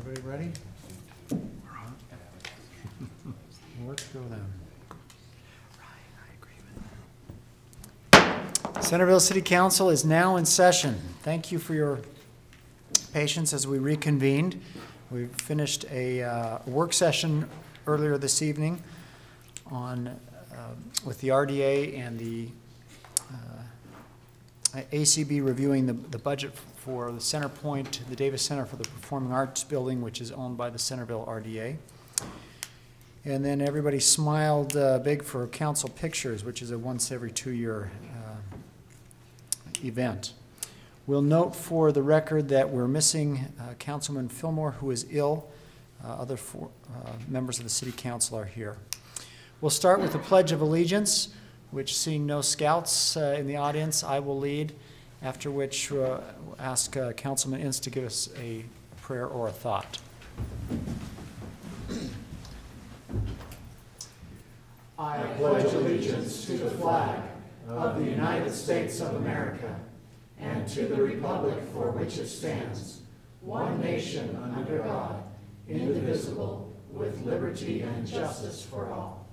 Everybody ready? Let's go then. Centerville City Council is now in session. Thank you for your patience as we reconvened. We finished a work session earlier this evening on with the RDA and the ACB reviewing the budget for the Center Point, the Davis Center for the Performing Arts Building, which is owned by the Centerville RDA. And then everybody smiled big for council pictures, which is a once every 2-year event. We'll note for the record that we're missing Councilman Fillmore, who is ill. Other four members of the City Council are here. We'll start with the Pledge of Allegiance, which, seeing no scouts in the audience, I will lead, after which we'll ask Councilman Ince to give us a prayer or a thought. I pledge allegiance to the flag of the United States of America and to the republic for which it stands, one nation under God, indivisible, with liberty and justice for all.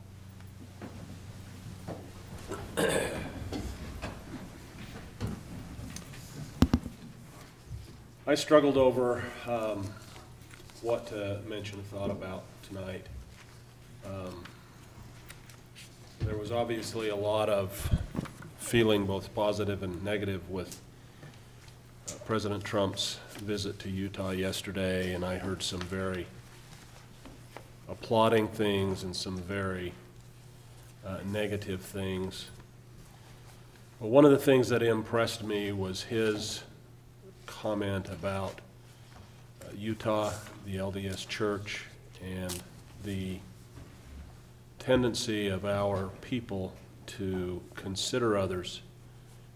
I struggled over what to mention, thought about tonight. There was obviously a lot of feeling, both positive and negative, with President Trump's visit to Utah yesterday, and I heard some very applauding things and some very negative things. Well, one of the things that impressed me was his comment about Utah, the LDS Church, and the tendency of our people to consider others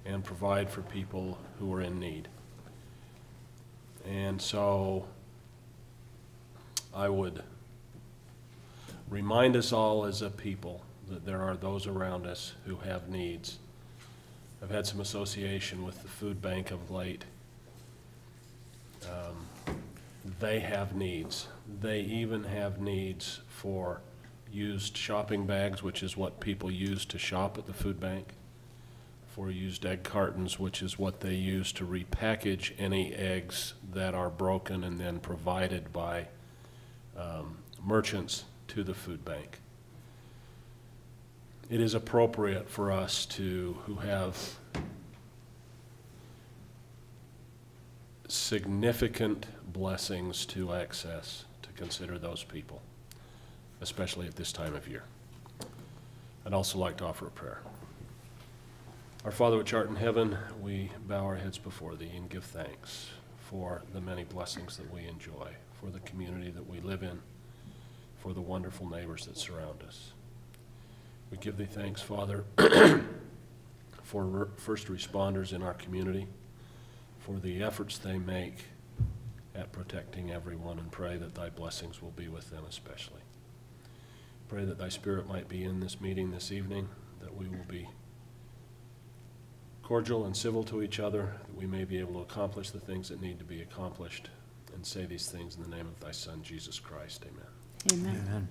and provide for people who are in need. And so I would remind us all as a people that there are those around us who have needs. I've had some association with the food bank of late. They have needs. They even have needs for used shopping bags, which is what people use to shop at the food bank, for used egg cartons, which is what they use to repackage any eggs that are broken and then provided by merchants to the food bank. It is appropriate for us who have significant blessings to access, to consider those people, especially at this time of year. I'd also like to offer a prayer. Our Father which art in heaven, we bow our heads before thee and give thanks for the many blessings that we enjoy, for the community that we live in, for the wonderful neighbors that surround us. We give thee thanks, Father, for first responders in our community, for the efforts they make at protecting everyone, and pray that thy blessings will be with them especially. Pray that thy Spirit might be in this meeting this evening, that we will be cordial and civil to each other, that we may be able to accomplish the things that need to be accomplished, and say these things in the name of thy Son, Jesus Christ. Amen. Amen. Amen.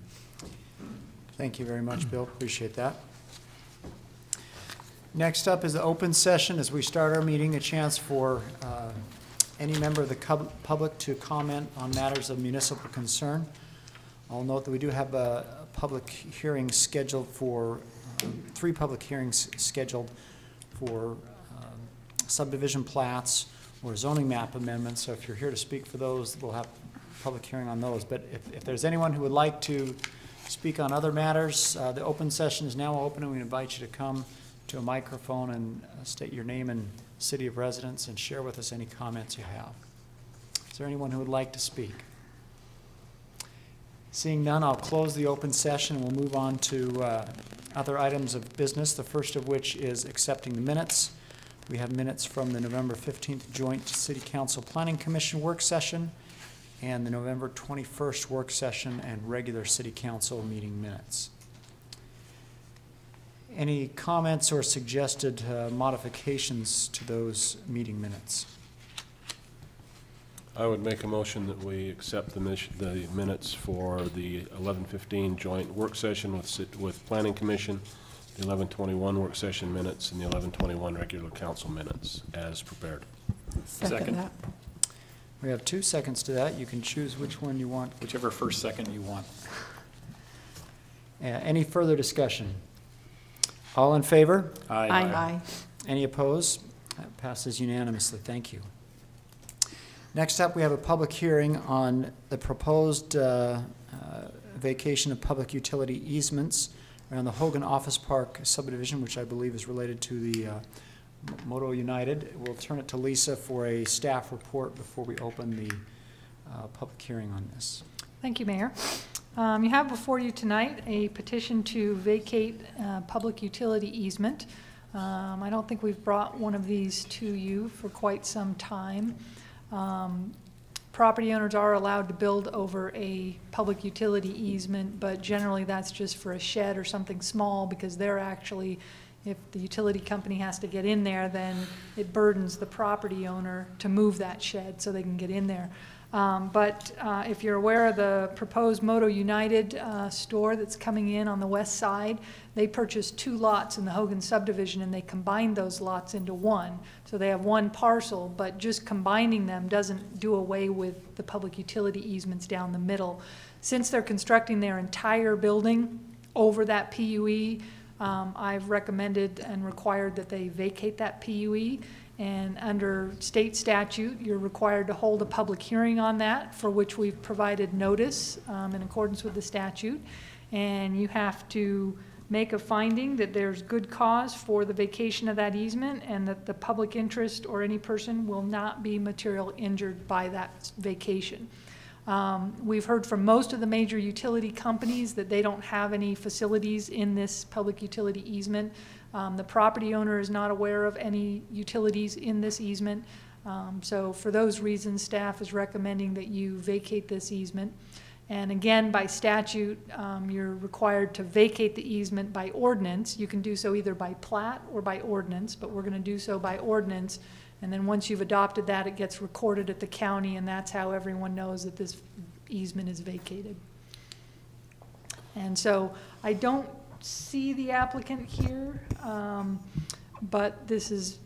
Thank you very much, Bill. Appreciate that. Next up is the open session. As we start our meeting, a chance for any member of the public to comment on matters of municipal concern. I'll note that we do have a public hearing scheduled for, 3 public hearings scheduled for subdivision plats or zoning map amendments. So if you're here to speak for those, we'll have a public hearing on those. But if there's anyone who would like to speak on other matters, the open session is now open, and we invite you to come to a microphone and state your name and city of residence and share with us any comments you have. Is there anyone who would like to speak? Seeing none, I'll close the open session and we'll move on to other items of business, the first of which is accepting the minutes. We have minutes from the November 15th Joint City Council Planning Commission work session and the November 21st work session and regular City Council meeting minutes. Any comments or suggested modifications to those meeting minutes? I would make a motion that we accept the minutes for the 11:15 joint work session with Planning Commission, the 11:21 work session minutes, and the 11:21 regular council minutes as prepared. Second that. We have 2 seconds to that. You can choose which one you want. Whichever first second you want. Any further discussion? All in favor? Aye. Any opposed? That passes unanimously. Thank you. Next up, we have a public hearing on the proposed vacation of public utility easements around the Hogan Office Park subdivision, which I believe is related to the Moto United. We'll turn it to Lisa for a staff report before we open the public hearing on this. Thank you, Mayor. You have before you tonight a petition to vacate public utility easement. I don't think we've brought one of these to you for quite some time. Property owners are allowed to build over a public utility easement, but generally that's just for a shed or something small because they're actually, if the utility company has to get in there, then it burdens the property owner to move that shed so they can get in there. But if you're aware of the proposed Moto United store that's coming in on the west side, they purchased 2 lots in the Hogan subdivision and they combined those lots into one. So they have one parcel, but just combining them doesn't do away with the public utility easements down the middle. Since they're constructing their entire building over that PUE, I've recommended and required that they vacate that PUE. And under state statute, you're required to hold a public hearing on that, for which we've provided notice in accordance with the statute. And you have to make a finding that there's good cause for the vacation of that easement and that the public interest or any person will not be materially injured by that vacation. We've heard from most of the major utility companies that they don't have any facilities in this public utility easement. The property owner is not aware of any utilities in this easement. So for those reasons, staff is recommending that you vacate this easement. And again, by statute, you're required to vacate the easement by ordinance. You can do so either by plat or by ordinance, but we're going to do so by ordinance. And then once you've adopted that, it gets recorded at the county, and that's how everyone knows that this easement is vacated. And so I don't see the applicant here, but this is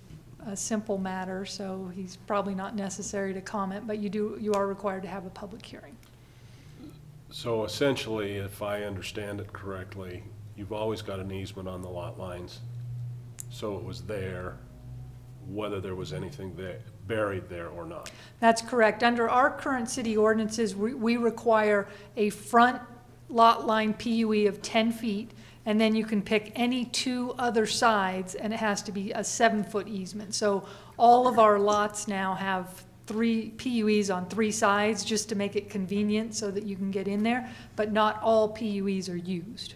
a simple matter, so he's probably not necessary to comment, but you are required to have a public hearing. So essentially, if I understand it correctly, you've always got an easement on the lot lines. So it was there, whether there was anything there, buried there or not. That's correct. Under our current city ordinances, we require a front lot line PUE of 10 feet, and then you can pick any 2 other sides, and it has to be a 7-foot easement. So all of our lots now have 3 PUEs on 3 sides just to make it convenient so that you can get in there, but not all PUEs are used.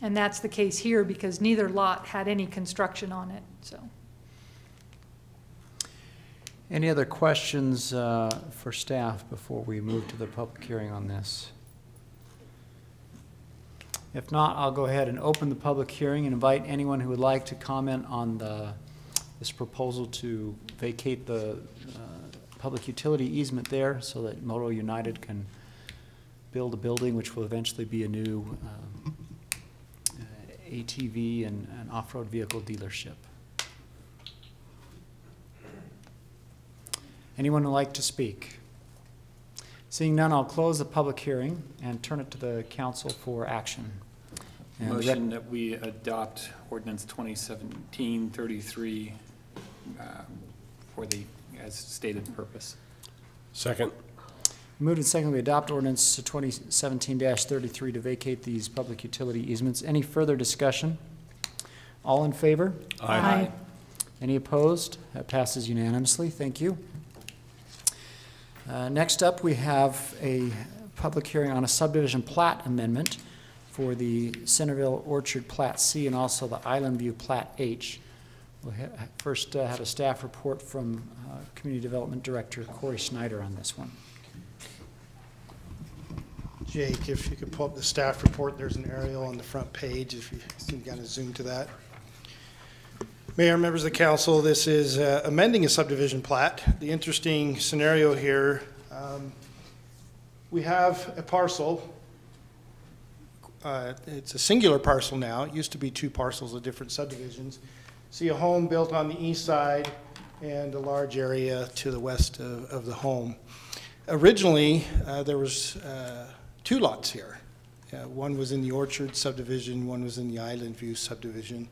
And that's the case here because neither lot had any construction on it. So, Any other questions for staff before we move to the public hearing on this? If not, I'll go ahead and open the public hearing and invite anyone who would like to comment on this proposal to vacate the public utility easement there so that Moto United can build a building which will eventually be a new ATV and an off-road vehicle dealership. Anyone who would like to speak? Seeing none, I'll close the public hearing and turn it to the council for action. And Motion that we adopt ordinance 2017-33 for the as stated purpose. Second. Moved and seconded, we adopt ordinance 2017-33 to vacate these public utility easements. Any further discussion? All in favor? Aye. Any opposed? That passes unanimously. Thank you. Next up, we have a public hearing on a subdivision plat amendment for the Centerville Orchard Plat C and also the Island View Plat H. We'll first have a staff report from Community Development Director Corey Snyder on this one. Jake, if you could pull up the staff report, there's an aerial on the front page, if you can kind of zoom to that. Mayor, members of the council, this is amending a subdivision plat. The interesting scenario here, we have a parcel. It's a singular parcel now. It used to be two parcels of different subdivisions. See a home built on the east side and a large area to the west of the home. Originally, there was 2 lots here. One was in the Orchard subdivision, one was in the Island View subdivision.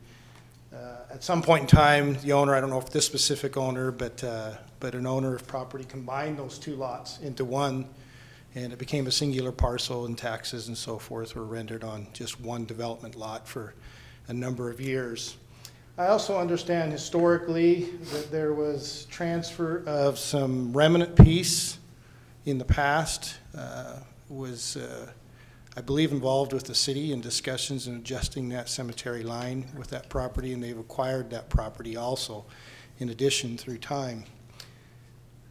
At some point in time, the owner, I don't know if this specific owner, but an owner of property combined those 2 lots into one, and it became a singular parcel, and taxes and so forth were rendered on just one development lot for a number of years. I also understand historically that there was transfer of some remnant piece in the past, I believe, involved with the city in discussions and adjusting that cemetery line with that property, and they've acquired that property also in addition through time.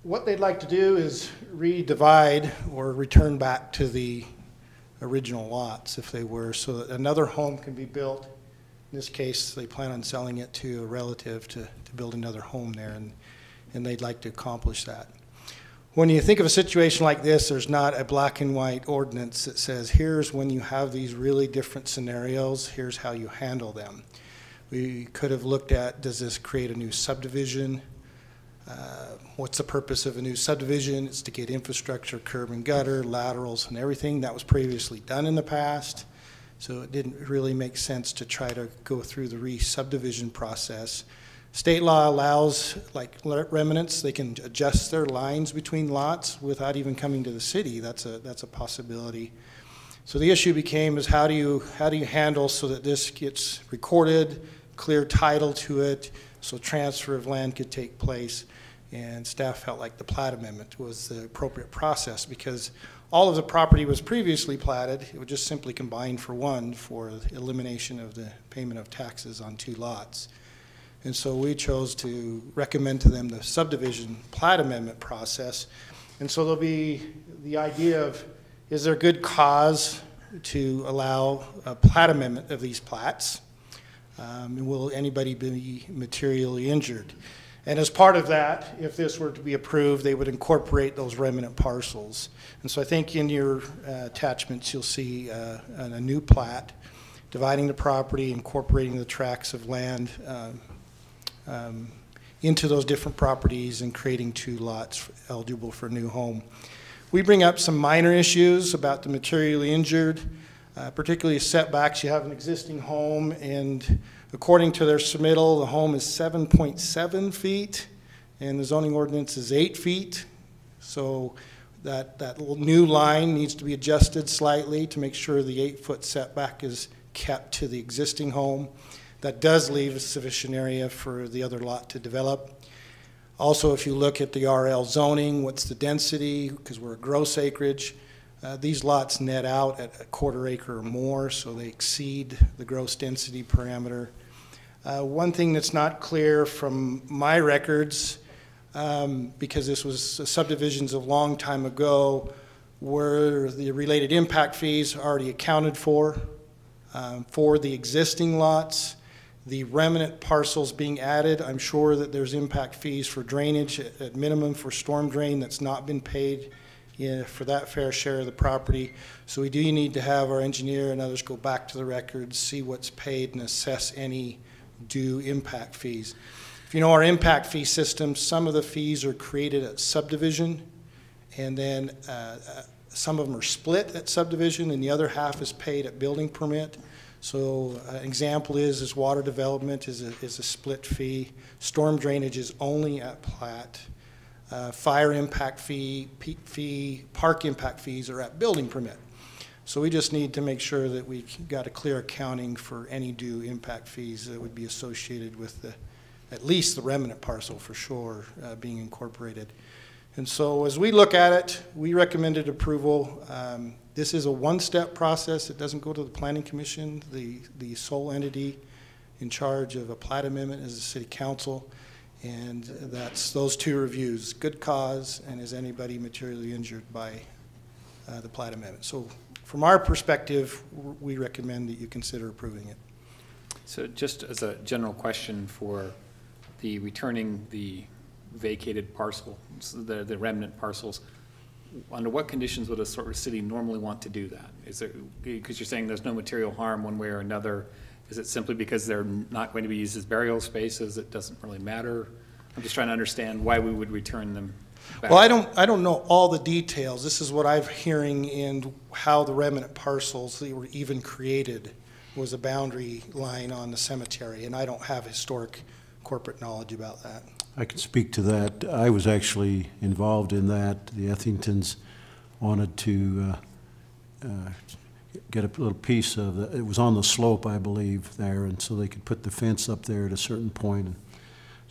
What they'd like to do is re-divide or return back to the original lots, if they were, so that another home can be built. In this case, they plan on selling it to a relative to build another home there, and they'd like to accomplish that. When you think of a situation like this, there's not a black and white ordinance that says, here's when you have these really different scenarios, here's how you handle them. We could have looked at, does this create a new subdivision? What's the purpose of a new subdivision? It's to get infrastructure, curb and gutter, laterals, and everything that was previously done in the past. So it didn't really make sense to try to go through the re-subdivision process. State law allows, like remnants, they can adjust their lines between lots without even coming to the city. That's a possibility. So the issue became is how do you handle so that this gets recorded, clear title to it, so transfer of land could take place. And staff felt like the plat amendment was the appropriate process because all of the property was previously platted. It would just simply combine for one for the elimination of the payment of taxes on 2 lots. And so we chose to recommend to them the subdivision plat amendment process. And so there'll be the idea of, is there good cause to allow a plat amendment of these plats? And will anybody be materially injured? And as part of that, if this were to be approved, they would incorporate those remnant parcels. And so I think in your attachments, you'll see a new plat, dividing the property, incorporating the tracts of land into those different properties and creating 2 lots eligible for a new home. We bring up some minor issues about the materially injured, particularly setbacks. You have an existing home, and according to their submittal, the home is 7.7 feet, and the zoning ordinance is 8 feet. So that new line needs to be adjusted slightly to make sure the 8-foot setback is kept to the existing home. That does leave a sufficient area for the other lot to develop. Also, if you look at the RL zoning, what's the density? Because we're a gross acreage. These lots net out at a 1/4 acre or more, so they exceed the gross density parameter. One thing that's not clear from my records, because this was subdivisions a long time ago, were the related impact fees already accounted for the existing lots. The remnant parcels being added, I'm sure that there's impact fees for drainage at minimum for storm drain that's not been paid for that fair share of the property. So we do need to have our engineer and others go back to the records, see what's paid, and assess any due impact fees. If you know our impact fee system, some of the fees are created at subdivision, and then some of them are split at subdivision, and the other half is paid at building permit. So an example is water development is a split fee. Storm drainage is only at plat. Fire impact fee, park impact fees are at building permit. So we just need to make sure that we got a clear accounting for any due impact fees that would be associated with at least the remnant parcel for sure being incorporated. And so as we look at it, we recommended approval. This is a one-step process. It doesn't go to the Planning Commission. The sole entity in charge of a plat amendment is the City Council, and that's those two reviews, good cause and is anybody materially injured by the plat amendment. So from our perspective, we recommend that you consider approving it. So just as a general question for the returning the vacated parcel, the remnant parcels, under what conditions would a sort of city normally want to do that? Is there, because you're saying there's no material harm one way or another, is it simply because they're not going to be used as burial spaces? It doesn't really matter? I'm just trying to understand why we would return them back. Well, I don't know all the details. This is what I'm hearing, and how the remnant parcels that were even created was a boundary line on the cemetery, and I don't have historic corporate knowledge about that. I can speak to that. I was actually involved in that. The Ethingtons wanted to get a little piece of the, it was on the slope, I believe, there, and so they could put the fence up there at a certain point. And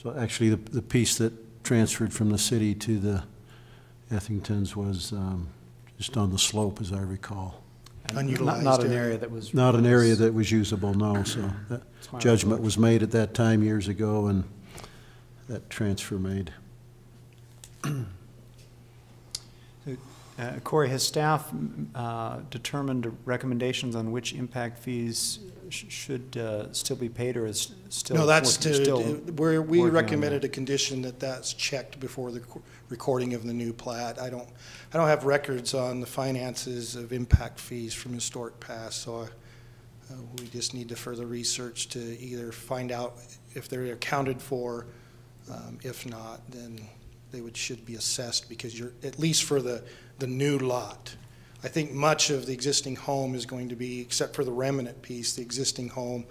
so actually the piece that transferred from the city to the Ethingtons was just on the slope, as I recall. Unutilized Not an area. area that was. Not an area that was usable, no, so that It's my judgment was made at that time years ago, and that transfer made. Corey, has staff determined recommendations on which impact fees should still be paid, or is still? No, that's still we working on recommended that? a condition that's checked before the recording of the new plat. I don't have records on the finances of impact fees from historic past, so we just need to further research to either find out if they're accounted for. If not, then they should be assessed, because you're, at least for the new lot. I think much of the existing home is going to be, except for the remnant piece, the existing home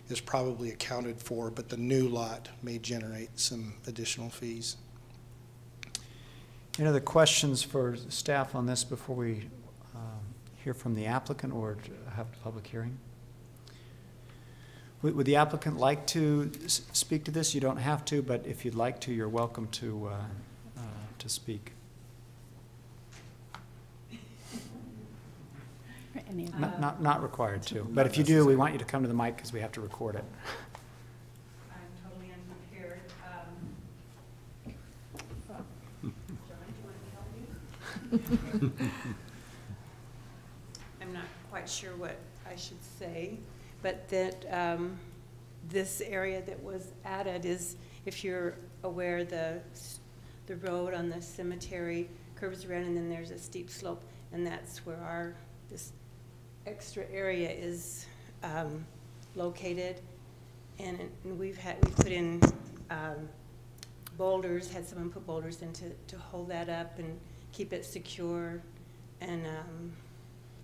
is probably accounted for, but the new lot may generate some additional fees. Any other questions for staff on this before we hear from the applicant or have a public hearing? Would the applicant like to speak to this? You don't have to, but if you'd like to, you're welcome to speak. Not required to, but if you do, we want you to come to the mic because we have to record it. I'm totally unprepared. John, do you want to help me? I'm not quite sure what I should say, but that this area that was added is, if you're aware, the road on the cemetery curves around and then there's a steep slope, and that's where this extra area is located. And we've put in boulders, had someone put boulders in to hold that up and keep it secure, and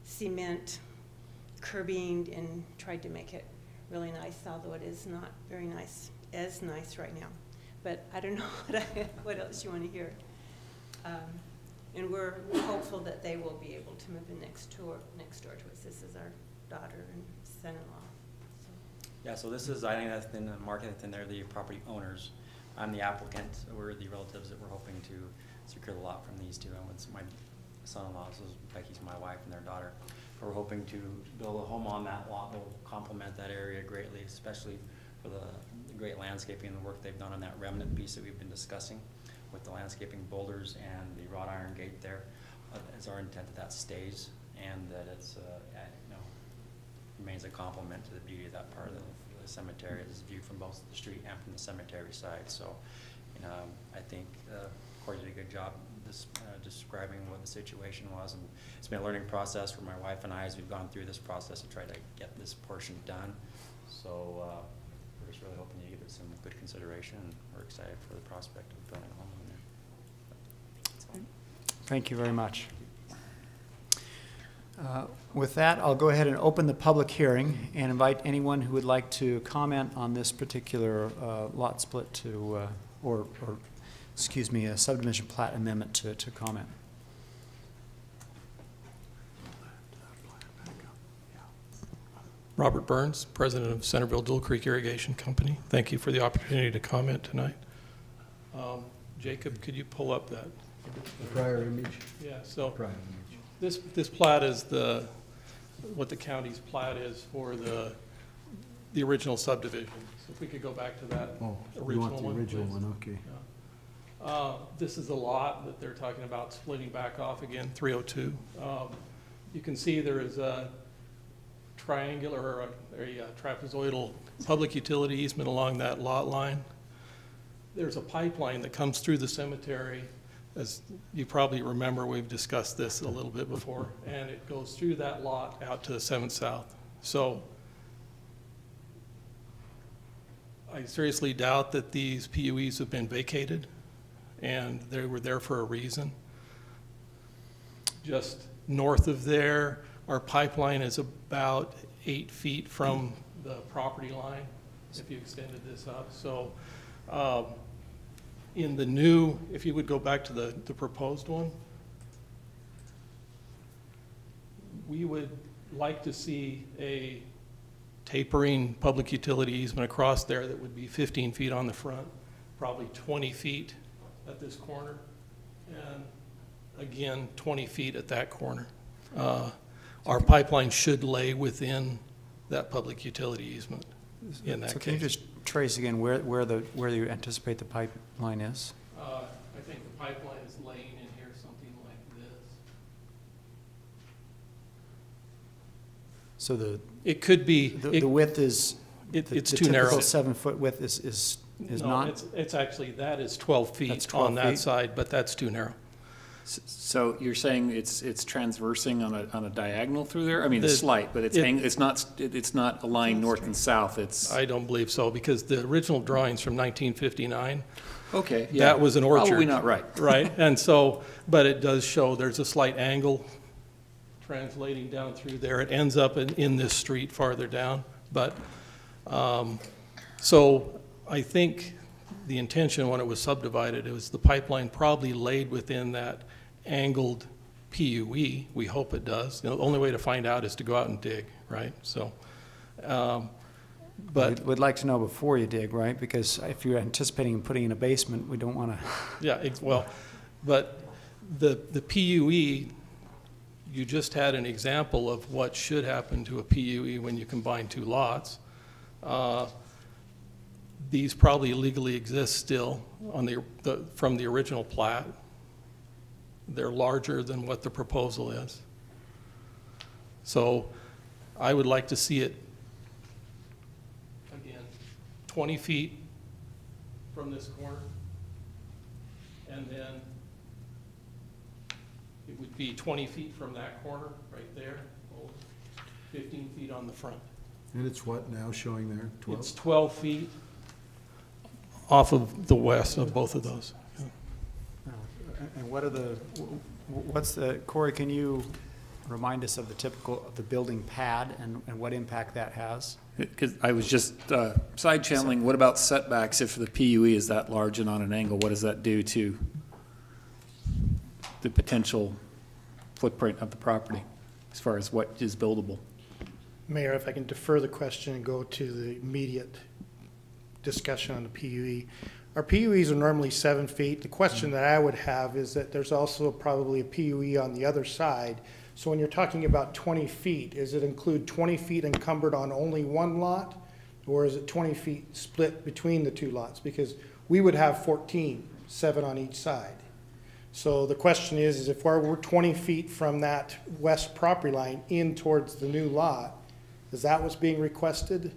cement curbing, and tried to make it really nice, although it is not very nice, as nice right now. But I don't know what else you want to hear. And we're hopeful that they will be able to move in next door to us. This is our daughter and son-in-law. So. Yeah, so this is, I think that's in the market, and they're the property owners. I'm the applicant. We're the relatives that we're hoping to secure the lot from these two. And with my son-in-law, so Becky's my wife and their daughter. We're hoping to build a home on that lot that will complement that area greatly, especially for the great landscaping and the work they've done on that remnant piece that we've been discussing with the landscaping boulders and the wrought iron gate there. It's our intent that stays, and that it's remains a complement to the beauty of that part of the cemetery. It's viewed from both the street and from the cemetery side. So, I think Corey did a good job describing what the situation was, and it's been a learning process for my wife and I as we've gone through this process to try to get this portion done. So we're just really hoping you give it some good consideration, and we're excited for the prospect of building a home on there. That's all. Thank you very much. With that, I'll go ahead and open the public hearing and invite anyone who would like to comment on this particular lot split to, or excuse me, a subdivision plat amendment to comment. Robert Burns, president of Centerville Dual Creek Irrigation Company. Thank you for the opportunity to comment tonight. Jacob, could you pull up that The prior image? Yeah, so Prior image. this plat is what the county's plat is for the original subdivision. So if we could go back to that Oh, you original want the one, original please. one, okay. This is a lot that they're talking about splitting back off again, 302. You can see there is a triangular or a trapezoidal public utility easement along that lot line. There's a pipeline that comes through the cemetery. As you probably remember, we've discussed this a little bit before, and it goes through that lot out to the 7th South. So I seriously doubt that these PUEs have been vacated, and they were there for a reason. Just north of there, our pipeline is about 8 feet from the property line, if you extended this up. So in the new, if you would go back to the proposed one, we would like to see a tapering public utility easement across there that would be 15 feet on the front, probably 20 feet at this corner, and again, 20 feet at that corner. Our pipeline should lay within that public utility easement in that So case. can you just trace again where you anticipate the pipeline is? I think the pipeline is laying in here something like this. So It could be, the width is, it's the too narrow. typical 7-foot width is No, not? it's actually, that is 12 That's feet 12 on that feet? side, but that's too narrow. So you're saying it's transversing on a diagonal through there? I mean, it's The- slight, but it's not aligned north and south, it's, I don't believe so, because the original drawings from 1959, okay, yeah. that was an orchard. Probably not right. Right, and so, but it does show there's a slight angle translating down through there. It ends up in this street farther down. But, so I think the intention when it was subdivided, it was the pipeline probably laid within that angled PUE. We hope it does. You know, the only way to find out is to go out and dig, right? So, but We'd like to know before you dig, right? Because if you're anticipating putting in a basement, we don't want to. yeah, well, but the PUE, you just had an example of what should happen to a PUE when you combine two lots. These probably legally exist still on from the original plat. They're larger than what the proposal is. So I would like to see it, again, 20 feet from this corner, and then it would be 20 feet from that corner right there, 15 feet on the front. And it's what now showing there, 12? It's 12 feet off of the west of both of those. And what's the, Corey, can you remind us of the building pad and what impact that has? Because I was just side channeling, what about setbacks if the PUE is that large and on an angle? What does that do to the potential footprint of the property as far as what is buildable? Mayor, if I can defer the question and go to the immediate discussion on the PUE. Our PUEs are normally 7 feet. The question that I would have is that there's also probably a PUE on the other side. So when you're talking about 20 feet, does it include 20 feet encumbered on only one lot? Or is it 20 feet split between the two lots? Because we would have 14, 7 on each side. So the question is if we're 20 feet from that west property line in towards the new lot, is that what's being requested?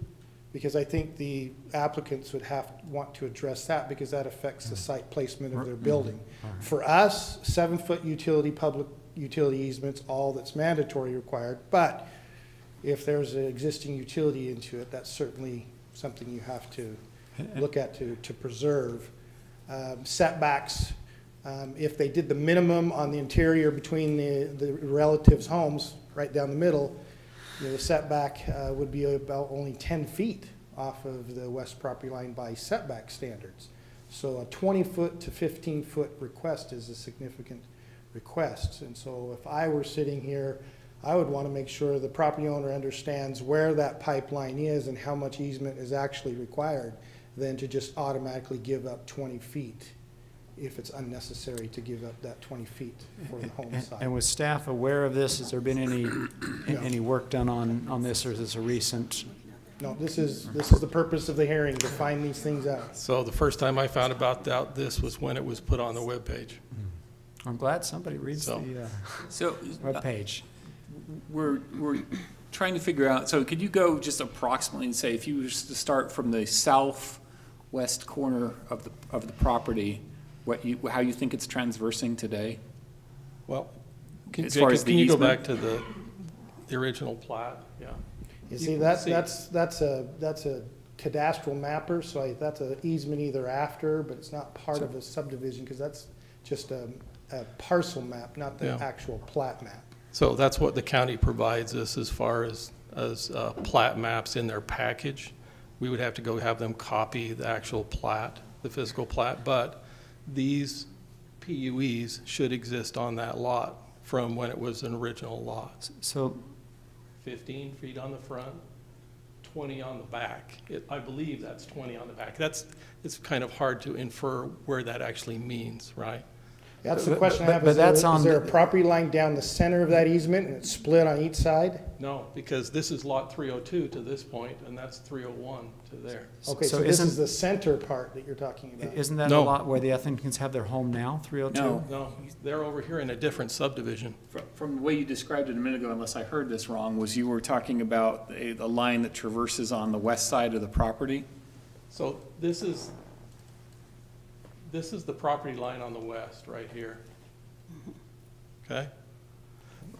Because I think the applicants would want to address that because that affects the site placement of their building. For us, 7-foot public utility easements, all that's mandatory required, but if there's an existing utility into it, that's certainly something you have to look at to preserve. Setbacks, if they did the minimum on the interior between the relatives' homes, right down the middle, the setback would be about only 10 feet off of the west property line by setback standards. So a 20-foot to 15-foot request is a significant request. And so if I were sitting here, I would want to make sure the property owner understands where that pipeline is and how much easement is actually required than to just automatically give up 20 feet. if it's unnecessary to give up that 20 feet for the home side. And was staff aware of this? Has there been any work done on this, or is this a recent? No, this is the purpose of the hearing, to find these things out. So the first time I found about this was when it was put on the webpage. I'm glad somebody reads So- the So webpage. we're trying to figure out, so could you go just approximately and say, if you were to start from the southwest corner of the property, how you think it's transversing today? Well, can As far as the you go easement? back to the original plat? Yeah. You You see, can that's a cadastral mapper, so that's an easement either after, but it's not part of a subdivision, because that's just a parcel map, not the Yeah. actual plat map. So that's what the county provides us as far as plat maps in their package. We would have to go have them copy the actual plat, the physical plat, but these PUEs should exist on that lot from when it was an original lot. So 15 feet on the front, 20 on the back. I believe that's 20 on the back. It's kind of hard to infer where that actually means, right? That's the But- question I but- have. but Is there- that's on Is there a the- property line down the center of that easement and it's split on each side? No, because this is lot 302 to this point, and that's 301 to there. Okay, So so this is isn't- the center part that you're talking about. isn't that a No. lot where the Ethingtons have their home now, 302? No. No, they're over here in a different subdivision. From the way you described it a minute ago, unless I heard this wrong, was you were talking about a line that traverses on the west side of the property? So this is the property line on the west, right here. Okay?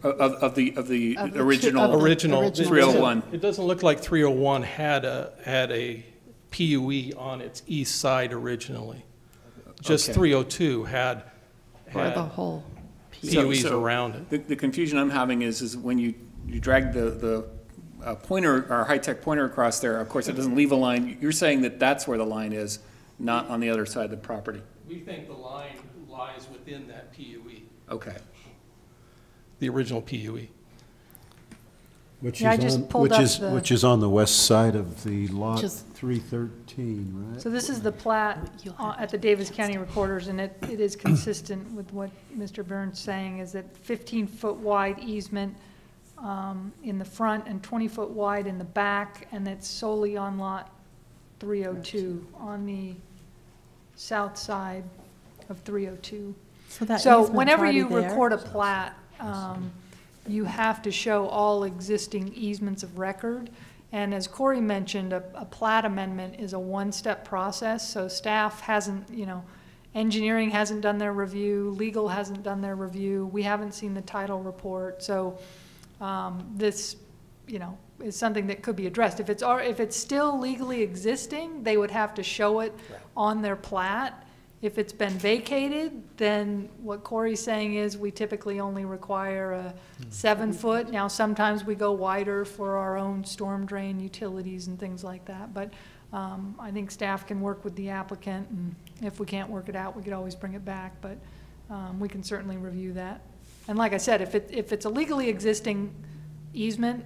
Of the Of the two- original? of the Original. original. 301. It doesn't look like 301 had a PUE on its east side originally. Just Okay. 302 had Or the whole PUEs So- around it. The confusion I'm having is when you drag the pointer, or high-tech pointer across there, of course, it doesn't leave a line. You're saying that that's where the line is, not on the other side of the property? We think the line lies within that PUE, Okay. the original PUE. Which Yeah, I is just on, pulled which up is, the- which is on the west side of the lot Just- 313, right? So this is the plat at the Davis County Recorders, and it is consistent with what Mr. Burns saying, is that 15-foot wide easement in the front and 20-foot wide in the back, and it's solely on lot 302, on the south side of 302. So that So easement's whenever already you there? record a plat, you have to show all existing easements of record. And as Corey mentioned, a plat amendment is a one-step process, so staff hasn't, engineering hasn't done their review, legal hasn't done their review, we haven't seen the title report, so this, is something that could be addressed. If it's still legally existing, they would have to show it on their plat. If it's been vacated, then what Corey's saying is we typically only require a 7-foot. Now, sometimes we go wider for our own storm drain utilities and things like that. But I think staff can work with the applicant, and if we can't work it out, we could always bring it back. But we can certainly review that. And like I said, if it's a legally existing easement,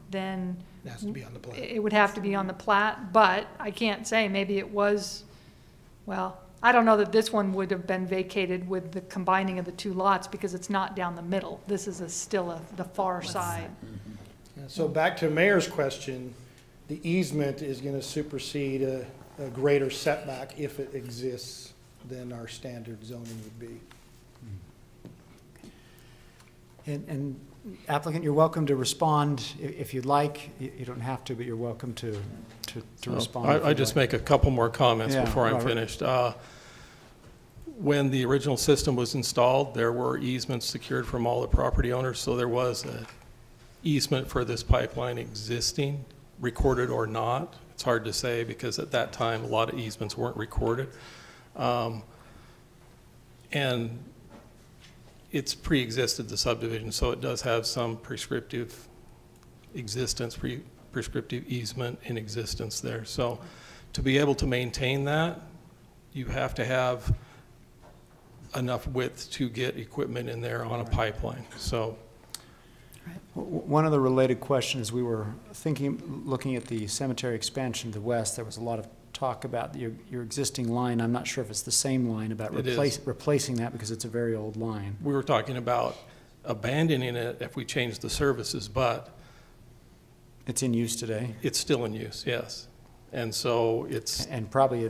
then It has to be on the plat. it would have to be on the plat, but I can't say, maybe it was, well, I don't know that this one would have been vacated with the combining of the two lots, because it's not down the middle. This is still the far side. So back to Mayor's question, the easement is going to supersede a greater setback, if it exists, than our standard zoning would be. And applicant, you're welcome to respond if you'd like. You don't have to, but you're welcome to respond. if I you'd just like. make a couple more comments Yeah, before I'm Robert. finished. When the original system was installed, there were easements secured from all the property owners, so there was an easement for this pipeline existing, recorded or not. It's hard to say, because at that time, a lot of easements weren't recorded. And it's pre-existed the subdivision, so it does have some prescriptive existence, prescriptive easement in existence there. So to be able to maintain that, you have to have enough width to get equipment in there on a pipeline. So One of the related questions, we were looking at the cemetery expansion to the west, there was a lot of talk about your existing line. I'm not sure if it's the same line, about It is. replacing that because it's a very old line. We were talking about abandoning it if we change the services, but It's in use today, it's still in use, yes. And so it's, and probably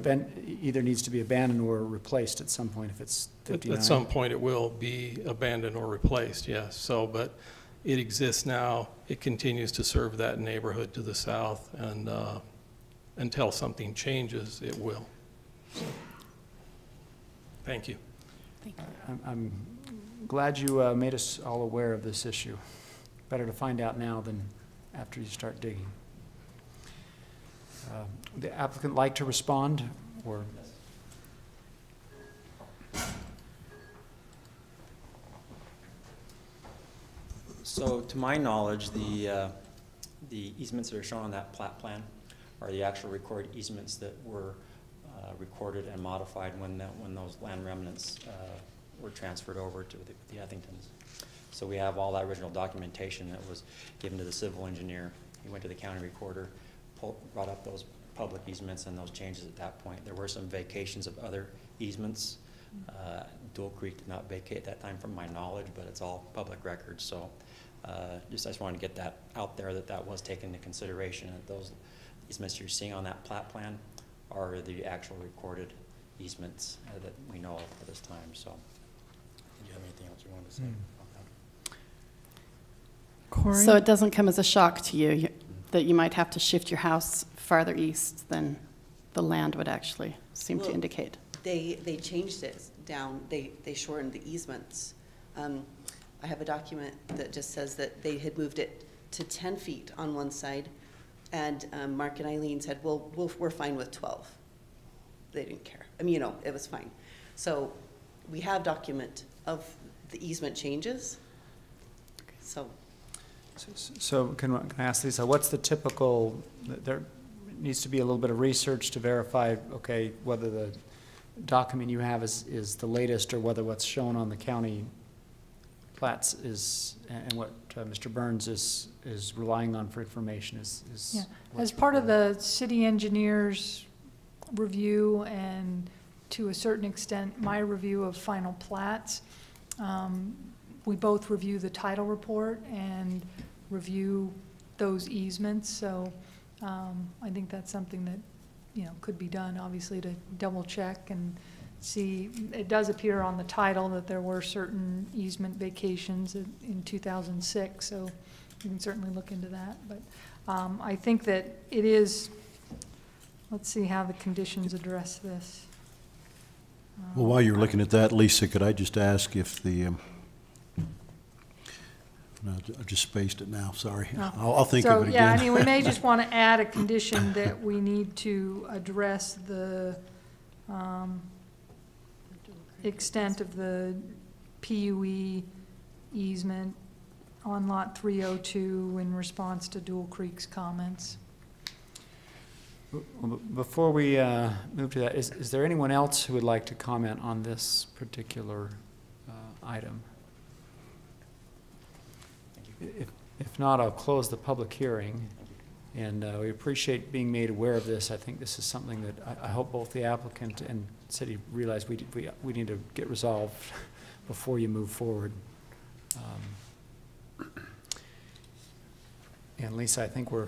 either needs to be abandoned or replaced at some point if it's 59. at some point it will be abandoned or replaced, yes. So, but it exists now. It continues to serve that neighborhood to the south, and until something changes, it will. So, thank you. I'm glad you made us all aware of this issue. Better to find out now than after you start digging. The applicant like to respond, or? So to my knowledge, the easements that are shown on that plat plan are the actual recorded easements that were recorded and modified when those land remnants were transferred over to the Ethingtons. So we have all that original documentation that was given to the civil engineer. He went to the county recorder, brought up those public easements and those changes at that point. There were some vacations of other easements. Dual Creek did not vacate at that time from my knowledge, but it's all public records. So I just wanted to get that out there, that was taken into consideration, that those easements you're seeing on that plat plan are the actual recorded easements that we know of at this time. So do you have anything else you wanted to say about that? Corey? So it doesn't come as a shock to you that you might have to shift your house farther east than the land would actually seem to indicate? They changed it down. They shortened the easements. I have a document that just says that they had moved it to 10 feet on one side, and Mark and Eileen said, well, we're fine with 12. They didn't care. I mean, it was fine. So we have document of the easement changes. So can I ask Lisa, what's the typical, there needs to be a little bit of research to verify, okay, whether the document you have is the latest or whether what's shown on the county plats is, and what Mr. Burns is relying on for information is yeah. As part of the city engineer's review and to a certain extent my review of final plats, we both review the title report and review those easements. So I think that's something that could be done, obviously, to double check and see. It does appear on the title that there were certain easement vacations in 2006, so you can certainly look into that. But I think that it is, let's see how the conditions address this. Well, while you're looking at that, Lisa, could I just ask if the, no, I just spaced it now, sorry. Oh. I'll think of it again. So, yeah, I mean, we may just want to add a condition that we need to address the extent of the PUE easement on lot 302 in response to Dual Creek's comments. Before we move to that, is there anyone else who would like to comment on this particular item? If not, I'll close the public hearing, and we appreciate being made aware of this. I think this is something that I hope both the applicant and city realize we need to get resolved before you move forward. And Lisa, I think we're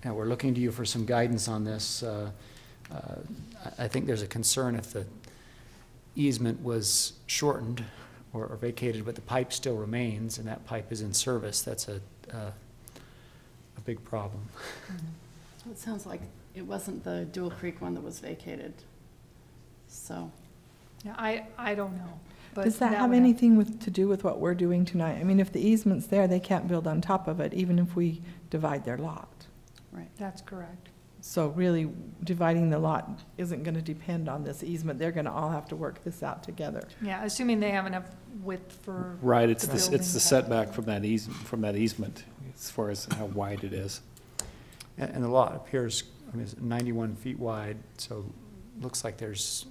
looking to you for some guidance on this. I think there's a concern if the easement was shortened or vacated, but the pipe still remains, and that pipe is in service. That's a big problem. So it sounds like it wasn't the Dual Creek one that was vacated. So. Yeah, I don't know. But does that have anything to do with what we're doing tonight? I mean, if the easement's there, they can't build on top of it, even if we divide their lot. Right. That's correct. So really, dividing the lot isn't going to depend on this easement. They're going to all have to work this out together. Yeah, assuming they have enough width for Right, it's the the building setback from that easement as far as how wide it is. And the lot appears, I mean, it's 91 feet wide, so looks like there's.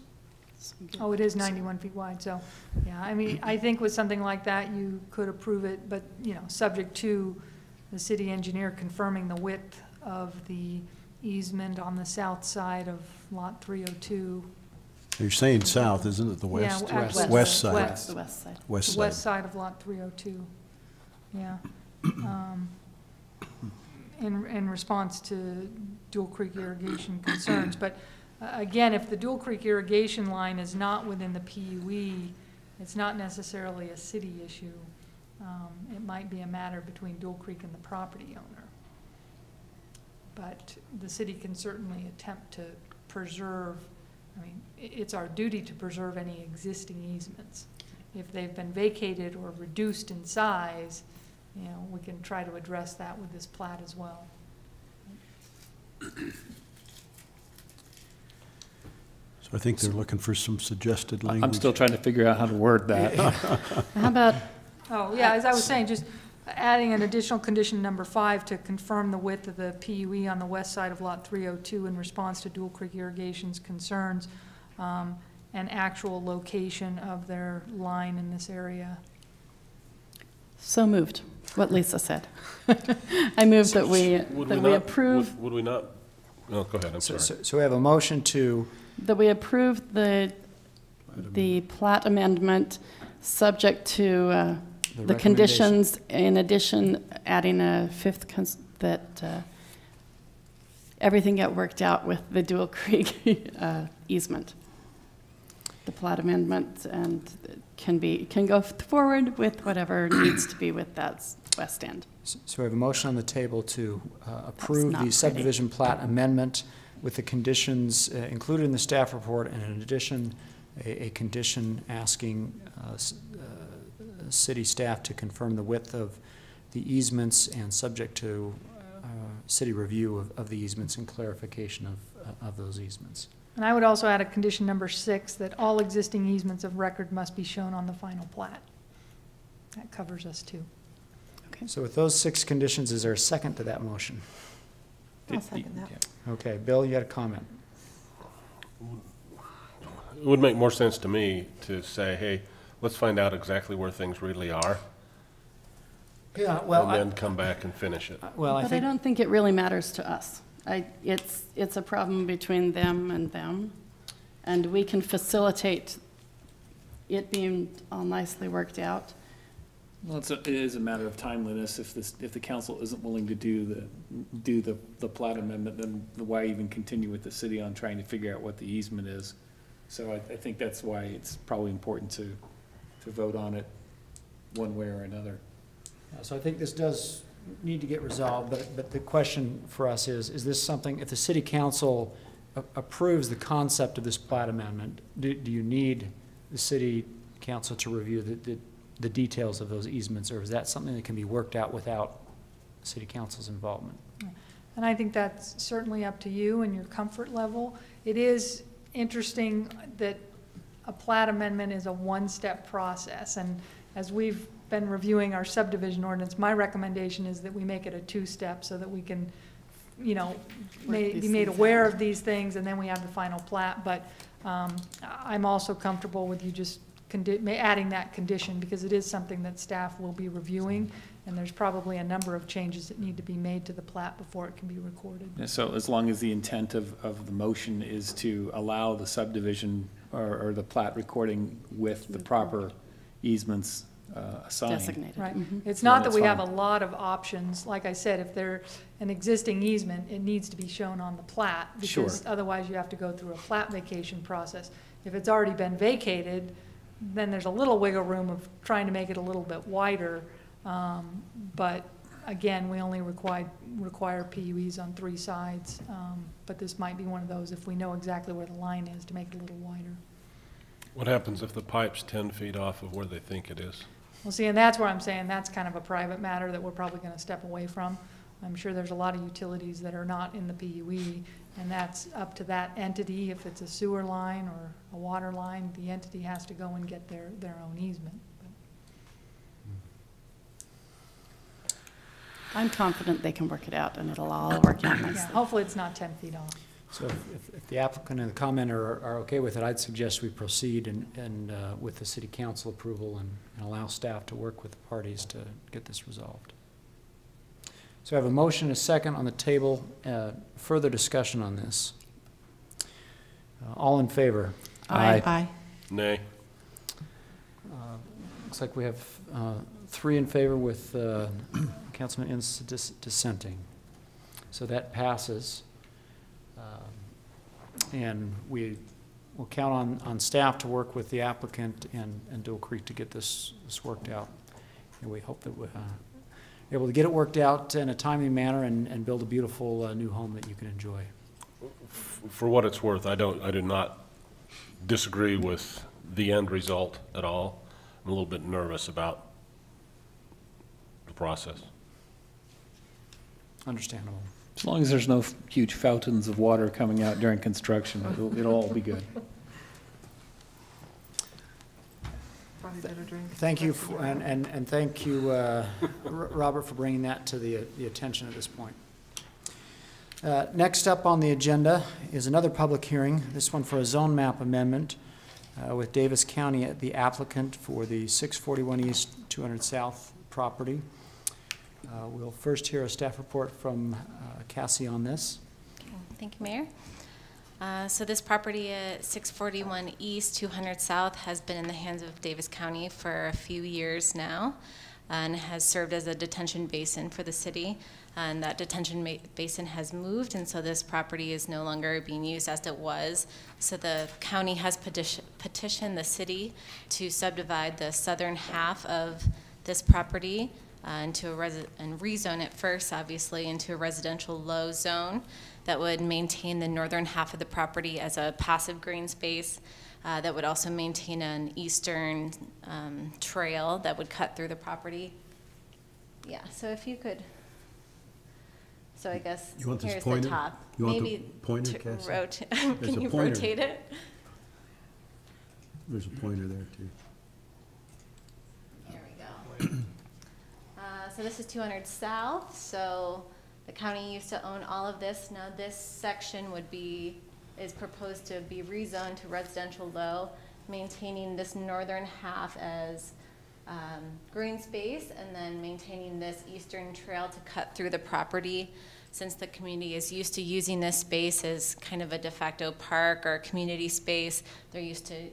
Oh, it is 91 feet wide, so, yeah, I mean, I think with something like that, you could approve it, but, subject to the city engineer confirming the width of the easement on the south side of Lot 302. You're saying south, isn't it, the west? Yeah, actually, West side. west. The west side. West The side. west side of Lot 302, yeah. In response to Dual Creek irrigation concerns. But again, if the Dual Creek irrigation line is not within the PUE, it's not necessarily a city issue. It might be a matter between Dual Creek and the property owner. But the city can certainly attempt to preserve, I mean, it's our duty to preserve any existing easements. If they've been vacated or reduced in size, you know, we can try to address that with this plat as well. So I think they're looking for some suggested language. I'm still trying to figure out how to word that. How about, Oh, yeah, as I was saying, just adding an additional condition number 5 to confirm the width of the PUE on the west side of Lot 302 in response to Dual Creek Irrigation's concerns, and actual location of their line in this area. so moved, what Lisa said. I move that we approve, Would we not? No, go ahead, I'm sorry. So we have a motion to, that we approve the plat amendment subject to the conditions, in addition, adding a fifth, that everything get worked out with the Dual Creek easement. The plat amendment and can go forward with whatever needs to be with that west end. so we have a motion on the table to approve not the pretty. subdivision plat amendment with the conditions included in the staff report, and in addition, a condition asking city staff to confirm the width of the easements and subject to city review of the easements and clarification of those easements. And I would also add a condition number 6, that all existing easements of record must be shown on the final plat. That covers us too. So with those 6 conditions, is there a second to that motion? I'll second that. Okay, Bill, you had a comment. It would make more sense to me to say, hey, let's find out exactly where things really are, Yeah, well, and then come back and finish it. I But I think, don't think it really matters to us. It's a problem between them, and we can facilitate it being all nicely worked out. Well, it is a matter of timeliness. If the council isn't willing to do the plat amendment, then why even continue with the city on trying to figure out what the easement is? So I think that's why it's probably important to vote on it one way or another. so I think this does need to get resolved, but the question for us is this something, if the city council approves the concept of this plat amendment, do you need the city council to review the details of those easements, or is that something that can be worked out without city council's involvement? And I think that's certainly up to you and your comfort level. It is interesting that a plat amendment is a one-step process, and as we've been reviewing our subdivision ordinance, my recommendation is that we make it a 2-step so that we can, you know, be made aware of these things, and then we have the final plat. But I'm also comfortable with you just adding that condition, because it is something that staff will be reviewing, and there's probably a number of changes that need to be made to the plat before it can be recorded. Yeah, so as long as the intent of the motion is to allow the subdivision or the plat recording with the proper easements assigned. Designated. Right. Mhm. It's not that that's we have a fine. lot of options. Like I said, if there's an existing easement, it needs to be shown on the plat. Sure. Because otherwise you have to go through a plat vacation process. If it's already been vacated, then there's a little wiggle room of trying to make it a little bit wider. But again, we only require PUEs on 3 sides. But this might be one of those, if we know exactly where the line is, to make it a little wider. What happens if the pipe's 10 feet off of where they think it is? Well, see, and that's where I'm saying that's kind of a private matter that we're probably going to step away from. I'm sure there's a lot of utilities that are not in the PUE, and that's up to that entity. If it's a sewer line or a water line, the entity has to go and get their own easement. I'm confident they can work it out, and it'll all work out Yeah, nicely. hopefully it's not 10 feet off. So if the applicant and the commenter are okay with it, I'd suggest we proceed and with the city council approval and allow staff to work with the parties to get this resolved. So I have a motion, a second on the table. Further discussion on this. All in favor? Aye. Nay. Looks like we have 3 in favor with Councilman Ince dissenting. So that passes. And we will count on staff to work with the applicant and Dual Creek to get this worked out. And we hope that we're able to get it worked out in a timely manner and build a beautiful new home that you can enjoy. For what it's worth, I do not disagree with the end result at all. I'm a little bit nervous about the process. Understandable. As long as there's no huge fountains of water coming out during construction, it'll all be good. Probably better drink. Thank you, and thank you, Robert, for bringing that to the attention at this point. Next up on the agenda is another public hearing, this one for a zone map amendment with Davis County, the applicant for the 641 East, 200 South property. We'll first hear a staff report from Cassie on this. Thank you, Mayor. So this property at 641 East, 200 South has been in the hands of Davis County for a few years now and has served as a detention basin for the city. And that detention basin has moved, and so this property is no longer being used as it was. So the county has petitioned the city to subdivide the southern half of this property and rezone it first, obviously, into a residential low zone that would maintain the northern half of the property as a passive green space that would also maintain an eastern trail that would cut through the property. Yeah, so if you could, so I guess You want this here's pointed? the top. You want the Maybe pointer, Cassie? can There's a you pointer. rotate it? There's a pointer there, too. There we go. So this is 200 South, so the county used to own all of this. Now this section is proposed to be rezoned to residential low, maintaining this northern half as green space and then maintaining this eastern trail to cut through the property. Since the community is used to using this space as kind of a de facto park or community space, they're used to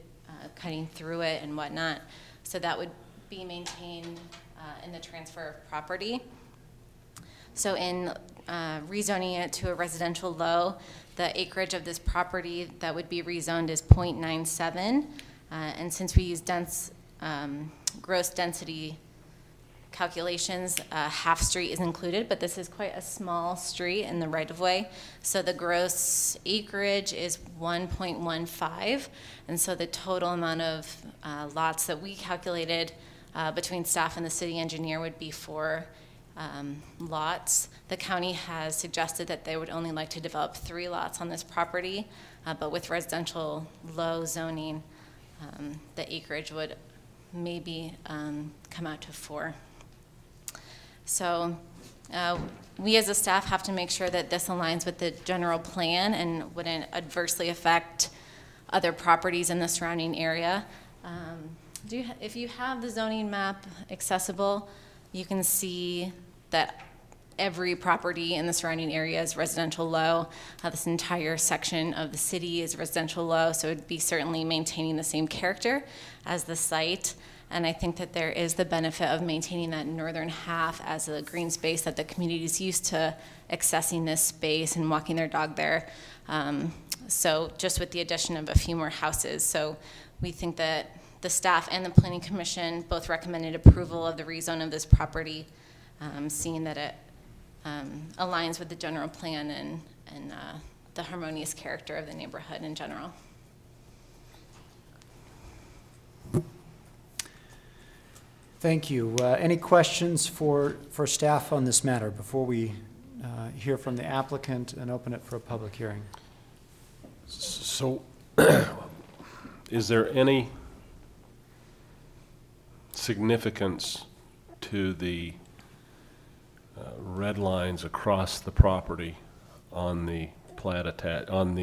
cutting through it and whatnot. So that would be maintained in the transfer of property. So in rezoning it to a residential low, the acreage of this property that would be rezoned is 0.97. And since we use gross density calculations, half street is included, but this is quite a small street in the right-of-way. So the gross acreage is 1.15. And so the total amount of lots that we calculated between staff and the city engineer would be 4 lots. The county has suggested that they would only like to develop 3 lots on this property, but with residential low zoning, the acreage would maybe come out to 4. So we as a staff have to make sure that this aligns with the general plan and wouldn't adversely affect other properties in the surrounding area. If you have the zoning map accessible, you can see that every property in the surrounding area is residential low. This entire section of the city is residential low, so it would be certainly maintaining the same character as the site. And I think that there is the benefit of maintaining that northern half as a green space that the community is used to accessing this space and walking their dog there. So just with the addition of a few more houses. So we think that the staff and the Planning Commission both recommended approval of the rezone of this property, seeing that it aligns with the general plan and the harmonious character of the neighborhood in general. Thank you. Any questions for staff on this matter before we hear from the applicant and open it for a public hearing? So is there any significance to the red lines across the property on the plat attachment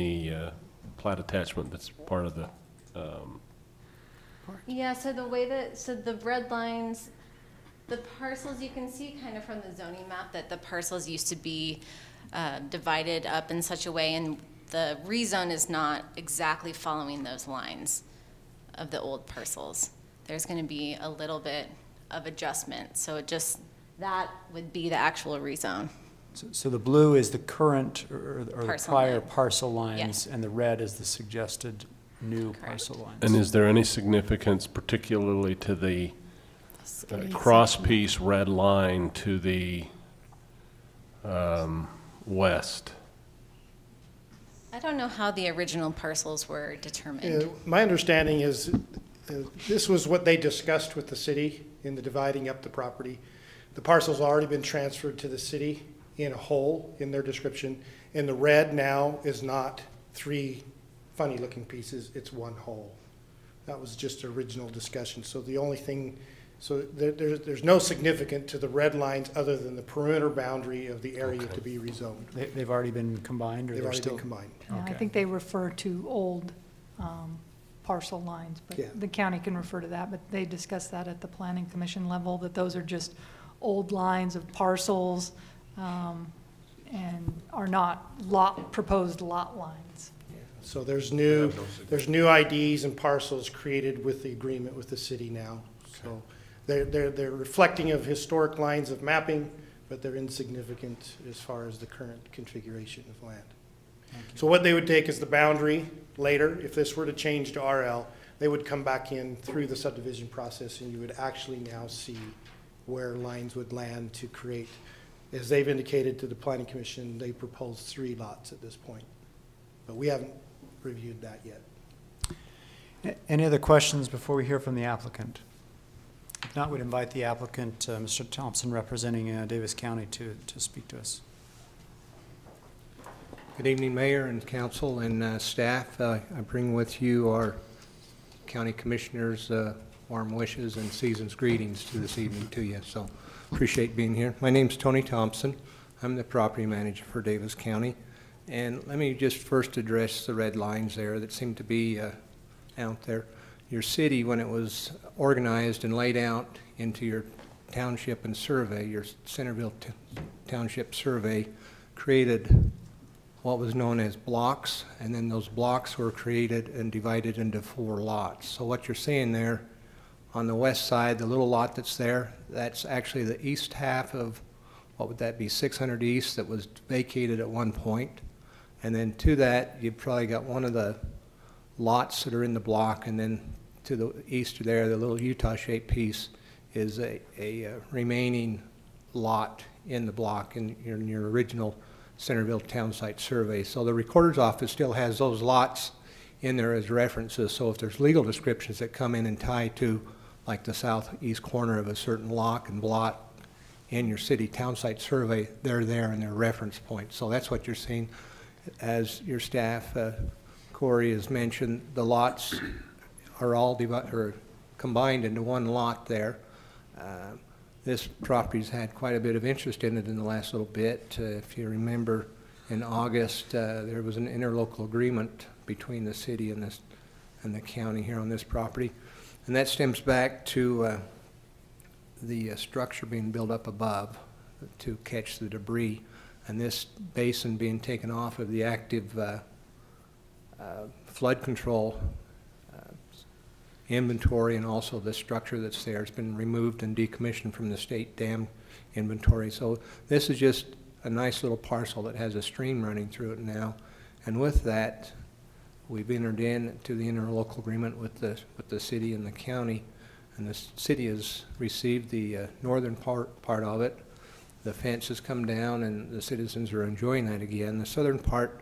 that's part of the Yeah, so the way that, so the red lines The parcels, you can see kind of from the zoning map that the parcels used to be divided up in such a way, and the rezone is not exactly following those lines of the old parcels. There's going to be a little bit of adjustment, so it just, that would be the actual rezone. So the blue is the current or the Parcel prior line. parcel lines, Yes. and the red is the suggested new Correct. parcel lines. And is there any significance particularly to the City cross section. piece red line to the west? I don't know how the original parcels were determined. My understanding is this was what they discussed with the city in the dividing up the property. The parcel's already been transferred to the city in a whole in their description, and the red now is not 3 funny-looking pieces, it's one whole. That was just original discussion. So the only thing, so there's no significance to the red lines other than the perimeter boundary of the area to be rezoned. They've already been combined, or They've they're already still? been combined. Yeah, I Okay. think they refer to old parcel lines, but Yeah. the county can refer to that, but they discussed that at the planning commission level, that those are just old lines of parcels and are not proposed lot lines. So there's new IDs and parcels created with the agreement with the city now. So they're reflecting of historic lines of mapping, but they're insignificant as far as the current configuration of land. So what they would take is the boundary later. If this were to change to RL, they would come back in through the subdivision process, and you would actually now see where lines would land to create. As they've indicated to the planning commission, they proposed 3 lots at this point, but we haven't reviewed that yet. Any other questions before we hear from the applicant? If not, we'd invite the applicant, Mr. Thompson, representing Davis County, to speak to us. Good evening, Mayor and Council and staff. I bring with you our County Commissioners' warm wishes and season's greetings to this evening to you, so appreciate being here. My name's Tony Thompson. I'm the property manager for Davis County. And let me just first address the red lines there that seem to be out there. Your city, when it was organized and laid out into your township and survey, your Centerville Township survey, created what was known as blocks, and then those blocks were created and divided into 4 lots. So what you're seeing there on the west side, the little lot that's there, that's actually the east half of, what would that be, 600 East, that was vacated at one point. And then to that, you've probably got one of the lots that are in the block, and then to the east of there, the little Utah-shaped piece is a remaining lot in the block in your original Centerville Town Site Survey. So the Recorder's Office still has those lots in there as references, so if there's legal descriptions that come in and tie to, like the southeast corner of a certain lock and blot in your city town site survey, they're there in their reference points. So that's what you're seeing. As your staff, Corey, has mentioned, the lots are all combined into one lot there. This property's had quite a bit of interest in it in the last little bit. If you remember, in August, there was an interlocal agreement between the city and the county here on this property. And that stems back to the structure being built up above to catch the debris, and this basin being taken off of the active flood control inventory, and also the structure that's there has been removed and decommissioned from the state dam inventory. So this is just a nice little parcel that has a stream running through it now. And with that, we've entered into the interlocal agreement with the city and the county, and the city has received the northern part of it. The fence has come down and the citizens are enjoying that again. The southern part,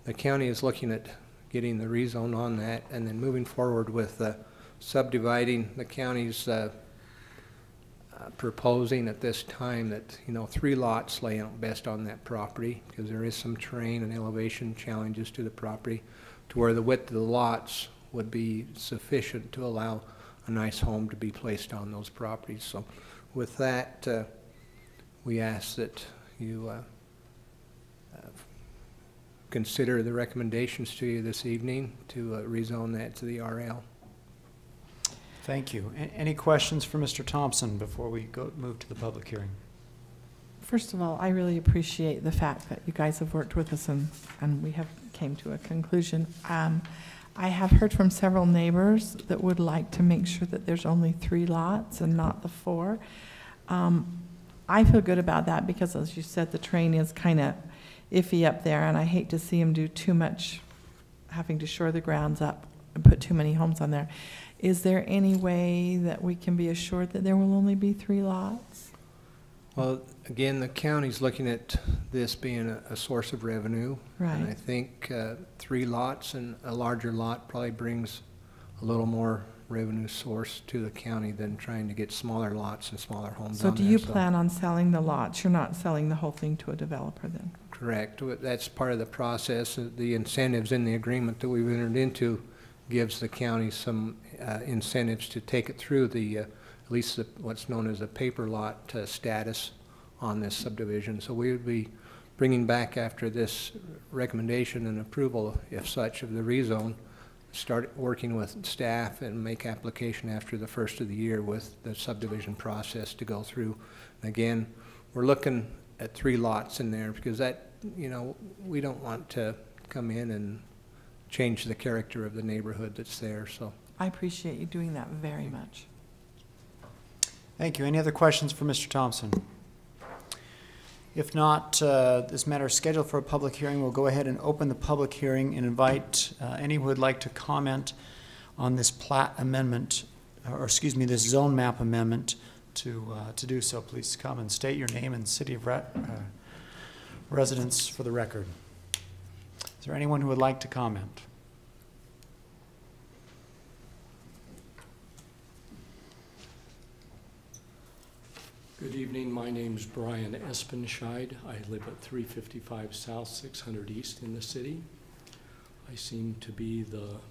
the county is looking at getting the rezone on that and then moving forward with subdividing. The county's proposing at this time that 3 lots lay out best on that property, because there is some terrain and elevation challenges to the property, to where the width of the lots would be sufficient to allow a nice home to be placed on those properties. So with that, we ask that you consider the recommendations to you this evening to rezone that to the RL. Thank you. Any questions for Mr. Thompson before we move to the public hearing? First of all, I really appreciate the fact that you guys have worked with us and we have came to a conclusion. I have heard from several neighbors that would like to make sure that there's only 3 lots and not the 4. I feel good about that because, as you said, the terrain is kind of iffy up there, and I hate to see them do too much, having to shore the grounds up and put too many homes on there. Is there any way that we can be assured that there will only be 3 lots? Well, again, the county's looking at this being a source of revenue. Right. And I think 3 lots and a larger lot probably brings a little more revenue source to the county than trying to get smaller lots and smaller homes So on do there. you plan on selling the lots? You're not selling the whole thing to a developer then? Correct. That's part of the process. The incentives in the agreement that we've entered into gives the county some incentives to take it through the, at least what's known as a paper lot status on this subdivision. So we would be bringing back after this recommendation and approval, if such, of the rezone, start working with staff and make application after the first of the year with the subdivision process to go through. And again, we're looking at 3 lots in there because that, you know, we don't want to come in and change the character of the neighborhood that's there. So I appreciate you doing that very much. Thank you. Any other questions for Mr. Thompson? If not, this matter is scheduled for a public hearing. We'll go ahead and open the public hearing and invite anyone who would like to comment on this plat amendment, or excuse me, this zone map amendment to do so. Please come and state your name and city of residence for the record. Is there anyone who would like to comment? Good evening. My name's Brian Espenscheid. I live at 355 South, 600 East in the city. I seem to be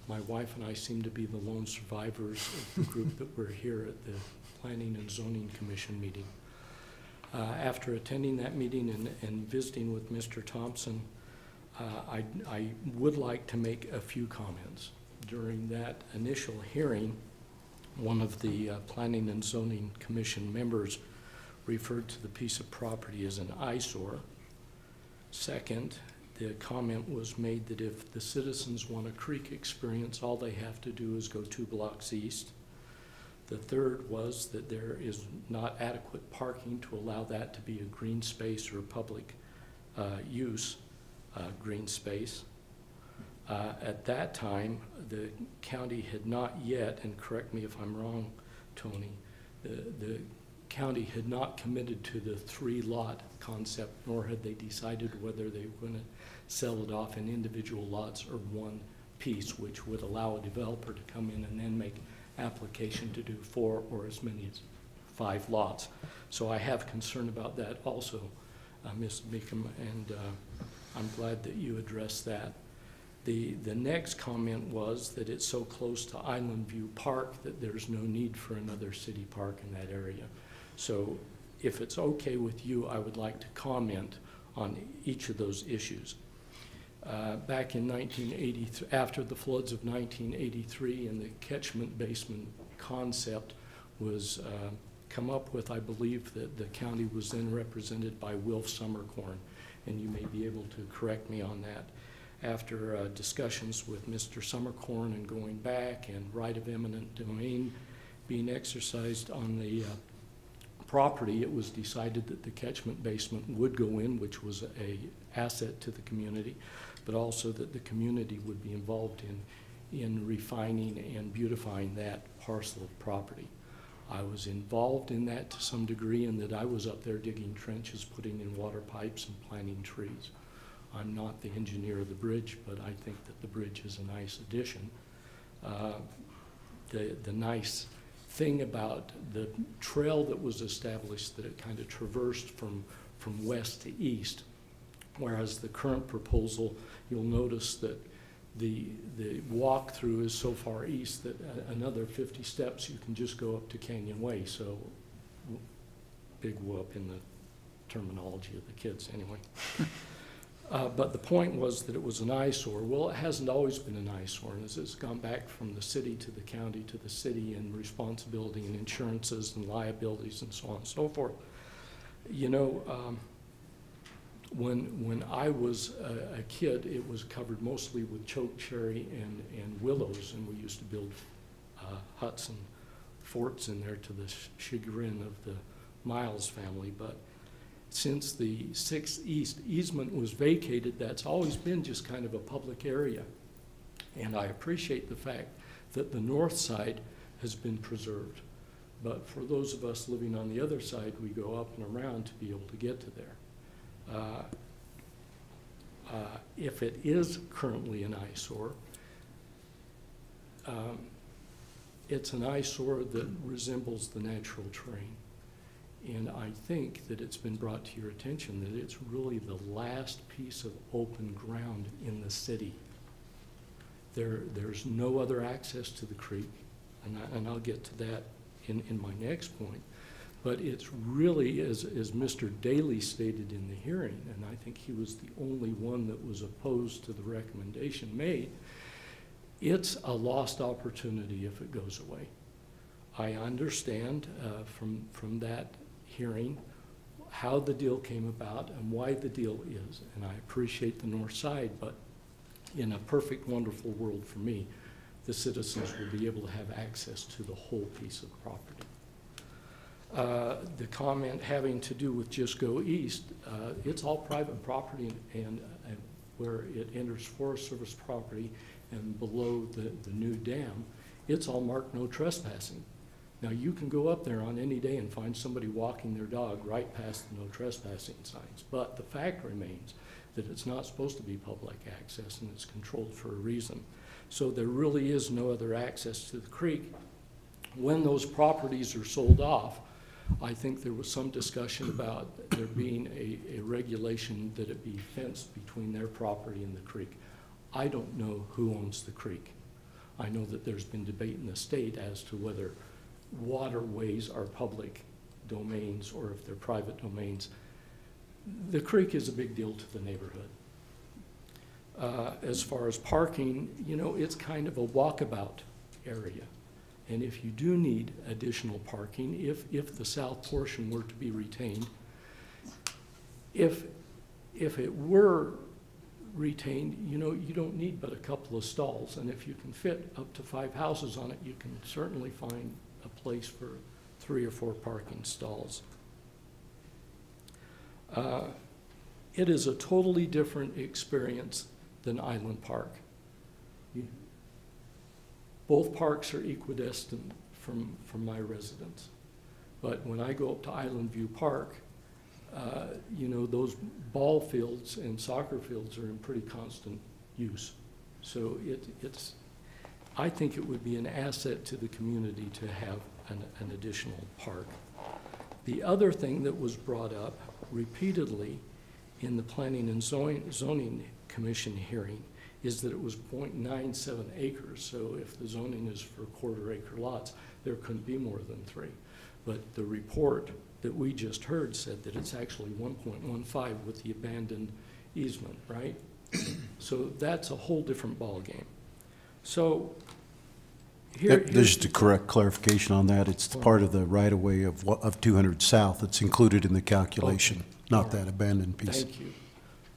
my wife and I seem to be the lone survivors of the group that were here at the Planning and Zoning Commission meeting. After attending that meeting and visiting with Mr. Thompson, I would like to make a few comments. During that initial hearing, one of the Planning and Zoning Commission members referred to the piece of property as an eyesore. Second, the comment was made that if the citizens want a creek experience, all they have to do is go 2 blocks east. The third was that there is not adequate parking to allow that to be a green space or a public use green space. At that time, the county had not yet, and correct me if I'm wrong, Tony, the county had not committed to the 3-lot concept, nor had they decided whether they were going to sell it off in individual lots or one piece, which would allow a developer to come in and then make application to do 4 or as many as 5 lots. So I have concern about that also, Ms. Beacom, and I'm glad that you addressed that. The next comment was that it's so close to Island View Park that there's no need for another city park in that area. So if it's okay with you, I would like to comment on each of those issues. Back in 1983, after the floods of 1983, and the catchment basin concept was come up with, I believe that the county was then represented by Wilf Summercorn, and you may be able to correct me on that. After discussions with Mr. Summercorn and going back and right of eminent domain being exercised on the property, it was decided that the catchment basin would go in, which was a asset to the community, but also that the community would be involved in refining and beautifying that parcel of property. I was involved in that to some degree in that I was up there digging trenches, putting in water pipes and planting trees. I'm not the engineer of the bridge, but I think that the bridge is a nice addition. The nice thing about the trail that was established, that it kind of traversed from west to east, whereas the current proposal, you'll notice that the walk-through is so far east that another 50 steps you can just go up to Canyon Way. So big whoop in the terminology of the kids anyway. But the point was that it was an eyesore. Well, it hasn't always been an eyesore, and as it's gone back from the city to the county to the city, and responsibility and insurances and liabilities and so on and so forth. You know, when I was a kid, it was covered mostly with choke cherry and willows, and we used to build huts and forts in there to the chagrin of the Miles family. But since the 6th East easement was vacated, that's always been just kind of a public area. And I appreciate the fact that the north side has been preserved. But for those of us living on the other side, we go up and around to be able to get to there. If it is currently an eyesore, it's an eyesore that resembles the natural terrain. And I think that it's been brought to your attention that it's really the last piece of open ground in the city. There's no other access to the creek, and I'll get to that in my next point. But it's really, as Mr. Daly stated in the hearing, and I think he was the only one that was opposed to the recommendation made, it's a lost opportunity if it goes away. I understand from that hearing how the deal came about and why the deal is, and I appreciate the north side, but in a perfect, wonderful world for me, the citizens will be able to have access to the whole piece of property. The comment having to do with just go east, it's all private property, and where it enters Forest Service property and below the new dam, it's all marked no trespassing. Now, you can go up there on any day and find somebody walking their dog right past the no trespassing signs, but the fact remains that it's not supposed to be public access, and it's controlled for a reason. So there really is no other access to the creek. When those properties are sold off, I think there was some discussion about there being a regulation that it be fenced between their property and the creek. I don't know who owns the creek. I know that there's been debate in the state as to whether waterways are public domains or if they're private domains. The creek is a big deal to the neighborhood. As far as parking, you know, it's kind of a walkabout area. And if you do need additional parking, if the south portion were to be retained, if it were retained, you know, you don't need but a couple of stalls. And if you can fit up to 5 houses on it, you can certainly find a place for 3 or 4 parking stalls. It is a totally different experience than Island Park. Both parks are equidistant from my residence. But when I go up to Island View Park, you know, those ball fields and soccer fields are in pretty constant use. So I think it would be an asset to the community to have an additional park. The other thing that was brought up repeatedly in the Planning and Zoning Commission hearing is that it was 0.97 acres. So if the zoning is for quarter-acre lots, there couldn't be more than 3. But the report that we just heard said that it's actually 1.15 with the abandoned easement, right? So that's a whole different ballgame. So just a correct clarification on that. It's part of the right-of-way of 200 South that's included in the calculation, okay. Not that abandoned piece. Thank you.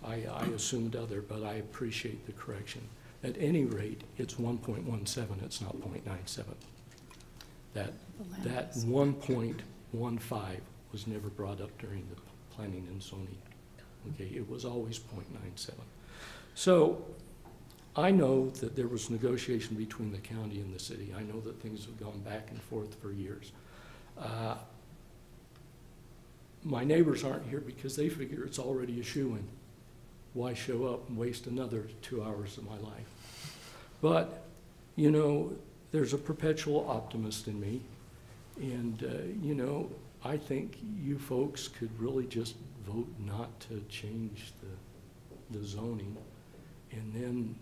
I assumed other, but I appreciate the correction. At any rate, it's 1.17, it's not 0.97. That 1.15 was never brought up during the planning and zoning. Okay, it was always 0.97. So I know that there was negotiation between the county and the city. I know that things have gone back and forth for years. My neighbors aren't here because they figure it's already a shoo-in. Why show up and waste another 2 hours of my life? But, you know, there's a perpetual optimist in me. And, you know, I think you folks could really just vote not to change the zoning. And then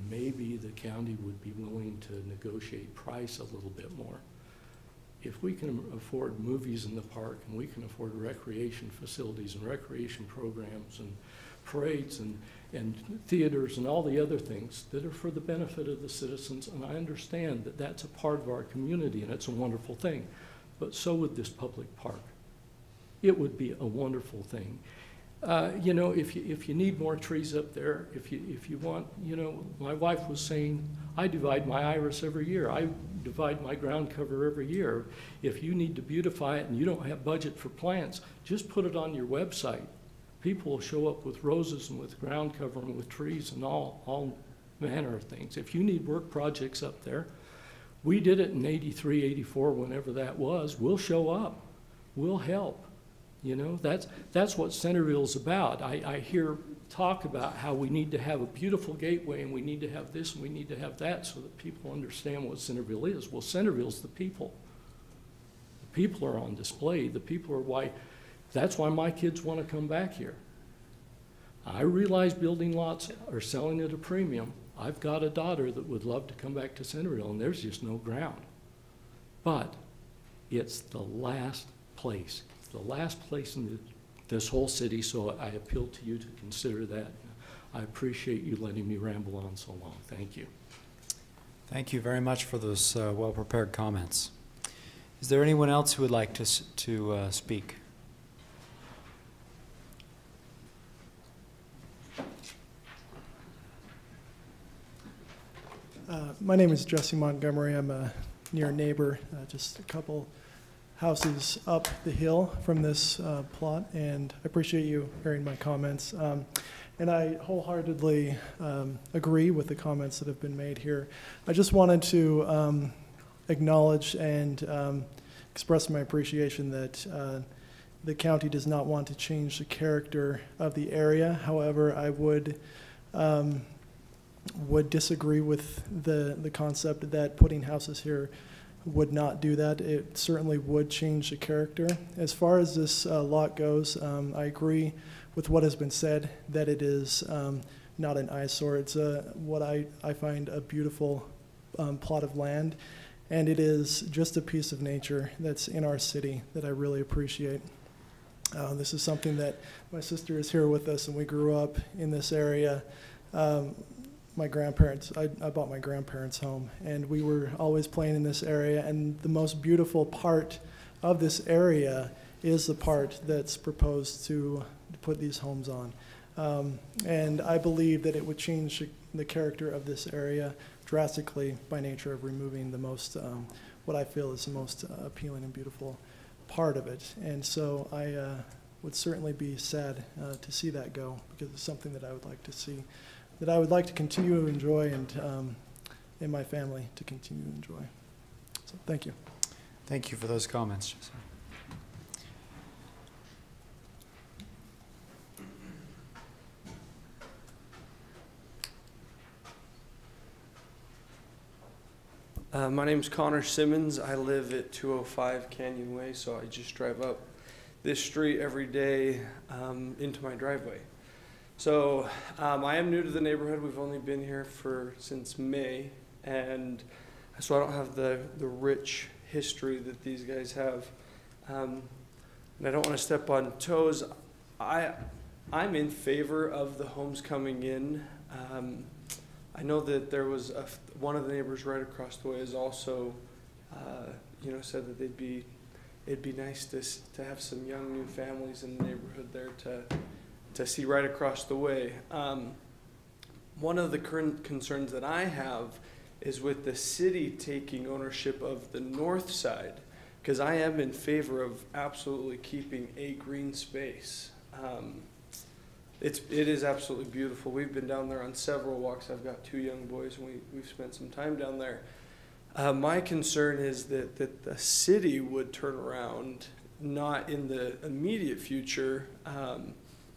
maybe the county would be willing to negotiate price a little bit more. If we can afford movies in the park and we can afford recreation facilities and recreation programs and parades and theaters and all the other things that are for the benefit of the citizens. And I understand that that's a part of our community and it's a wonderful thing. But so would this public park. It would be a wonderful thing. You know, if you need more trees up there, if you want, you know, my wife was saying, I divide my iris every year. I divide my ground cover every year. If you need to beautify it and you don't have budget for plants, just put it on your website. People will show up with roses and with ground cover and with trees and all manner of things. If you need work projects up there, we did it in 83, 84, whenever that was. We'll show up. We'll help. You know, that's what Centerville's about. I hear talk about how we need to have a beautiful gateway and we need to have this and we need to have that so that people understand what Centerville is. Well, Centerville's the people. The people are on display. The people are why, that's why my kids want to come back here. I realize building lots are selling at a premium. I've got a daughter that would love to come back to Centerville and there's just no ground. But it's the last place. The last place in this whole city, so I appeal to you to consider that. I appreciate you letting me ramble on so long. Thank you. Thank you very much for those well-prepared comments. Is there anyone else who would like to speak? My name is Jesse Montgomery. I'm a near neighbor, just a couple houses up the hill from this plot, and I appreciate you hearing my comments. And I wholeheartedly agree with the comments that have been made here. I just wanted to acknowledge and express my appreciation that the county does not want to change the character of the area. However, I would disagree with the concept that putting houses here would not do that. It certainly would change the character. As far as this lot goes, I agree with what has been said, that it is not an eyesore. It's what I find a beautiful plot of land, and it is just a piece of nature that's in our city that I really appreciate. This is something that my sister is here with us, and we grew up in this area. My grandparents, I bought my grandparents' home, and we were always playing in this area, and the most beautiful part of this area is the part that's proposed to put these homes on. And I believe that it would change the character of this area drastically by nature of removing the most, what I feel is the most appealing and beautiful part of it. And so I would certainly be sad to see that go, because it's something that I would like to see, that I would like to continue to enjoy, and my family to continue to enjoy. So thank you. Thank you for those comments, Jesse. My name's Connor Simmons. I live at 205 Canyon Way, so I just drive up this street every day into my driveway. So I am new to the neighborhood. We've only been here since May, and so I don't have the rich history that these guys have. And I don't want to step on toes. I'm in favor of the homes coming in. I know that there was one of the neighbors right across the way is also, said that it'd be nice to have some young new families in the neighborhood there to see right across the way. One of the current concerns that I have is with the city taking ownership of the north side, because I am in favor of absolutely keeping a green space. It is absolutely beautiful. We've been down there on several walks. I've got 2 young boys, and we've spent some time down there. My concern is that the city would turn around, not in the immediate future,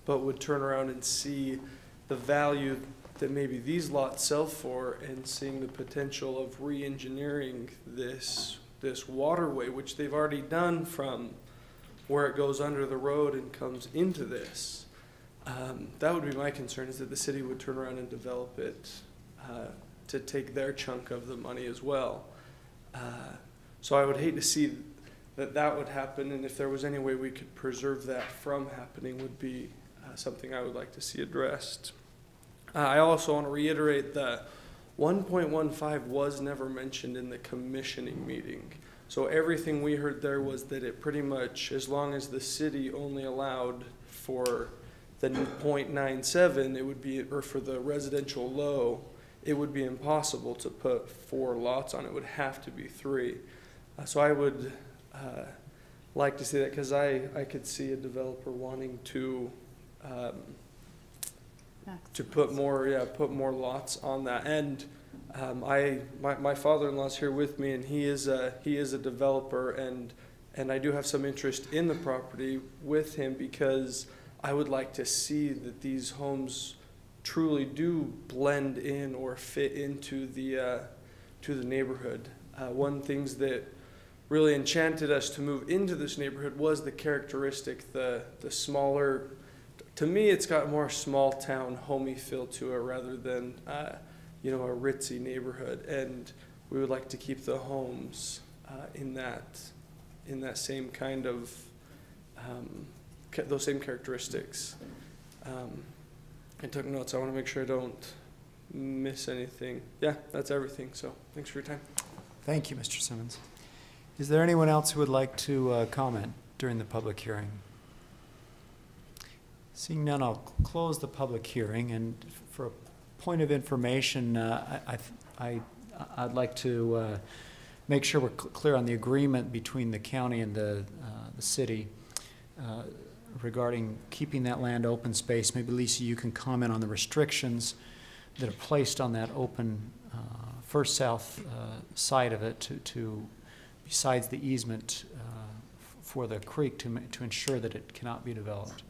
but would turn around and see the value that maybe these lots sell for, and seeing the potential of re-engineering this waterway, which they've already done from where it goes under the road and comes into this. That would be my concern, is that the city would turn around and develop it to take their chunk of the money as well. So I would hate to see that would happen, and if there was any way we could preserve that from happening, would be something I would like to see addressed. I also want to reiterate that 1.15 was never mentioned in the commissioning meeting. So everything we heard there was that it pretty much, as long as the city only allowed for the 0.97, it would be, or for the residential low, it would be impossible to put 4 lots on it. It would have to be 3. So I would like to see that, because I could see a developer wanting to put more lots on that. And my father-in-law's here with me, and he is a developer, and I do have some interest in the property with him, because I would like to see that these homes truly do blend in or fit into the neighborhood. One things that really enchanted us to move into this neighborhood was the characteristic, the smaller. To me, it's got more small town homey feel to it rather than a ritzy neighborhood, and we would like to keep the homes in that same kind of those same characteristics. I took notes. I want to make sure I don't miss anything. Yeah, that's everything. So thanks for your time. Thank you, Mr. Simmons. Is there anyone else who would like to comment during the public hearing? Seeing none, I'll close the public hearing. And for a point of information, I'd like to make sure we're clear on the agreement between the county and the city regarding keeping that land open space. Maybe Lisa, you can comment on the restrictions that are placed on that open first south side of it to besides the easement for the creek to ensure that it cannot be developed.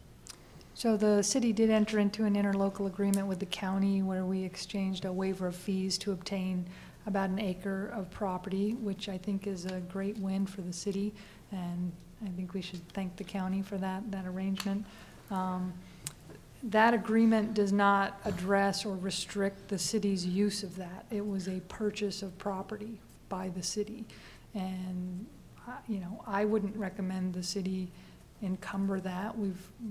So the city did enter into an interlocal agreement with the county where we exchanged a waiver of fees to obtain about an acre of property, which I think is a great win for the city, and I think we should thank the county for that arrangement. That agreement does not address or restrict the city's use of that. It was a purchase of property by the city. And, I wouldn't recommend the city encumber that.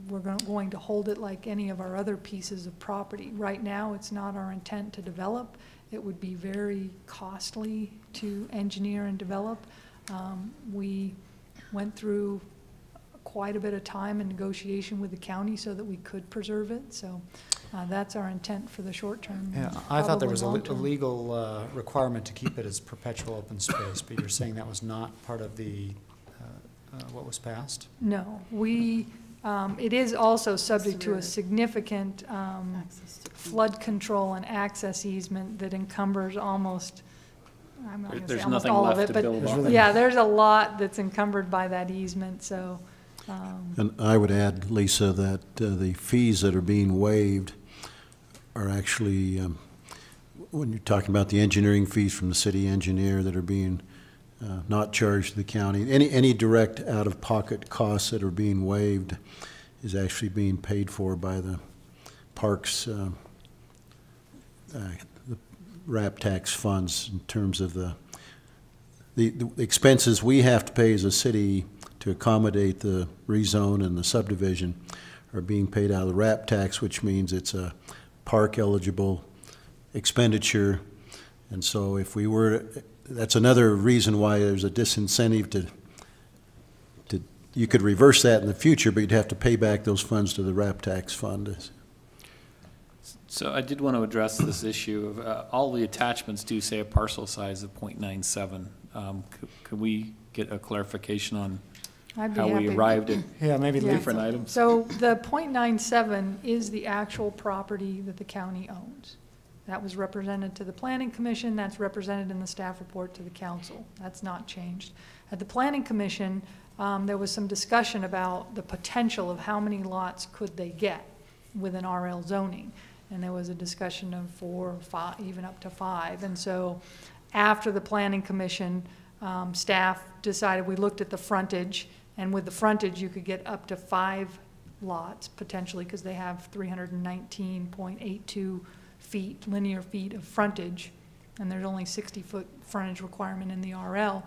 We're going to hold it like any of our other pieces of property. Right now, it's not our intent to develop. It would be very costly to engineer and develop. We went through quite a bit of time and negotiation with the county so that we could preserve it. So that's our intent for the short term. Yeah, I thought there was a legal requirement to keep it as perpetual open space, but you're saying that was not part of the what was passed? No, it is also subject to a significant flood control and access easement that encumbers almost, I'm not going to say almost all of it, but yeah, there's a lot that's encumbered by that easement, so. And I would add, Lisa, that the fees that are being waived are actually, when you're talking about the engineering fees from the city engineer that are being not charged to the county, any direct out-of-pocket costs that are being waived is actually being paid for by the parks, the RAP tax funds in terms of the expenses we have to pay as a city to accommodate the rezone and the subdivision are being paid out of the RAP tax, which means it's a park eligible expenditure. And so if we were, that's another reason why there's a disincentive to you could reverse that in the future, but you'd have to pay back those funds to the RAP tax fund. So I did want to address this issue of all the attachments do say a parcel size of 0.97. Could we get a clarification on how we arrived at different items? So the 0.97 is the actual property that the county owns. That was represented to the Planning Commission. That's represented in the staff report to the council. That's not changed. At the Planning Commission, there was some discussion about the potential of how many lots could they get within RL zoning. And there was a discussion of 4, 5, even up to 5. And so after the Planning Commission, staff decided, we looked at the frontage, and with the frontage you could get up to 5 lots potentially, because they have 319.82 linear feet of frontage, and there's only 60-foot frontage requirement in the RL.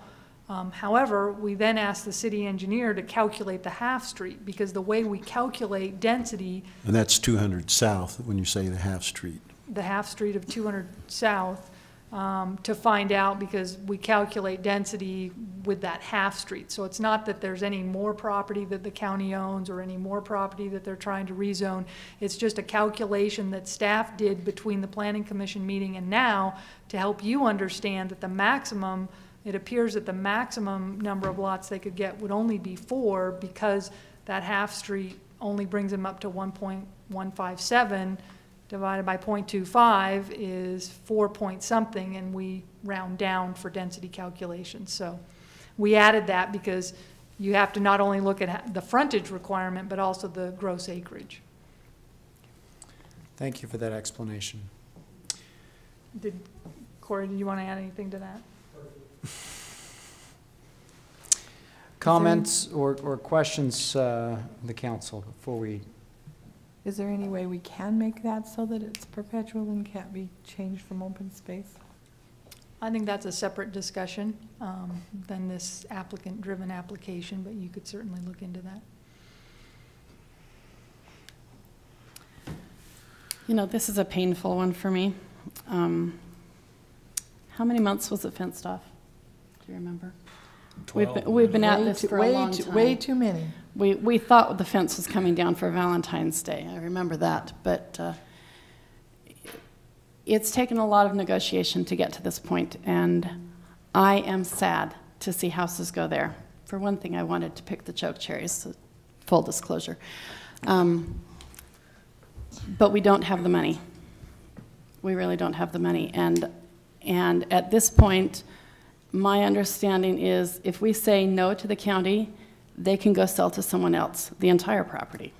However, we then asked the city engineer to calculate the half street, because the way we calculate density, And that's 200 south when you say the half street. the half street of 200 south, to find out, because we calculate density with that half street. So it's not that there's any more property that the county owns or any more property that they're trying to rezone. It's just a calculation that staff did between the planning commission meeting and now to help you understand that the maximum, it appears that the maximum number of lots they could get would only be 4, because that half street only brings them up to 1.157, divided by 0.25 is 4 point something, and we round down for density calculations. So we added that because you have to not only look at the frontage requirement, but also the gross acreage. Thank you for that explanation. Corey, did you want to add anything to that? Comments or questions, the council, before we? Is there any way we can make that so that it's perpetual and can't be changed from open space? I think that's a separate discussion than this applicant-driven application, but you could certainly look into that. You know, this is a painful one for me. How many months was it fenced off? Do you remember? 12. We've been at this for a long time. Way too many. We thought the fence was coming down for Valentine's Day. I remember that, but it's taken a lot of negotiation to get to this point, and I am sad to see houses go there. For one thing, I wanted to pick the choke cherries, full disclosure. But we don't have the money. We really don't have the money, and at this point, my understanding is if we say no to the county, they can go sell to someone else the entire property.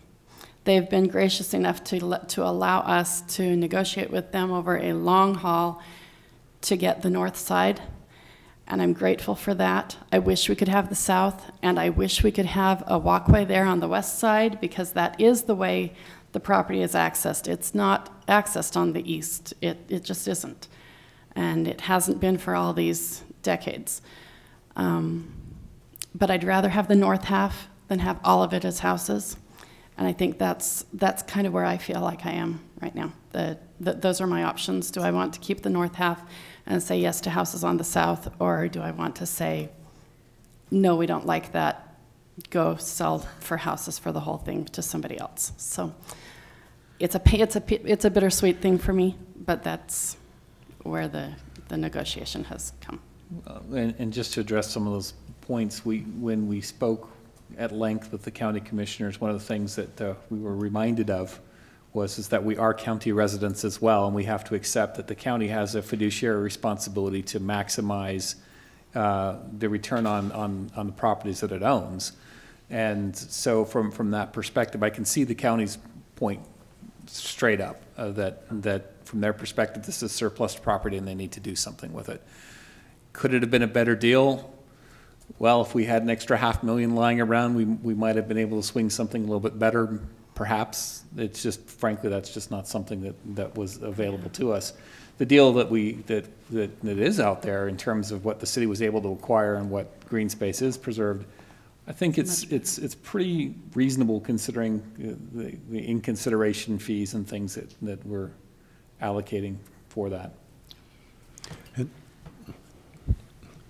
They've been gracious enough to allow us to negotiate with them over a long haul to get the north side, and I'm grateful for that. I wish we could have the south, and I wish we could have a walkway there on the west side, because that is the way the property is accessed. It's not accessed on the east. It just isn't, and it hasn't been for all these decades. But I'd rather have the north half than have all of it as houses. And I think that's kind of where I feel like I am right now. Those are my options. Do I want to keep the north half and say yes to houses on the south, or do I want to say, no, we don't like that, go sell for houses for the whole thing to somebody else? So it's a bittersweet thing for me, but that's where the negotiation has come. And just to address some of those points, when we spoke at length with the county commissioners, one of the things that we were reminded of is that we are county residents as well, and we have to accept that the county has a fiduciary responsibility to maximize the return on the properties that it owns. And so from that perspective, I can see the county's point straight up, that from their perspective, this is surplus property and they need to do something with it. Could it have been a better deal? Well, if we had an extra $500,000 lying around, we might have been able to swing something a little bit better, perhaps. It's just, frankly, that's just not something that was available to us. The deal that is out there in terms of what the city was able to acquire and what green space is preserved, I think it's pretty reasonable considering the in-consideration fees and things that we're allocating for that.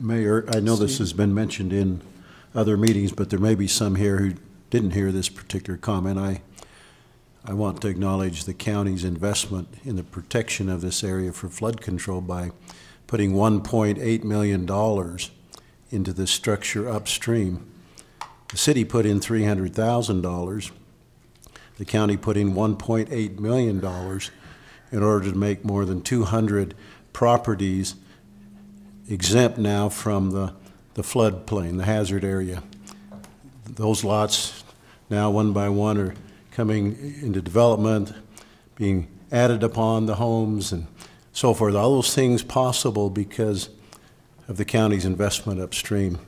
Mayor, I know this has been mentioned in other meetings, but there may be some here who didn't hear this particular comment. I want to acknowledge the county's investment in the protection of this area for flood control by putting $1.8 million into this structure upstream. The city put in $300,000. The county put in $1.8 million in order to make more than 200 properties exempt now from the floodplain, the hazard area. Those lots now one by one are coming into development, being added upon the homes and so forth. All those things possible because of the county's investment upstream.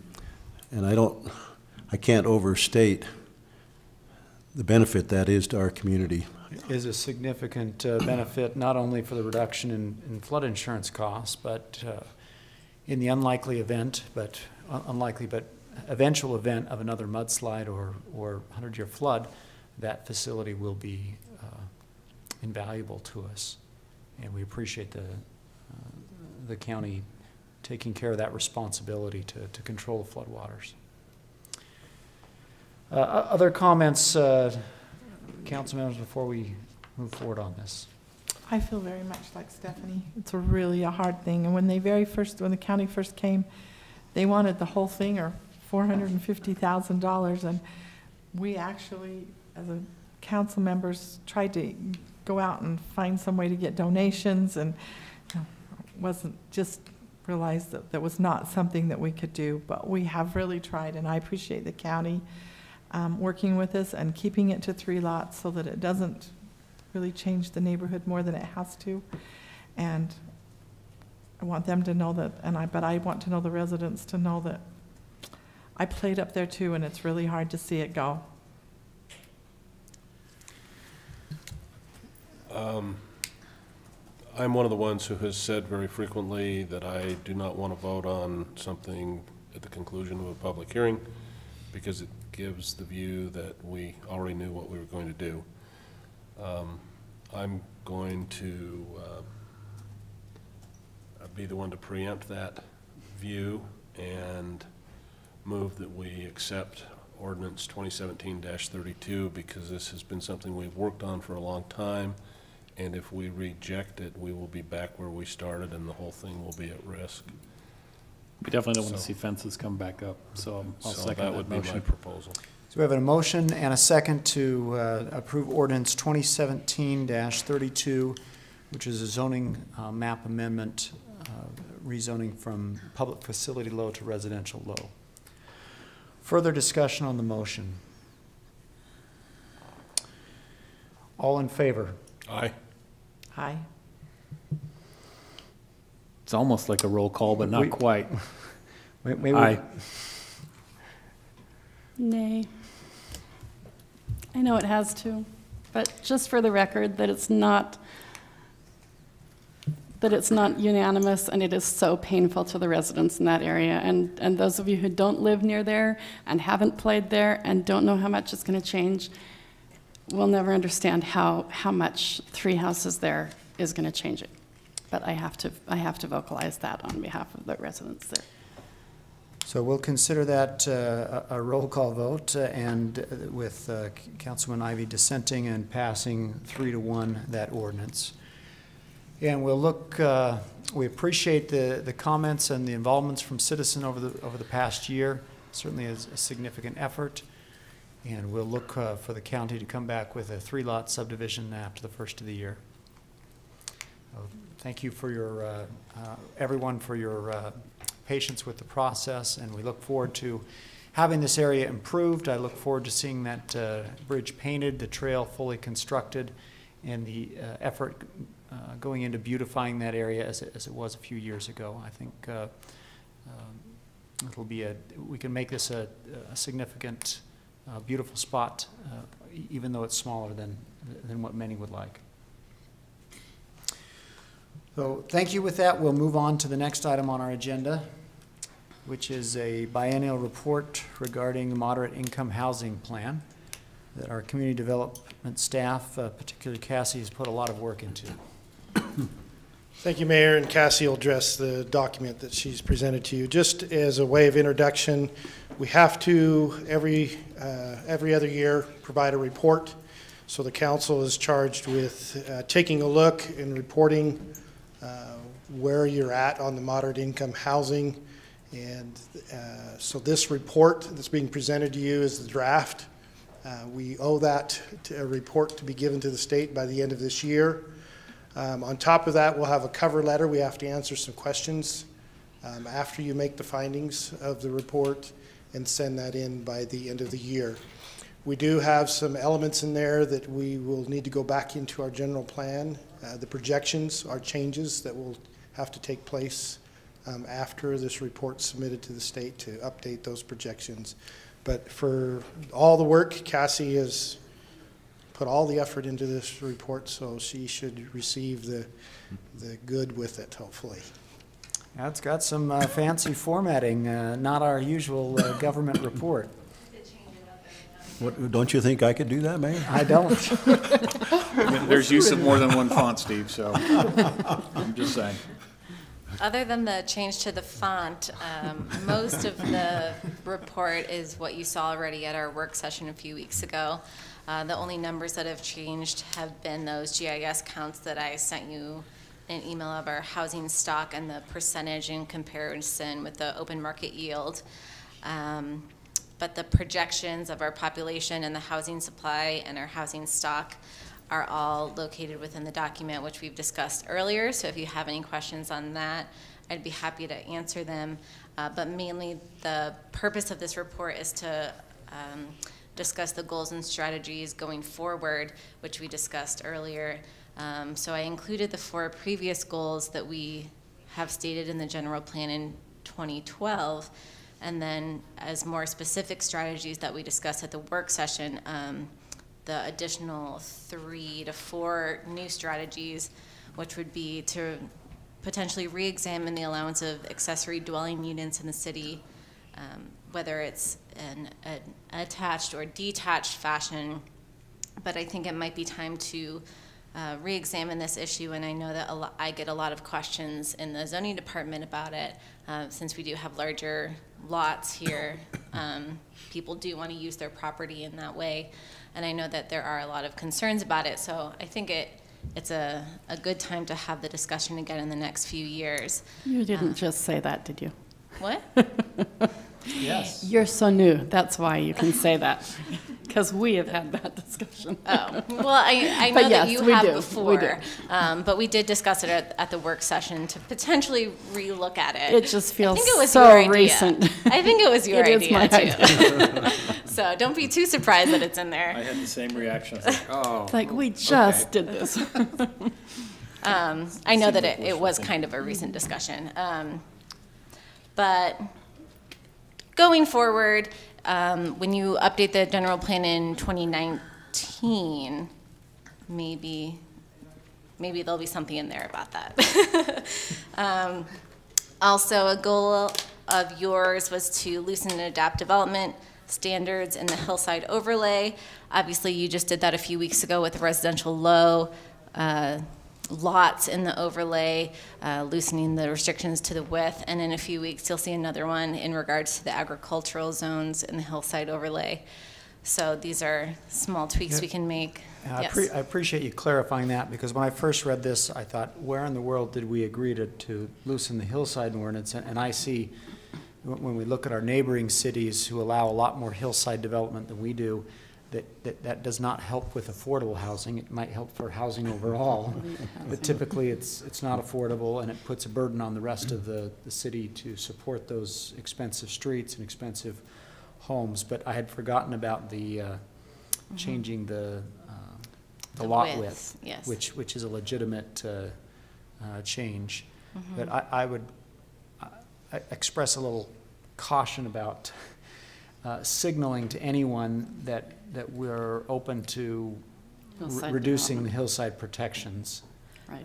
And I can't overstate the benefit that is to our community. It is a significant benefit, not only for the reduction in flood insurance costs, but in the unlikely event, but unlikely, but eventual event of another mudslide or 100-year flood, that facility will be invaluable to us. And we appreciate the county taking care of that responsibility to control the floodwaters. Other comments, council members, before we move forward on this? I feel very much like Stephanie. It's really a hard thing. And when the county first came, they wanted the whole thing, or $450,000. And we actually, as a council members, tried to go out and find some way to get donations, and wasn't just realized that that was not something that we could do. But we have really tried, and I appreciate the county working with us and keeping it to 3 lots so that it doesn't really change the neighborhood more than it has to. And I want them to know that, but I want to know the residents to know that I played up there too, and it's really hard to see it go. I'm one of the ones who has said very frequently that I do not want to vote on something at the conclusion of a public hearing, because it gives the view that we already knew what we were going to do. I'm going to be the one to preempt that view and move that we accept ordinance 2017-32, because this has been something we've worked on for a long time, and if we reject it, we will be back where we started and the whole thing will be at risk. We definitely don't want to see fences come back up, so I'll second that would motion. be my proposal. So we have a motion and a second to approve ordinance 2017-32, which is a zoning map amendment, rezoning from public facility low to residential low. Further discussion on the motion? All in favor? Aye. Aye. It's almost like a roll call, but not quite. Aye. Nay. I know it has to, but just for the record, that it's not unanimous, and it is so painful to the residents in that area. And those of you who don't live near there and haven't played there and don't know how much it's going to change will never understand how much 3 houses there is going to change it. But I have to vocalize that on behalf of the residents there. So we'll consider that a roll call vote, and with Councilman Ivey dissenting and passing 3-1 that ordinance. And we'll look. We appreciate the comments and the involvements from citizens over the past year. Certainly is a significant effort, and we'll look for the county to come back with a 3-lot subdivision after the first of the year. Thank you for your everyone for your patience with the process, and we look forward to having this area improved. I look forward to seeing that bridge painted, the trail fully constructed, and the effort going into beautifying that area as it was a few years ago. I think it'll be we can make this a significant, beautiful spot, even though it's smaller than what many would like. So thank you. With that, we'll move on to the next item on our agenda, which is a biennial report regarding the moderate income housing plan that our community development staff, particularly Cassie, has put a lot of work into. Thank you, Mayor, and Cassie will address the document that she's presented to you. Just as a way of introduction, we have to, every other year, provide a report. So the council is charged with taking a look and reporting where you're at on the moderate income housing. And so this report that's being presented to you is the draft. We owe that a report to be given to the state by the end of this year. On top of that, we'll have a cover letter. We have to answer some questions after you make the findings of the report and send that in by the end of the year. We do have some elements in there that we will need to go back into our general plan. The projections are changes that will have to take place after this report's submitted to the state to update those projections. But for all the work, Cassie has put all the effort into this report, so she should receive the good with it, hopefully. That's got some fancy formatting, not our usual government report. What, don't you think I could do that, Mayor? I don't. There's use of more than one font, Steve, so I'm just saying. Other than the change to the font, most of the report is what you saw already at our work session a few weeks ago. The only numbers that have changed have been those GIS counts that I sent you an email of our housing stock and the percentage in comparison with the open market yield. But the projections of our population and the housing supply and our housing stock are all located within the document, which we've discussed earlier. So if you have any questions on that, I'd be happy to answer them. But mainly the purpose of this report is to discuss the goals and strategies going forward, which we discussed earlier. So I included the 4 previous goals that we have stated in the general plan in 2012, and then as more specific strategies that we discussed at the work session, the additional 3 to 4 new strategies, which would be to potentially re-examine the allowance of accessory dwelling units in the city, whether it's an attached or detached fashion. But I think it might be time to re-examine this issue, and I know that I get a lot of questions in the zoning department about it. Since we do have larger lots here, people do want to use their property in that way, and I know that there are a lot of concerns about it, so I think it's a good time to have the discussion again in the next few years. You didn't just say that, did you? What? Yes. You're so new, that's why you can say that, because we have had that discussion. Oh, well, I know that you have before, but we did discuss it at the work session to potentially re-look at it. It just feels I think it was so your idea. recent. I think it was your It idea, is my too. idea. So don't be too surprised that it's in there. I had the same reaction. I was like, oh. It's like, we just did this. I know that it was kind of a recent discussion. But going forward, when you update the general plan in 2019, maybe there'll be something in there about that. Also, a goal of yours was to loosen and adapt development standards in the hillside overlay. Obviously, you just did that a few weeks ago with residential low lots in the overlay, loosening the restrictions to the width, and in a few weeks you'll see another one in regards to the agricultural zones in the hillside overlay. So these are small tweaks we can make. Yes. I appreciate you clarifying that, because when I first read this, I thought, where in the world did we agree to loosen the hillside ordinance? And I see, when we look at our neighboring cities who allow a lot more hillside development than we do, that does not help with affordable housing. It might help for housing overall, but typically it's not affordable, and it puts a burden on the rest of the city to support those expensive streets and expensive homes. But I had forgotten about the changing the lot width, yes. which is a legitimate change. But I would express a little caution about signaling to anyone that we're open to reducing the hillside protections. Right.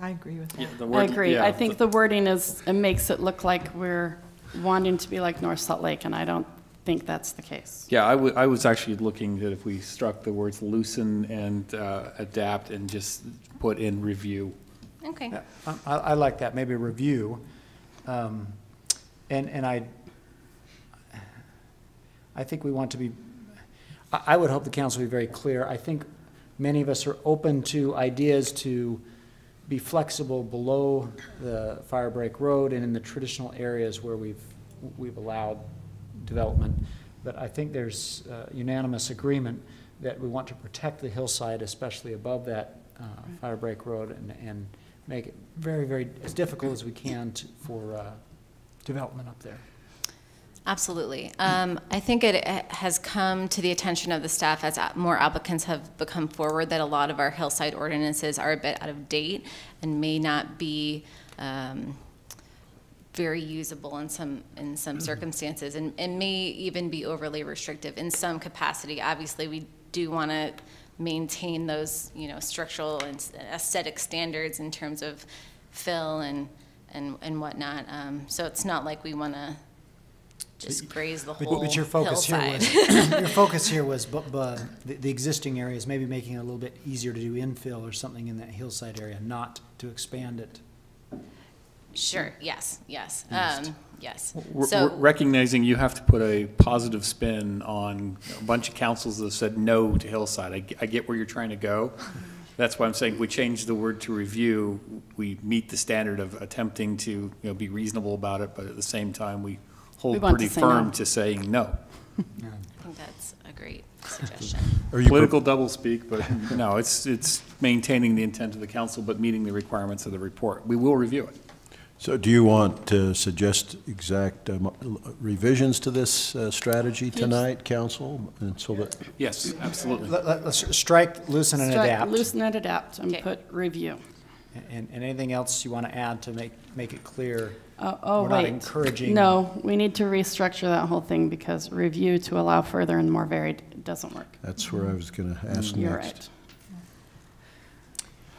I agree with that. Yeah, I agree. I think the wording it makes it look like we're wanting to be like North Salt Lake, and I don't think that's the case. Yeah, I was actually looking that if we struck the words loosen and adapt and just put in review. Okay. Yeah, I like that, maybe review. And I think we want to be, I would hope the council will be very clear. I think many of us are open to ideas to be flexible below the fire break road and in the traditional areas where we've allowed development. But I think there's unanimous agreement that we want to protect the hillside, especially above that fire break road, and make it very, very as difficult as we can for development up there. Absolutely. I think it has come to the attention of the staff as more applicants have become forward that a lot of our hillside ordinances are a bit out of date and may not be very usable in some circumstances, and may even be overly restrictive in some capacity. Obviously, we do want to maintain those, structural and aesthetic standards in terms of fill and and whatnot. So it's not like we want to just graze the whole But your focus hillside. here was, your focus here was the existing areas, maybe making it a little bit easier to do infill or something in that hillside area, not to expand it. Sure, yes, yes, yes. We're So, recognizing you have to put a positive spin on a bunch of councils that have said no to Hillside. I get where you're trying to go. That's why I'm saying we change the word to review. We meet the standard of attempting to, be reasonable about it, but at the same time, we hold want pretty to say firm no. to saying no. I think that's a great suggestion. Political doublespeak, but no, it's maintaining the intent of the council, but meeting the requirements of the report. We will review it. So do you want to suggest exact revisions to this strategy tonight, council? And so that Yes, absolutely. Let's strike, loosen, and Strike, adapt. loosen and adapt, and Okay. put review. And anything else you want to add to make it clear? Oh, We're not wait. encouraging. No, we need to restructure that whole thing because review to allow further and more varied doesn't work. that's where I was going to ask You're next. right.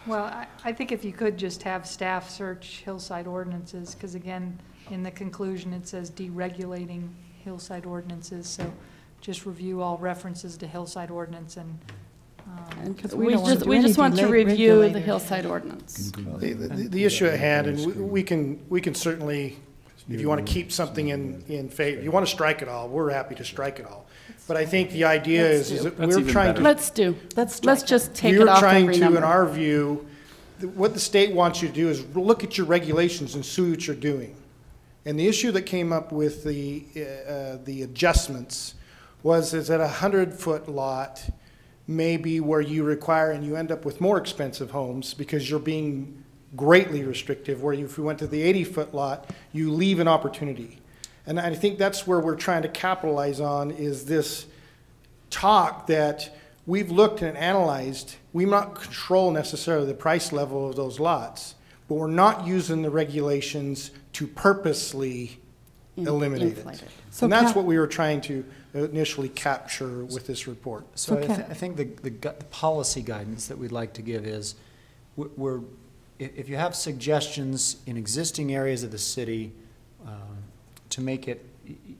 Well, I think if you could just have staff search hillside ordinances, because again, in the conclusion, it says deregulating hillside ordinances, so just review all references to hillside ordinance and, And Because we we don't want just, to we do just want to anything review the regulated. hillside ordinance. The issue at hand, and we can certainly, if you want to keep something in favor, you want to strike it all, we're happy to strike it all. But I think the idea is that That's we're even trying better. to. Let's just take it You're off trying and to, in renumber. our view, what the state wants you to do is look at your regulations and see what you're doing. And the issue that came up with the adjustments is that a 100-foot lot may be where you require, and you end up with more expensive homes because you're being greatly restrictive, where if you went to the 80-foot lot, you leave an opportunity. And I think that's where we're trying to capitalize on, is this talk that we've looked and analyzed. We not control necessarily the price level of those lots, but we're not using the regulations to purposely eliminate inflate it. it. So And that's Cap- what we were trying to initially capture with this report. So Okay. I think the policy guidance that we'd like to give is, if you have suggestions in existing areas of the city to make it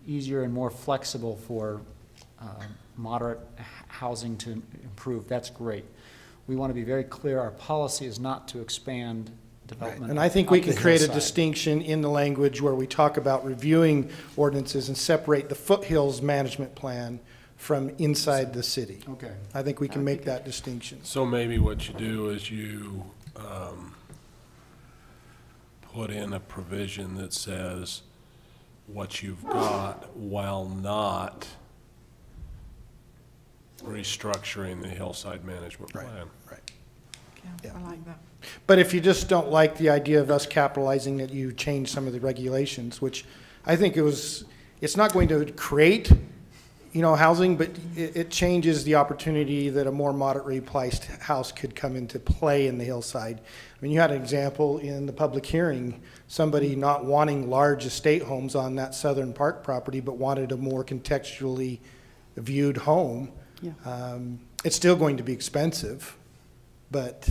easier and more flexible for moderate housing to improve, that's great. We want to be very clear, our policy is not to expand development. And I think we up can the create a hillside. distinction in the language where we talk about reviewing ordinances and separate the foothills management plan from inside the city. Okay. I think we can make that distinction. So maybe what you do is you put in a provision that says what you've got while not restructuring the hillside management plan. Right. Yeah, I like that. But if you just don't like the idea of us capitalizing that you change some of the regulations, which I think it's not going to create, housing, but it changes the opportunity that a more moderately priced house could come into play in the hillside. I mean, you had an example in the public hearing, somebody not wanting large estate homes on that Southern Park property, but wanted a more contextually viewed home. Yeah. It's still going to be expensive, but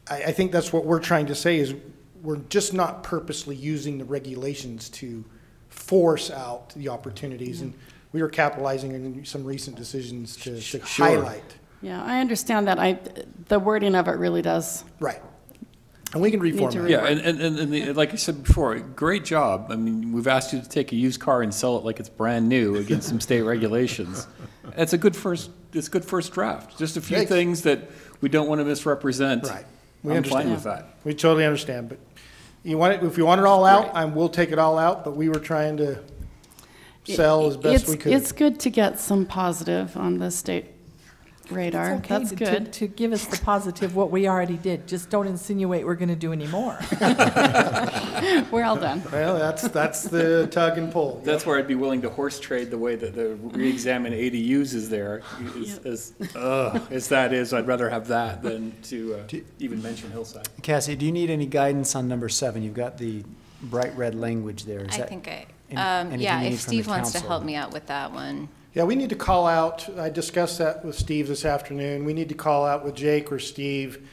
I think that's what we're trying to say, is we're just not purposely using the regulations to force out the opportunities. And we are capitalizing on some recent decisions to highlight. Yeah, I understand that. The wording of it really does. Right. And we can reformat it. Yeah, and like I said before, great job. I mean, we've asked you to take a used car and sell it like it's brand new against some state regulations. It's a good first draft. Just a few Thanks. things that we don't want to misrepresent. Right. I'm understand. fine with that. We totally understand, but if you want it all out, we'll take it all out, but we were trying to sell as best we could. It's good to get some positive on the state radar. It's okay That's to- good. To give us the positive, what we already did. Just don't insinuate we're going to do any more. We're all done. Well, that's the tug and pull. That's where I'd be willing to horse trade the way that the re-examine ADUs is there. As that is, I'd rather have that than to even mention Hillside. Cassie, do you need any guidance on number 7? You've got the bright red language there. Is I that think anything yeah, you need if from the Steve wants to council? help me out with that one. Yeah, we need to call out, I discussed that with Steve this afternoon, we need to call out with Jake or Steve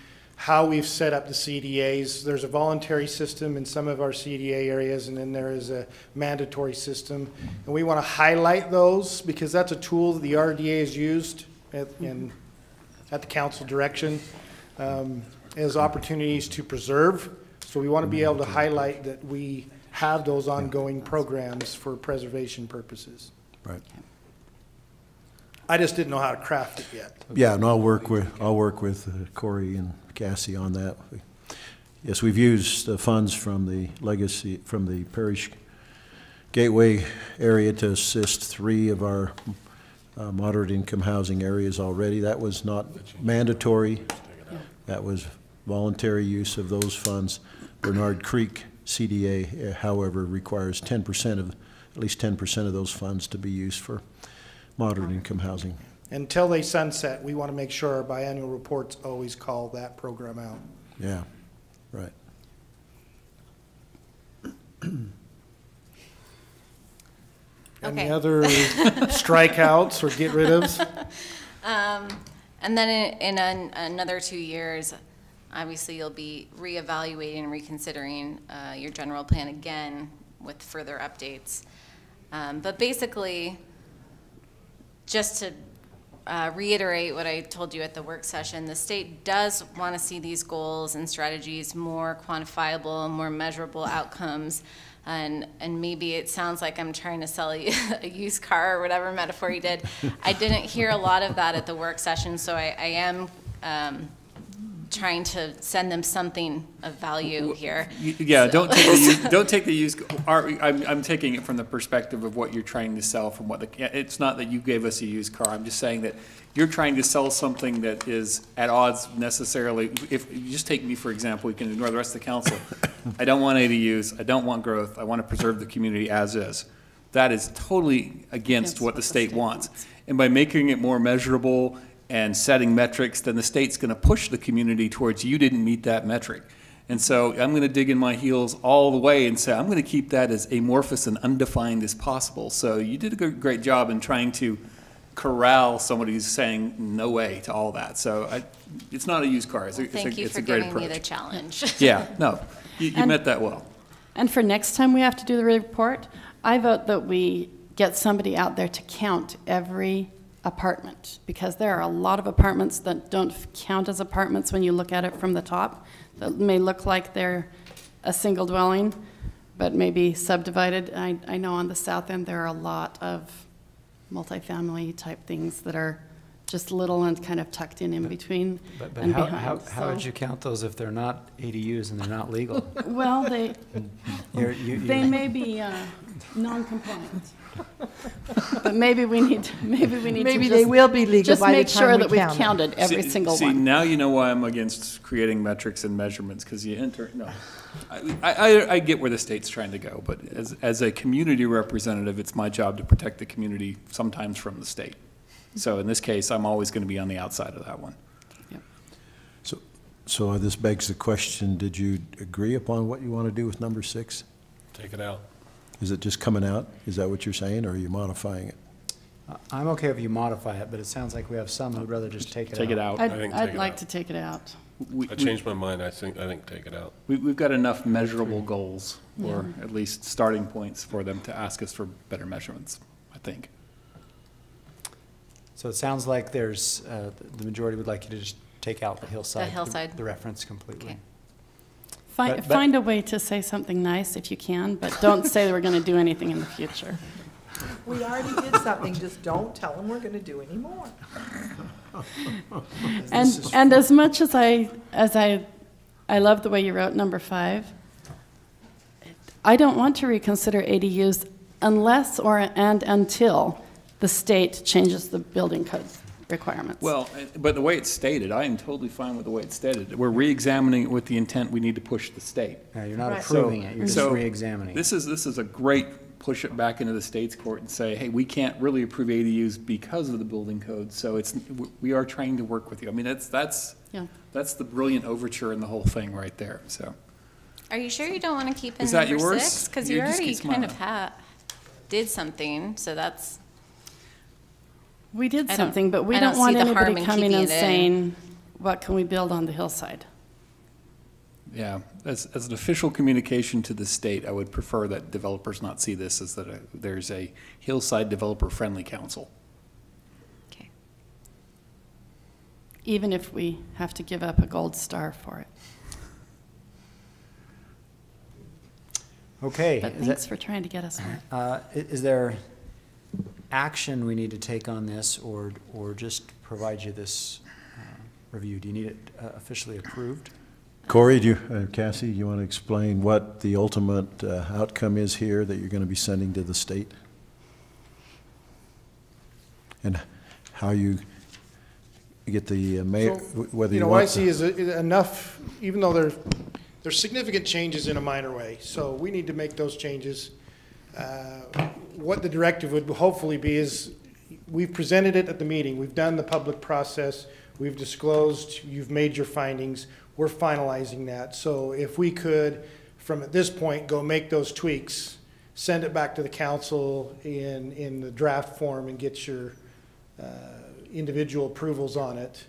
how we've set up the CDAs. There's a voluntary system in some of our CDA areas, and then there is a mandatory system. And we want to highlight those because that's a tool that the RDA has used at the council direction as opportunities to preserve. So we want to be able to highlight that we have those ongoing programs for preservation purposes. Right. I just didn't know how to craft it yet. Yeah, and I'll work with Corey and Cassie on that. Yes, we've used the funds from the Parish Gateway area to assist 3 of our moderate income housing areas already. That was not mandatory. That was voluntary use of those funds. Bernard Creek CDA, however, requires 10% of, at least 10% of those funds to be used for moderate income housing. Until they sunset, we want to make sure our biannual reports always call that program out. Yeah, right. Any other strikeouts or get rid ofs? And then in another 2 years, obviously you'll be reevaluating and reconsidering your general plan again with further updates. But basically, just to reiterate what I told you at the work session, the state does want to see these goals and strategies more quantifiable, more measurable outcomes. And maybe it sounds like I'm trying to sell you a used car or whatever metaphor you did. I didn't hear a lot of that at the work session, so I am trying to send them something of value here. Yeah, so. don't take the used. I'm taking it from the perspective of what you're trying to sell. From what it's not that you gave us a used car. I'm just saying that you're trying to sell something that is at odds necessarily. If you just take me for example, you can ignore the rest of the council. I don't want ADUs. I don't want growth. I want to preserve the community as is. That is totally against what the state wants. And by making it more measurable and setting metrics, then the state's going to push the community towards you didn't meet that metric. And so I'm going to dig in my heels all the way and say I'm going to keep that as amorphous and undefined as possible. So you did a great job in trying to corral somebody who's saying no way to all that. So it's not a used car. It's a great approach. Thank you for giving me the challenge. Yeah, no, you met that well. And for next time we have to do the report, I vote that we get somebody out there to count every apartment, because there are a lot of apartments that don't count as apartments when you look at it from the top, that may look like they're a single dwelling, but maybe subdivided. I know on the south end there are a lot of multifamily type things that are just little and kind of tucked in between and behind. How would you count those if they're not ADUs and they're not legal? Well, they may be non-compliant. But maybe we need to they will be legal just by make the time sure we that we've count counted every single see, one. Now you know why I'm against creating metrics and measurements, because you enter, no. I get where the state's trying to go, but as a community representative, it's my job to protect the community, sometimes from the state. So in this case, I'm always going to be on the outside of that one. Yep. So this begs the question, did you agree upon what you want to do with number 6? Take it out. Is it just coming out? Is that what you're saying, or are you modifying it? I'm okay if you modify it, but it sounds like we have some who'd rather just take it out. Take it out. I'd like to take it out. I changed my mind. I think take it out. We've got enough measurable goals, or at least starting points for them to ask us for better measurements, I think. So it sounds like there's, the majority would like you to just take out the hillside. The hillside. The reference completely. Okay. Find a way to say something nice if you can, but don't say that we're going to do anything in the future. We already did something, just don't tell them we're going to do any more. And as much as I love the way you wrote number 5, I don't want to reconsider ADUs unless and until the state changes the building code requirements. Well, but the way it's stated, I am totally fine with the way it's stated. We're re-examining it with the intent we need to push the state. Yeah, you're not approving it, you're just re-examining. This is a great push it back into the state's court and say, hey, we can't really approve ADUs because of the building code. So we are trying to work with you. I mean, that's the brilliant overture in the whole thing right there. So. Are you sure you don't want to keep in Is that number yours? 6? Because you already kind of did something, so that's. We did something, but we don't want anybody coming and saying, what can we build on the hillside? Yeah, as an official communication to the state, I would prefer that developers not see this as that there's a Hillside Developer Friendly Council. Okay. Even if we have to give up a gold star for it. Okay. But thanks for trying to get us one. Is there action we need to take on this, or just provide you this review? Do you need it officially approved? Corey, Cassie, you want to explain what the ultimate outcome is here that you're going to be sending to the state? And how you get the mayor, whether you want... What I see is enough, even though there's significant changes in a minor way, so we need to make those changes. What the directive would hopefully be is, we've presented it at the meeting, we've done the public process, we've disclosed, you've made your findings, we're finalizing that. So if we could, from at this point, go make those tweaks, send it back to the council in the draft form and get your individual approvals on it,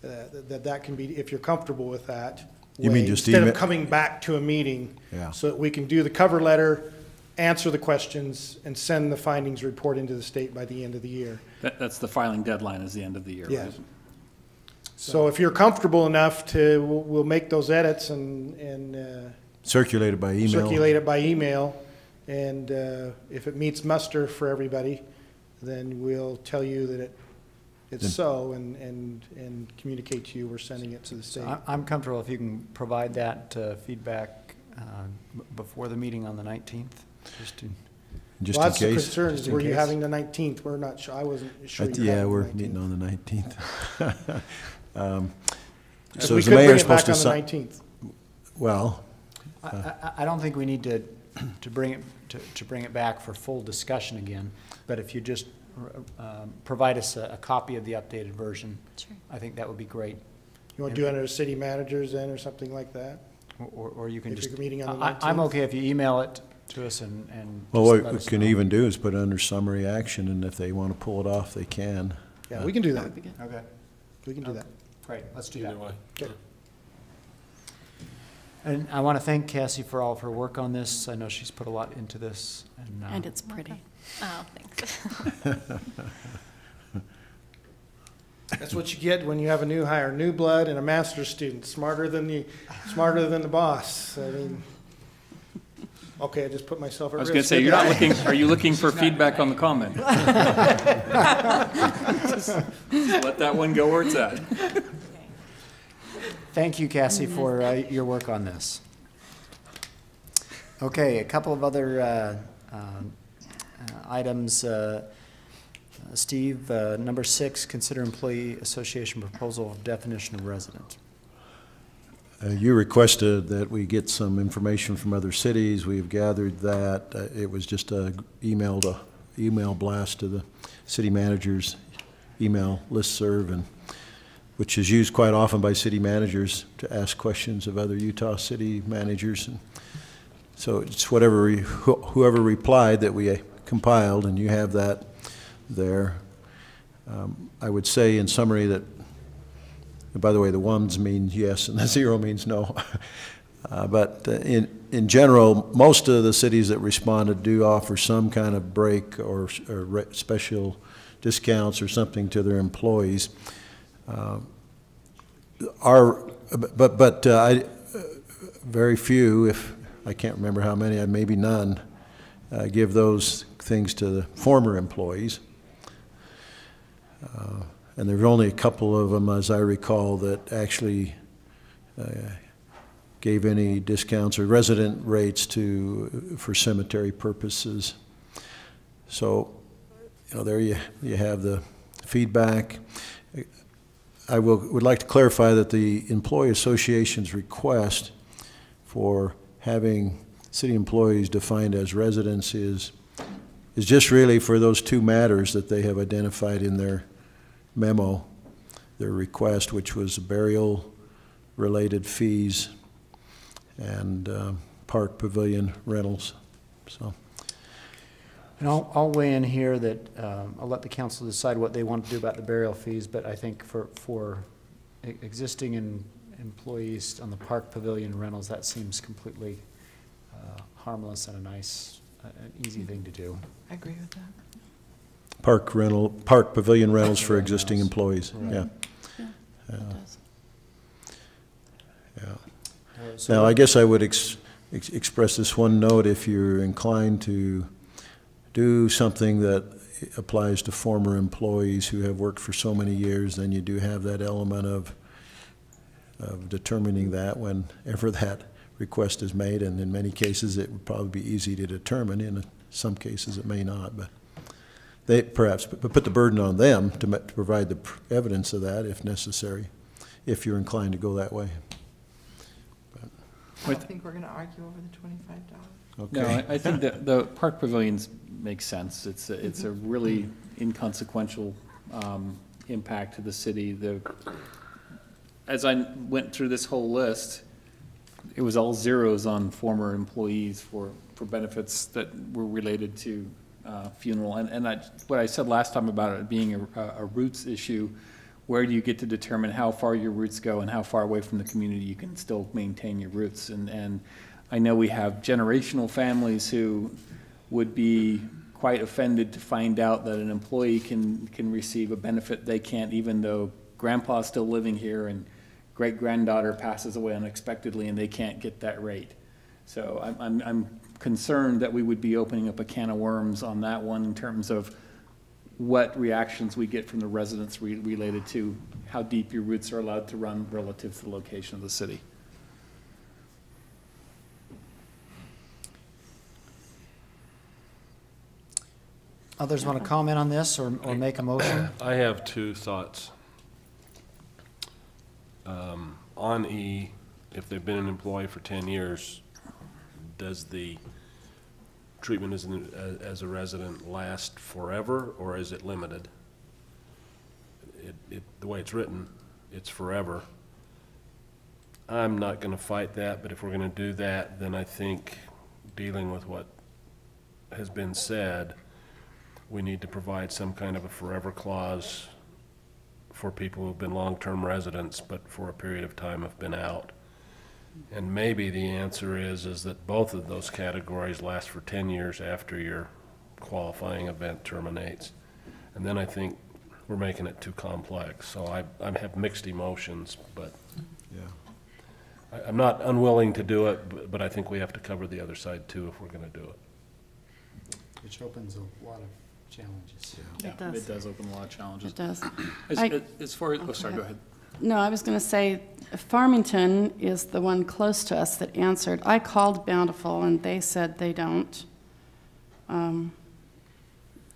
that can be, if you're comfortable with that. You mean just instead email? of coming back to a meeting, Yeah. so that we can do the cover letter, answer the questions, and send the findings report into the state by the end of the year. That's the filing deadline is the end of the year, Yeah. right? So if you're comfortable enough to, we'll make those edits and Circulate it by email? circulate it by email. And if it meets muster for everybody, then we'll tell you that it's so and communicate to you we're sending it to the state. I'm comfortable if you can provide that feedback before the meeting on the 19th, just to... Just Well, in that's the case? concern, Just is in were you case? having the 19th? We're not sure, I wasn't sure. you were Yeah, having we're the 19th. meeting on the 19th. So we is the could mayor bring it supposed back to on the sign? 19th. Well, I don't think we need to bring it back for full discussion again, but if you just provide us a copy of the updated version, Sure. I think that would be great. You want to do it under city managers then, or something like that? Or you can If just... you're meeting on the I'm 19th? okay if you email it to us and well, just what let we us can know. even do is put it under summary action, and if they want to pull it off, they can. Yeah, we can do that. would be good. Okay, We can do that. great, let's do that. Either way. Okay. And I want to thank Cassie for all of her work on this. I know she's put a lot into this. And it's pretty. Oh, thanks. That's what you get when you have a new hire, new blood and a master's student, smarter than the boss. I mean, okay, I just put myself at I was risk. going to say, you're not looking, are you looking for feedback on the comment? Just let that one go where it's at. Thank you, Cassie, for your work on this. Okay, a couple of other items. Steve, number 6, consider employee association proposal of definition of resident. You requested that we get some information from other cities. We've gathered that. It was just a email blast to the city manager's email listserv, and which is used quite often by city managers to ask questions of other Utah city managers. And so it's whoever replied that we compiled, and you have that there. I would say in summary that, by the way, the ones mean yes and the 0 means no. But in general, most of the cities that responded do offer some kind of break or special discounts or something to their employees. Very few, if I can't remember how many, maybe none, give those things to the former employees. And there were only a couple of them, as I recall, that actually gave any discounts or resident rates for cemetery purposes. So, there you have the feedback. I would like to clarify that the employee association's request for having city employees defined as residents is just really for those 2 matters that they have identified in their memo, their request, which was burial-related fees and park pavilion rentals. So, And I'll weigh in here that I'll let the council decide what they want to do about the burial fees, but I think for existing and employees on the park pavilion rentals, that seems completely harmless and an easy thing to do. I agree with that. Park pavilion rentals for existing employees, yeah. It does. Yeah. Now, I guess I would express this one note: if you're inclined to do something that applies to former employees who have worked for so many years, then you do have that element of determining that whenever that request is made, and in many cases it would probably be easy to determine. In some cases it may not, but they perhaps put the burden on them to provide the evidence of that if necessary, if you're inclined to go that way. I don't think we're going to argue over the $25. Okay. No, I think that the park pavilions make sense. It's a really inconsequential impact to the city. As I went through this whole list, it was all zeros on former employees for benefits that were related to funeral. And what I said last time about it being a roots issue, where do you get to determine how far your roots go and how far away from the community you can still maintain your roots? And I know we have generational families who would be quite offended to find out that an employee can receive a benefit they can't, even though grandpa's still living here and great-granddaughter passes away unexpectedly and they can't get that rate. So I'm concerned that we would be opening up a can of worms on that one in terms of what reactions we get from the residents related to how deep your roots are allowed to run relative to the location of the city. Others want to comment on this or make a motion? I have two thoughts. On E, if they've been an employee for 10 years, does the treatment as a resident last forever, or is it limited? The way it's written, it's forever. I'm not going to fight that, but if we're going to do that, then I think dealing with what has been said, we need to provide some kind of a forever clause for people who've been long-term residents, but for a period of time have been out. And maybe the answer is that both of those categories last for 10 years after your qualifying event terminates. And then I think we're making it too complex. So I have mixed emotions, but yeah, I'm not unwilling to do it, but I think we have to cover the other side too if we're going to do it. Which opens a lot of challenges. Yeah, It does. it does open a lot of challenges. It does. As far as, oh, sorry, go ahead. No, I was going to say Farmington is the one close to us that answered. I called Bountiful and they said they don't.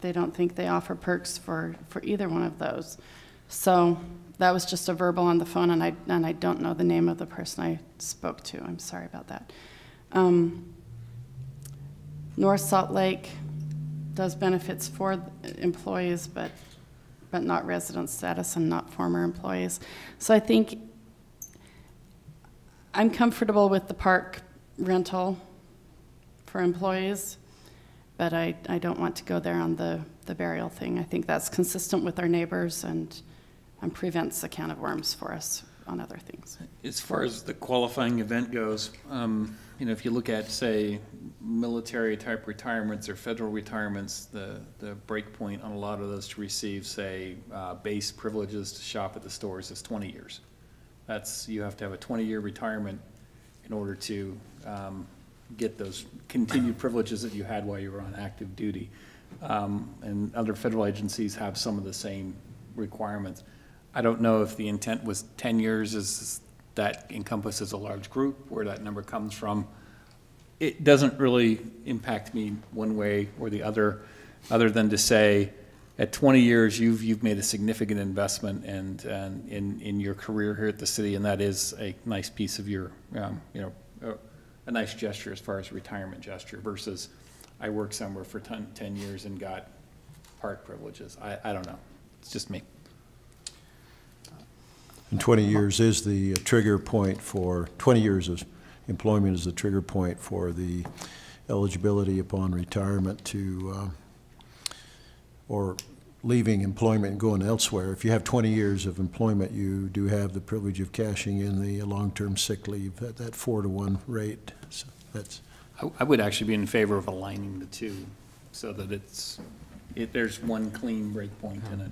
They don't think they offer perks for either one of those. So that was just a verbal on the phone, and I don't know the name of the person I spoke to. I'm sorry about that. North Salt Lake does benefits for employees, but not resident status and not former employees. So I think I'm comfortable with the park rental for employees, but I don't want to go there on the burial thing. I think that's consistent with our neighbors and prevents a can of worms for us on other things. As far as the qualifying event goes, you know, if you look at, say, military type retirements or federal retirements, the break point on a lot of those to receive, say, base privileges to shop at the stores is 20 years. You have to have a 20-year retirement in order to get those continued privileges that you had while you were on active duty. And other federal agencies have some of the same requirements. I don't know if the intent was 10 years is that encompasses a large group, where that number comes from. It doesn't really impact me one way or the other than to say, at 20 years, you've made a significant investment and in your career here at the city, and that is a nice piece of your, you know, a nice gesture as far as retirement gesture versus I worked somewhere for 10 years and got park privileges. I don't know. It's just me. And 20 years is the trigger point for, 20 years of employment is the trigger point for the eligibility upon retirement to, or leaving employment and going elsewhere. If you have 20 years of employment, you do have the privilege of cashing in the long-term sick leave at that 4-to-1 rate. So that's. I would actually be in favor of aligning the two so that there's one clean break point in it.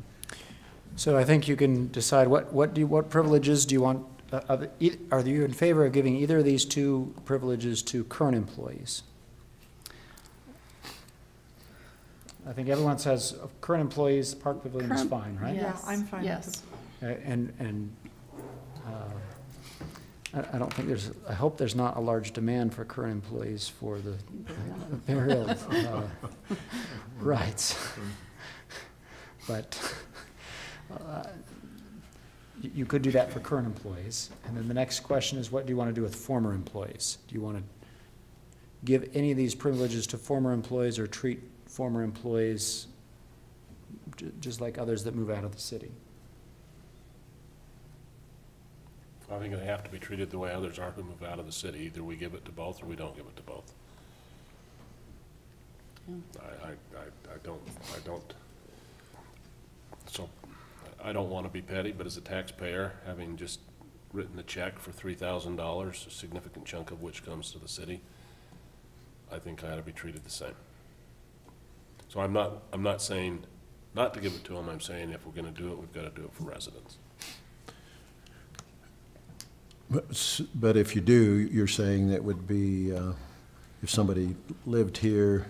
So I think you can decide what privileges do you want, are you in favor of giving either of these two privileges to current employees? I think everyone says current employees, Park Pavilion is fine, right? Yeah, I'm fine with Yes. And I don't think I hope there's not a large demand for current employees for the burial rights. But you could do that for current employees. And then the next question is, what do you want to do with former employees? Do you want to give any of these privileges to former employees or treat former employees just like others that move out of the city? I think they have to be treated the way others are who move out of the city. Either we give it to both or we don't give it to both. I don't want to be petty, but as a taxpayer, having just written a check for $3,000, a significant chunk of which comes to the city, I think I ought to be treated the same. So I'm not saying not to give it to them. I'm saying if we're going to do it, we've got to do it for residents. But if you do, you're saying that would be if somebody lived here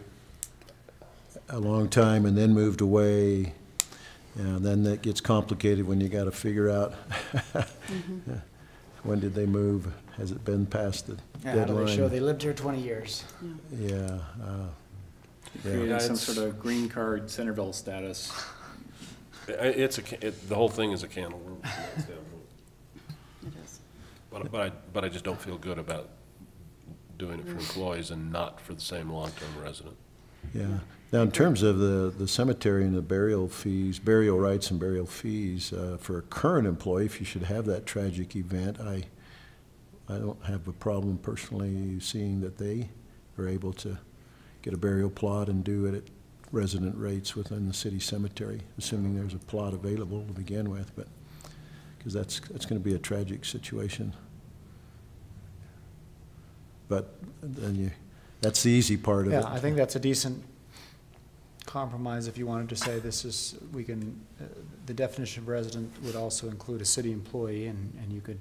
a long time and then moved away, then that gets complicated when you got to figure out when did they move? Has it been past the deadline? How do they show they lived here 20 years? Yeah. Creating some sort of green card Centerville status. The whole thing is a can of worms. It is. But I just don't feel good about doing it for employees and not for the same long-term resident. Yeah. Now, in terms of the cemetery and the burial fees, burial rights and burial fees, for a current employee, if you should have that tragic event, I don't have a problem personally seeing that they are able to get a burial plot and do it at resident rates within the city cemetery, assuming there's a plot available to begin with, but because that's going to be a tragic situation. But then that's the easy part of it. Yeah, I think that's a decent compromise if you wanted to say this is, the definition of resident would also include a city employee, and you could,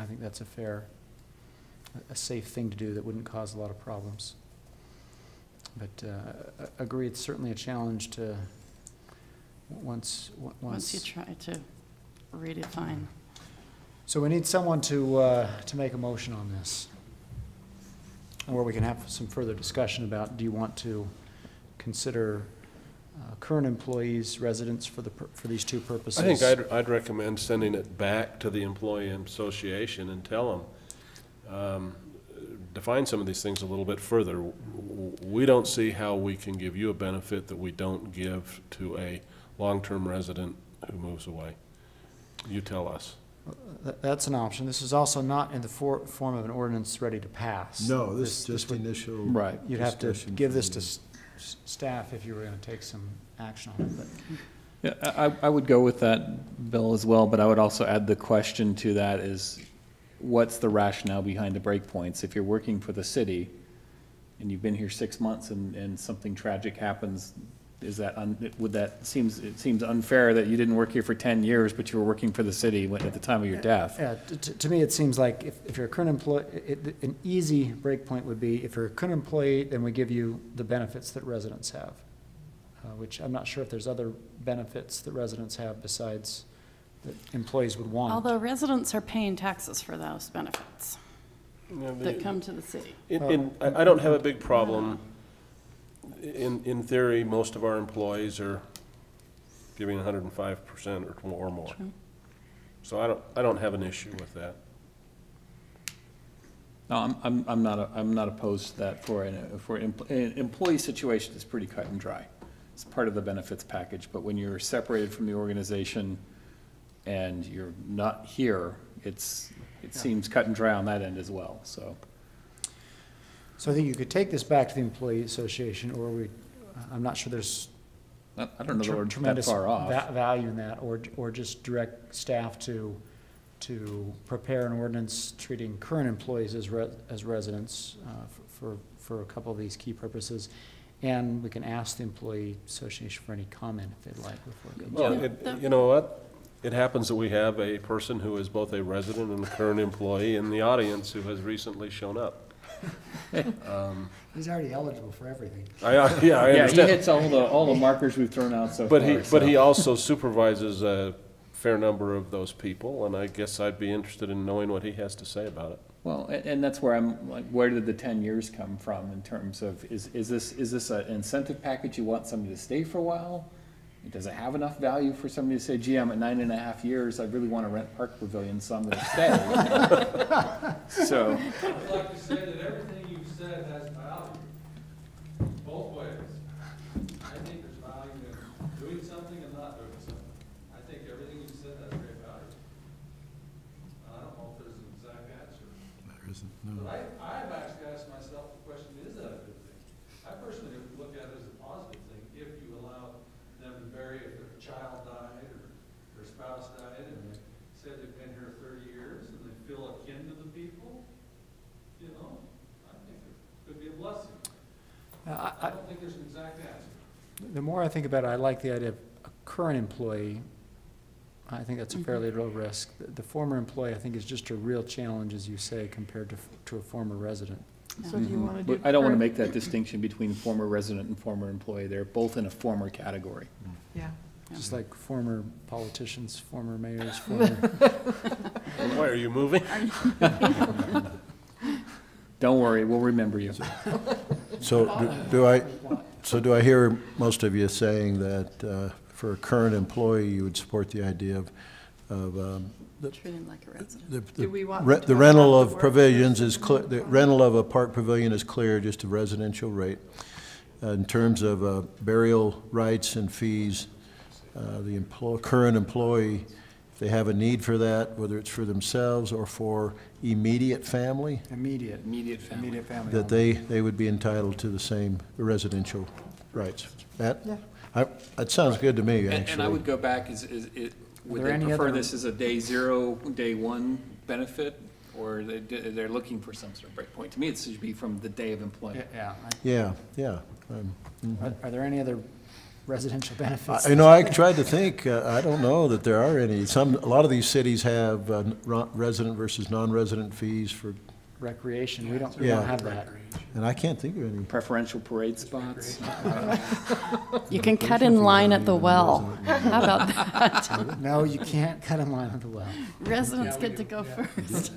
I think that's a safe thing to do that wouldn't cause a lot of problems. But agree, it's certainly a challenge to once you try to redefine. So we need someone to make a motion on this, or we can have some further discussion about, do you want to consider current employees residents for these two purposes? I think I'd recommend sending it back to the employee association and tell them, define some of these things a little bit further. We don't see how we can give you a benefit that we don't give to a long-term resident who moves away. You tell us. That's an option. This is also not in the form of an ordinance ready to pass. No, this is just initial. Right. You'd have to give this to staff if you were going to take some action on it. But. Yeah, I would go with that, Bill, as well, but I would also add the question to that is, what's the rationale behind the breakpoints? If you're working for the city and you've been here 6 months and something tragic happens, it seems unfair that you didn't work here for 10 years, but you were working for the city at the time of your death. Yeah, to me, it seems like if you're a current employee, an easy breakpoint would be, if you're a current employee, then we give you the benefits that residents have, which I'm not sure if there's other benefits that residents have besides that employees would want. Although residents are paying taxes for those benefits that come to the city. I don't have a big problem. In theory, most of our employees are giving 105% or more. True. So I don't have an issue with that. No, I'm not opposed to that for an employee situation. It's pretty cut and dry. It's part of the benefits package. But when you're separated from the organization and you're not here, it seems cut and dry on that end as well. So I think you could take this back to the employee association, or I'm not sure there's I don't know that we're that tremendous far off. value in that, or just direct staff to prepare an ordinance treating current employees as residents for a couple of these key purposes. And we can ask the employee association for any comment if they'd like before it goes. Well, you know what? It happens that we have a person who is both a resident and a current employee in the audience who has recently shown up. He's already eligible for everything. I understand. He hits all the markers we've thrown out so far. But he also supervises a fair number of those people, and I guess I'd be interested in knowing what he has to say about it. Well, and that's where I'm like, where did the 10 years come from in terms of, is this an incentive package? You want somebody to stay for a while? Does it have enough value for somebody to say, gee, I'm at 9.5 years, I really want to rent Park Pavilion, so I'm going to stay. So. I'd like to say that everything you've said has value, both ways. I think there's value in doing something and not doing something. I think everything you've said has great value. I don't know if there's an exact answer. There isn't, no. But I've actually asked myself the question, is that a good thing? I personally look at it as a positive thing if you allow them to bury if their child died or their spouse died and they said they've been here 30 years and they feel akin to the people, you know, I think it could be a blessing. I don't think there's an exact answer. The more I think about it, I like the idea of a current employee. I think that's a fairly low risk. The former employee, I think, is just a real challenge, as you say, compared to a former resident. So do you want to do? I don't want to make that distinction between former resident and former employee. They're both in a former category. Yeah. Just like former politicians, former mayors, former. Why are you moving? Don't worry, we'll remember you. So do I hear most of you saying that for a current employee, you would support the idea of Treat him like a resident. Do we want the rental of pavilions is clear, the rental of a park pavilion is clear, just a residential rate. In terms of burial rights and fees, the current employee, if they have a need for that, whether it's for themselves or for immediate family, Immediate family. that they would be entitled to the same residential rights. That, Yeah. that sounds good to me, actually. And I would go back, would they prefer this as a day zero, day one benefit? Or they're looking for some sort of break point? To me, it should be from the day of employment. Yeah. Yeah. Are there any other residential benefits? I tried to think. I don't know that there are any. A lot of these cities have resident versus non-resident fees for Recreation. We don't have that. And I can't think of any. Preferential parade spots. You can cut in line at the well. How about that? No, you can't cut in line at the well. Residents get to go first.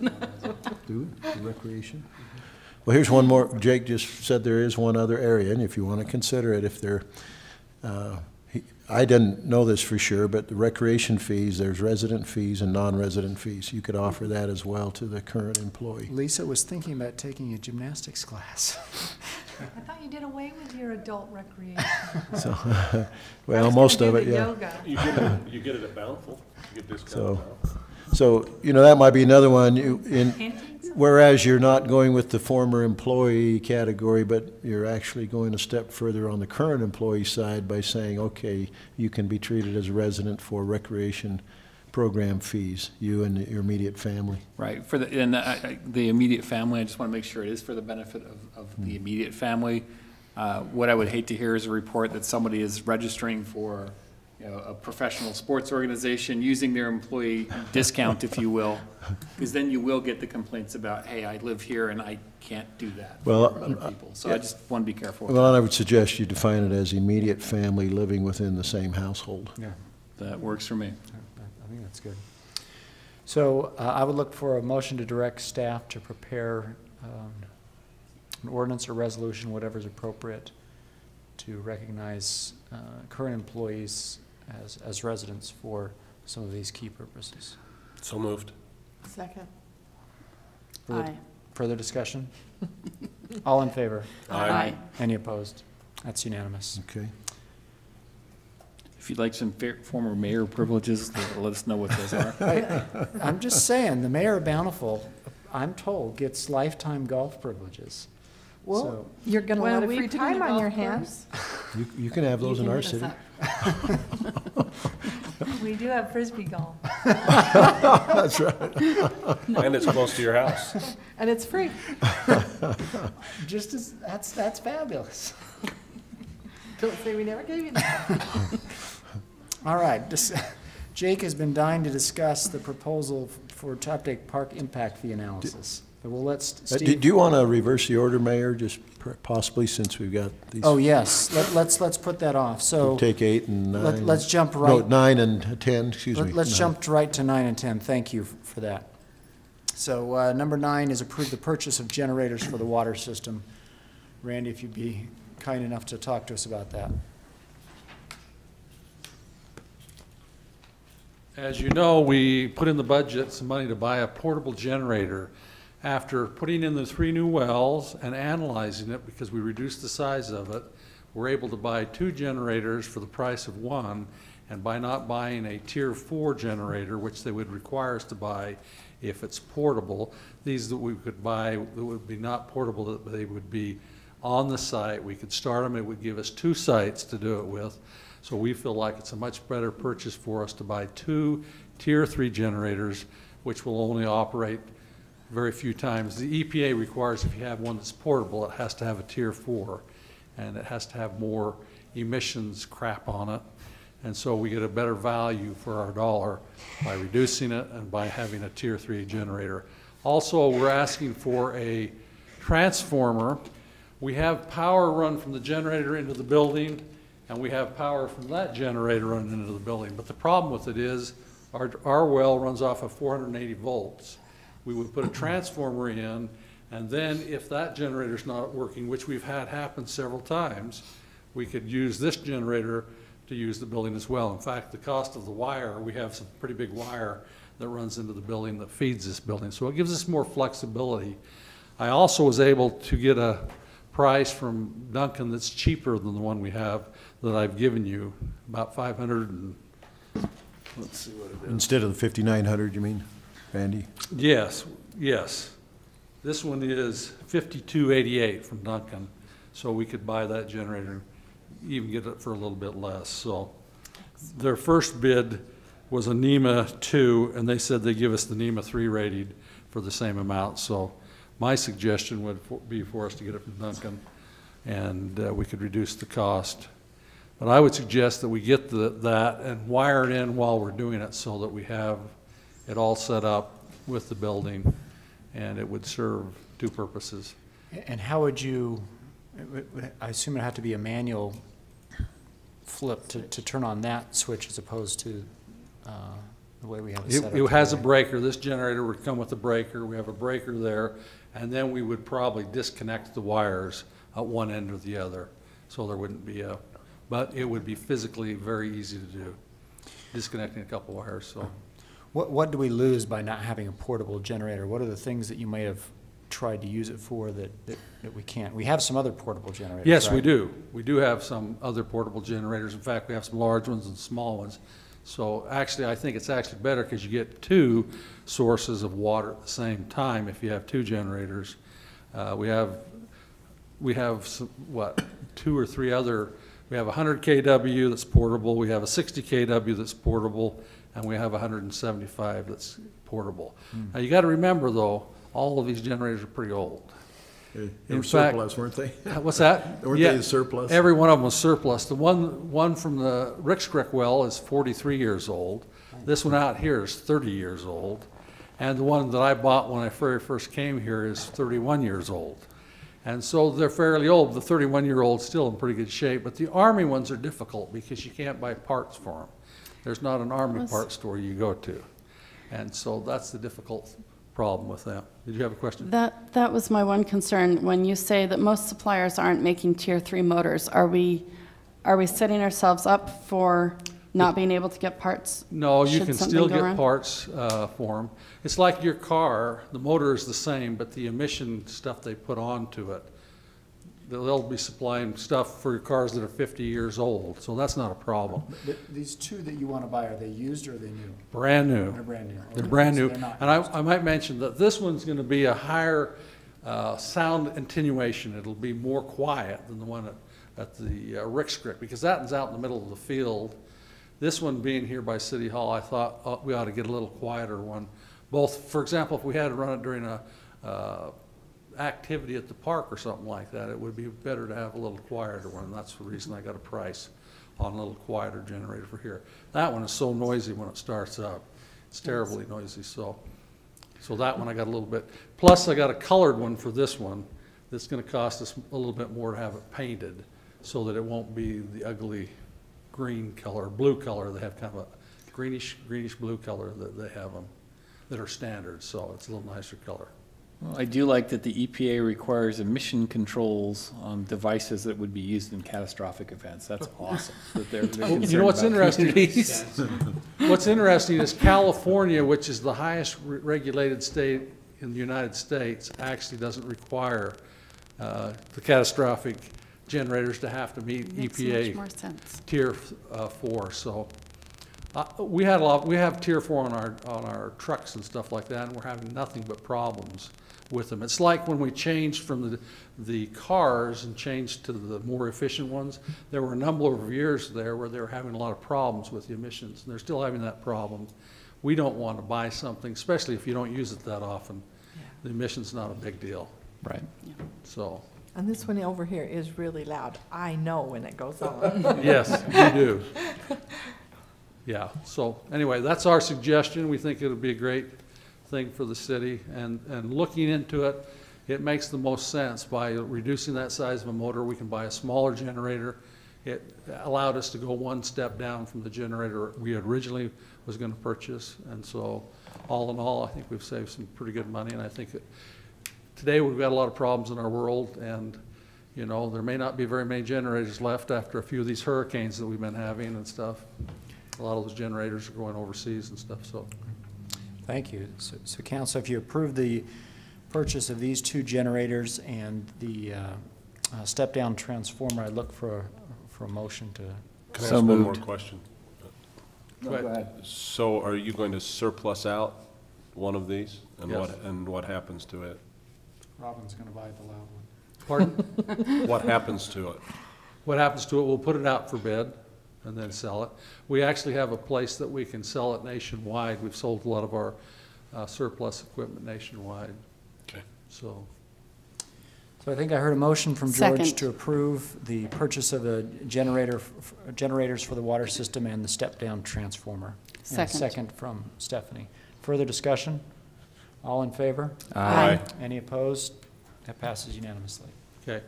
Do it, for recreation. Well, here's one more. Jake just said there is one other area, and if you want to consider it, if they're, I didn't know this for sure, but the recreation fees, there's resident fees and non-resident fees. You could offer that as well to the current employee. Lisa was thinking about taking a gymnastics class. I thought you did away with your adult recreation. So, well, most of it, yeah. Yoga. You get it at Bountiful. You get discounted at Bountiful. So, that might be another one. Whereas you're not going with the former employee category, but you're actually going a step further on the current employee side by saying, okay, you can be treated as a resident for recreation program fees, you and your immediate family. Right. For the immediate family, I just want to make sure it is for the benefit of the immediate family. What I would hate to hear is a report that somebody is registering for a professional sports organization using their employee discount, if you will, because then you will get the complaints about, hey, I live here and I can't do that for other people. So I just want to be careful with Well, I would suggest you define it as immediate family living within the same household. Yeah. That works for me. I think that's good. So I would look for a motion to direct staff to prepare an ordinance or resolution, whatever is appropriate, to recognize current employees as residents for some of these key purposes. So moved. Second. Aye. Further discussion? All in favor? Aye. Any opposed? That's unanimous. Okay. If you'd like some former mayor privileges, let us know what those are. I'm just saying, the mayor of Bountiful, I'm told, gets lifetime golf privileges. Well, So- you're going to Well, let a we free put in a time on golf your course. hands. You can have those in our city. We do have Frisbee golf. That's right. And it's close to your house. And it's free. Just as, that's fabulous. Don't say we never gave you that. All right, Jake has been dying to discuss the proposal to update park impact fee analysis. But we'll let Steve. Do you want to reverse the order, Mayor, just possibly, since we've got these? Oh, yes, let's put that off, so. Take 8 and 9. Let's jump right. No, 9 and 10, excuse me. Let's 9. jump right to 9 and 10, thank you for that. So, number 9 is approve the purchase of generators for the water system. Randy, if you'd be kind enough to talk to us about that. As you know, we put in the budget some money to buy a portable generator. After putting in the 3 new wells and analyzing it, because we reduced the size of it, we're able to buy 2 generators for the price of 1, and by not buying a Tier 4 generator, which they would require us to buy if it's portable, these that we could buy that would be not portable, they would be on the site. We could start them. It would give us 2 sites to do it with. So we feel like it's a much better purchase for us to buy 2 Tier 3 generators, which will only operate very few times. The EPA requires if you have one that's portable, it has to have a Tier 4, and it has to have more emissions crap on it. And so we get a better value for our dollar by reducing it and by having a Tier 3 generator. Also, we're asking for a transformer. We have power run from the generator into the building, and we have power from that generator running into the building. But the problem with it is our well runs off of 480 volts. We would put a transformer in, and then if that generator's not working, which we've had happen several times, we could use this generator to use the building as well. In fact, the cost of the wire, we have some pretty big wire that runs into the building that feeds this building. So it gives us more flexibility. I also was able to get a price from Duncan that's cheaper than the one we have that I've given you, about 500 and, let's see what it is. Instead of the 5,900, you mean, Randy? Yes, yes. This one is 5288 from Duncan, so we could buy that generator, even get it for a little bit less. So their first bid was a NEMA 2, and they said they'd give us the NEMA 3 rated for the same amount. So my suggestion would be for us to get it from Duncan, and we could reduce the cost. But I would suggest that we get that and wire it in while we're doing it so that we have it all set up with the building, and it would serve 2 purposes. And how would you, I assume it'd have to be a manual flip to turn on that switch as opposed to the way we have it set up. It has a breaker. This generator would come with a breaker. We have a breaker there, and then we would probably disconnect the wires at one end or the other, so there wouldn't be a, but it would be physically very easy to do, disconnecting a couple wires. So, what do we lose by not having a portable generator? What are the things that you may have tried to use it for that we can't? We have some other portable generators. Yes, right? we do. We do have some other portable generators. In fact, we have some large ones and small ones. So actually, I think it's actually better because you get 2 sources of water at the same time if you have 2 generators. We have some, what, 2 or 3 other. We have a 100 kW that's portable. We have a 60 kW that's portable, and we have 175 that's portable. Now you got to remember though, all of these generators are pretty old. They were surplus, weren't they? What's that? Weren't they surplus? Every one of them was surplus. The one from the Ricks Creek well is 43 years old. This one out here is 30 years old. And the one that I bought when I very first came here is 31 years old. And so they're fairly old. The 31-year-old's still in pretty good shape, but the Army ones are difficult because you can't buy parts for them. There's not an Army parts store you go to. And so that's the difficult problem with that. Did you have a question? That was my one concern. When you say that most suppliers aren't making Tier 3 motors, are we setting ourselves up for not being able to get parts? No, you can still get wrong? parts for them. It's like your car, the motor is the same, but the emission stuff they put onto it, they'll be supplying stuff for your cars that are 50 years old, so that's not a problem. These 2 that you want to buy, are they used or are they new? Brand new. They're brand new. They're Okay, brand so new. they're not And I might mention that this one's going to be a higher sound attenuation. It'll be more quiet than the one at the Rick's Creek, because that one's out in the middle of the field. This one being here by City Hall, I thought we ought to get a little quieter one. Both, for example, if we had to run it during a activity at the park or something like that, it would be better to have a little quieter one, and that's the reason I got a price on a little quieter generator for here. That one is so noisy when it starts up. It's terribly noisy, so that one I got a little bit. Plus I got a colored one for this one that's gonna cost us a little bit more to have it painted so that it won't be the ugly green color, blue color. They have kind of a greenish blue color that they have them that are standard, so it's a little nicer color. Well, I do like that the EPA requires emission controls on devices that would be used in catastrophic events. That's awesome. That they're You know what's interesting? What's interesting is California, which is the highest regulated state in the United States, actually doesn't require the catastrophic generators to have to meet EPA Tier 4. So we have Tier 4 on our trucks and stuff like that, and we're having nothing but problems with them. It's like when we changed from the cars and changed to the more efficient ones, there were a number of years there where they were having a lot of problems with the emissions, and they're still having that problem. We don't want to buy something, especially if you don't use it that often. Yeah. The emission's not a big deal. Right. Yeah. So. And this one over here is really loud. I know when it goes on. Yes, you do. Yeah, so anyway, that's our suggestion. We think it'll be a great thing for the city, and looking into it, it makes the most sense. By reducing that size of a motor, we can buy a smaller generator. It allowed us to go one step down from the generator we originally was going to purchase, and so all in all, I think we've saved some pretty good money. And I think that today we've got a lot of problems in our world, and you know, there may not be very many generators left after a few of these hurricanes that we've been having and stuff. A lot of those generators are going overseas and stuff. So. Thank you. So Council, if you approve the purchase of these two generators and the step-down transformer, I look for a motion to. Can I ask one more question? Go ahead. So are you going to surplus out one of these? And Yes. what happens to it? Robin's going to buy the loud one. Pardon? What happens to it? What happens to it, we'll put it out for bid and then sell it. We actually have a place that we can sell it nationwide. We've sold a lot of our surplus equipment nationwide. Okay. So I think I heard a motion from George Second. to approve the purchase of a generators for the water system and the step-down transformer. Second. And a second from Stephanie. Further discussion? All in favor? Aye. Any opposed? That passes unanimously. okay.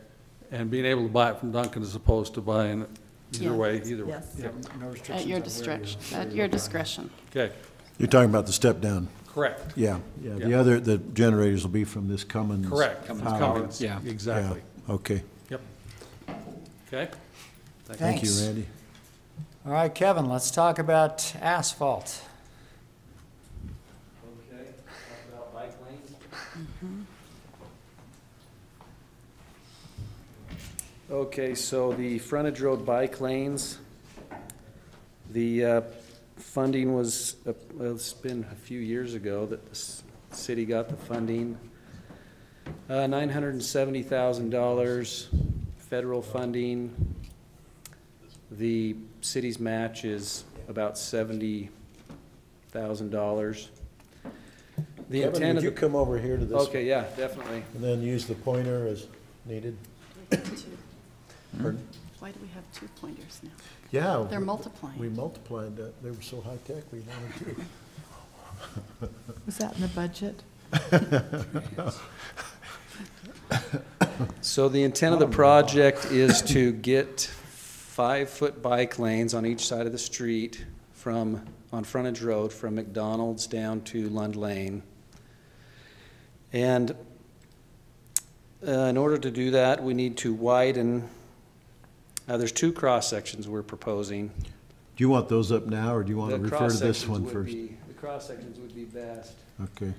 And being able to buy it from Duncan as opposed to buying it either Yeah. way, either way. Yes. Yeah, no restrictions At your on where discretion. you- At your discretion. Okay, You're talking about the step down. correct. Yeah, yeah. Yeah. The other, the generators will be from this Cummins. Correct. power. Cummins, Yeah. exactly. Yeah, okay. Yep. Okay. Thank you, Thanks. Randy. All right, Kevin, let's talk about asphalt. Okay, talk about bike lanes. Okay, so the frontage road bike lanes, the funding was, it's been a few years ago that the city got the funding. $970,000 federal funding. The city's match is about $70,000. The Kevin, intent would of you the, come over here to this? okay, yeah, definitely. And then use the pointer as needed? Pardon? Why do we have 2 pointers now? Yeah. They're multiplying. We multiplied that. They were so high-tech, we wanted to. Was that in the budget? So the intent of the project is to get 5-foot bike lanes on each side of the street on frontage road from McDonald's down to Lund Lane. And in order to do that, we need to widen, there's 2 cross sections we're proposing. Do you want those up now, or do you want to The refer to this cross-sections one would first? The cross sections would be best. Okay.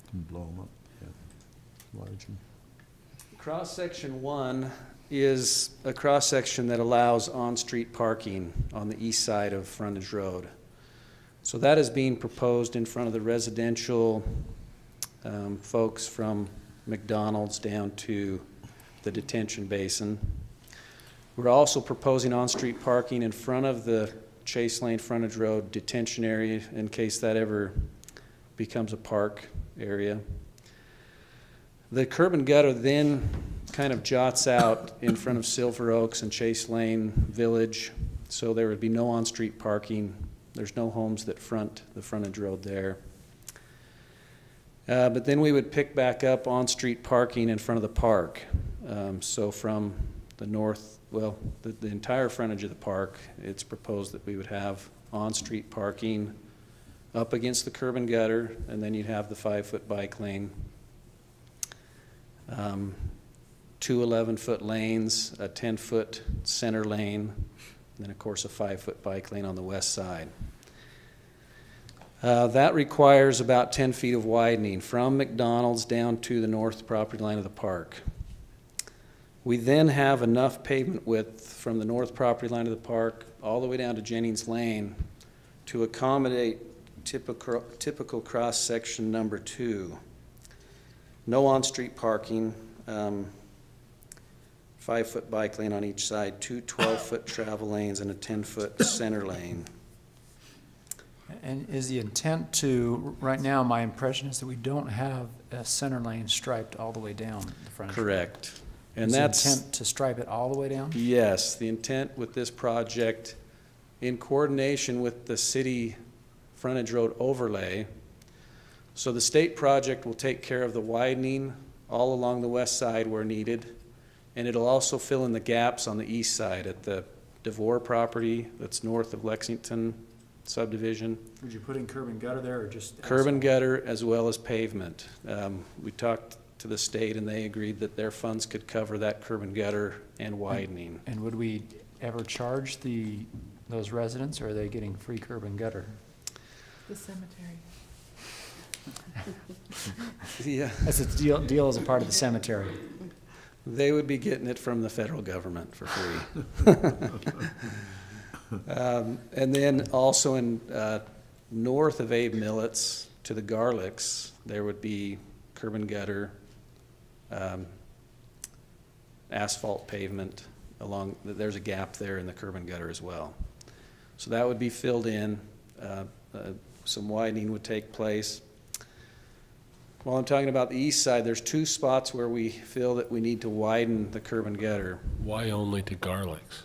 Can blow them up, yeah. Large one. Cross-section 1 is a cross-section that allows on-street parking on the east side of frontage road. So that is being proposed in front of the residential folks from McDonald's down to the detention basin. We're also proposing on-street parking in front of the Chase Lane Frontage Road detention area in case that ever becomes a park area. The curb and gutter then kind of jots out in front of Silver Oaks and Chase Lane Village, so there would be no on-street parking. There's no homes that front the frontage road there. But then we would pick back up on-street parking in front of the park. So from the north, well, the entire frontage of the park, it's proposed that we would have on-street parking up against the curb and gutter, and then you'd have the 5-foot bike lane. 2 11-foot lanes, a 10-foot center lane, and then of course a 5-foot bike lane on the west side. That requires about 10 feet of widening from McDonald's down to the north property line of the park. We then have enough pavement width from the north property line of the park all the way down to Jennings Lane to accommodate typical cross-section number 2. No on-street parking, 5-foot bike lane on each side, 2 12-foot travel lanes, and a 10-foot center lane. And is the intent to, right now, my impression is that we don't have a center lane striped all the way down the front. Correct. And Is that's the intent to stripe it all the way down? Yes, the intent with this project, in coordination with the city frontage road overlay, so the state project will take care of the widening all along the west side where needed, and it'll also fill in the gaps on the east side at the DeVore property that's north of Lexington subdivision. Would you put in curb and gutter there, or just? Curb and gutter as well as pavement. We talked to the state and they agreed that their funds could cover that curb and gutter and widening. And would we ever charge those residents, or are they getting free curb and gutter? The cemetery. Yeah. That's a deal as a part of the cemetery. They would be getting it from the federal government for free. And then also in north of Abe Millet's to the Garlicks, there would be curb and gutter, asphalt pavement along, there's a gap there in the curb and gutter as well. So that would be filled in. Some widening would take place. While I'm talking about the east side, there's 2 spots where we feel that we need to widen the curb and gutter. Why only to Garlicks?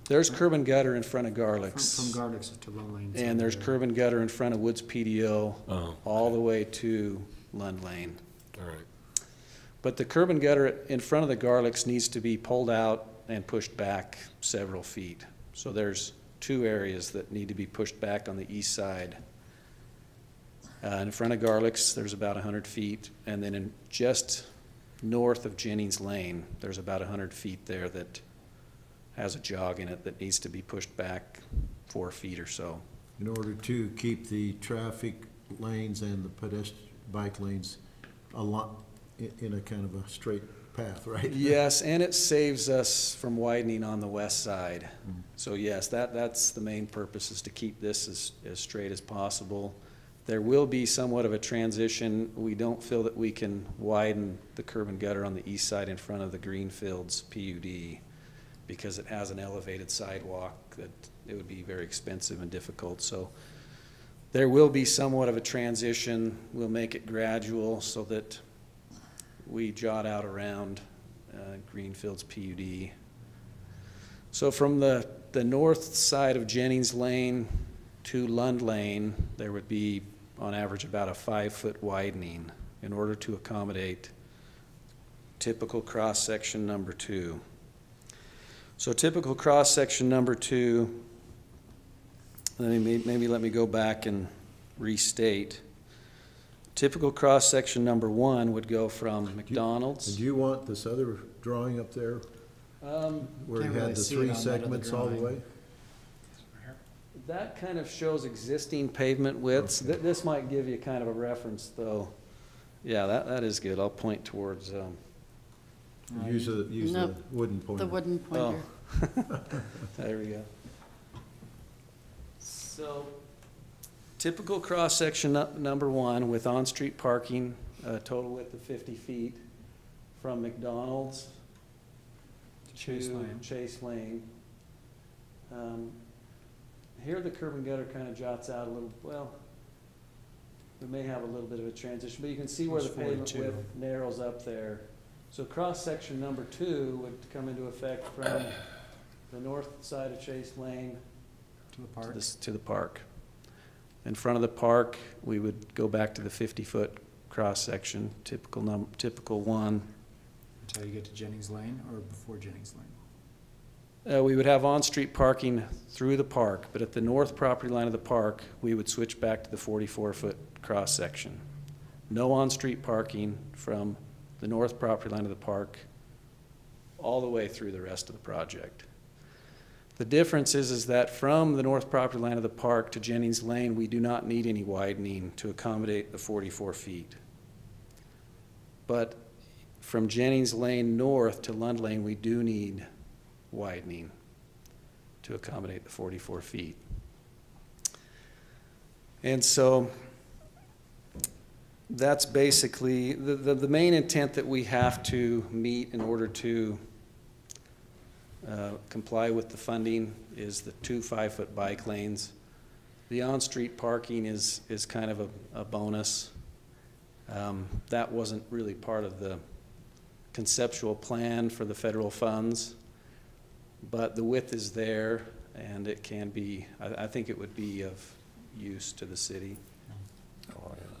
There's curb and gutter in front of Garlicks. From Garlicks to Lund Lane. And there's curb and gutter in front of Woods PDO, all the way to Lund Lane. All right. But the curb and gutter in front of the Garlicks needs to be pulled out and pushed back several feet. So there's 2 areas that need to be pushed back on the east side. In front of Garlicks, there's about 100 feet, and then in just north of Jennings Lane, there's about 100 feet there that has a jog in it that needs to be pushed back 4 feet or so. In order to keep the traffic lanes and the pedestrian bike lanes in a kind of a straight path, right? Yes, and it saves us from widening on the west side. Mm-hmm. So yes, that's the main purpose, is to keep this as straight as possible. There will be somewhat of a transition. We don't feel that we can widen the curb and gutter on the east side in front of the Greenfields PUD because it has an elevated sidewalk that it would be very expensive and difficult. So there will be somewhat of a transition. We'll make it gradual so that we jot out around Greenfields PUD. So from the north side of Jennings Lane to Lund Lane, there would be on average about a 5-foot widening in order to accommodate typical cross-section number 2. So typical cross-section number 2, maybe let me go back and restate. Typical cross-section number 1 would go from McDonald's. Do you want this other drawing up there? Where you had the 3 segments all the way? That kind of shows existing pavement widths. Okay. This might give you kind of a reference, though. Yeah, that is good. I'll point towards. Use the wooden pointer. The wooden pointer. Oh. There we go. So Typical cross-section number one with on-street parking, total width of 50 feet from McDonald's to Chase Lane. Here the curb and gutter kind of jots out a little, well, we may have a little bit of a transition, but you can see where the pavement width narrows up there. So cross-section number 2 would come into effect from the north side of Chase Lane To the park. to the park. In front of the park, we would go back to the 50-foot cross-section, typical one. Until you get to Jennings Lane or before Jennings Lane? We would have on-street parking through the park, but at the north property line of the park, we would switch back to the 44-foot cross-section. No on-street parking from the north property line of the park all the way through the rest of the project. The difference is that from the north property line of the park to Jennings Lane, we do not need any widening to accommodate the 44 feet. But from Jennings Lane north to Lund Lane, we do need widening to accommodate the 44 feet. And so that's basically the main intent that we have to meet in order to comply with the funding is the 2 5-foot bike lanes. The on-street parking is kind of a bonus. That wasn't really part of the conceptual plan for the federal funds, but the width is there, and it can be, I think it would be of use to the city.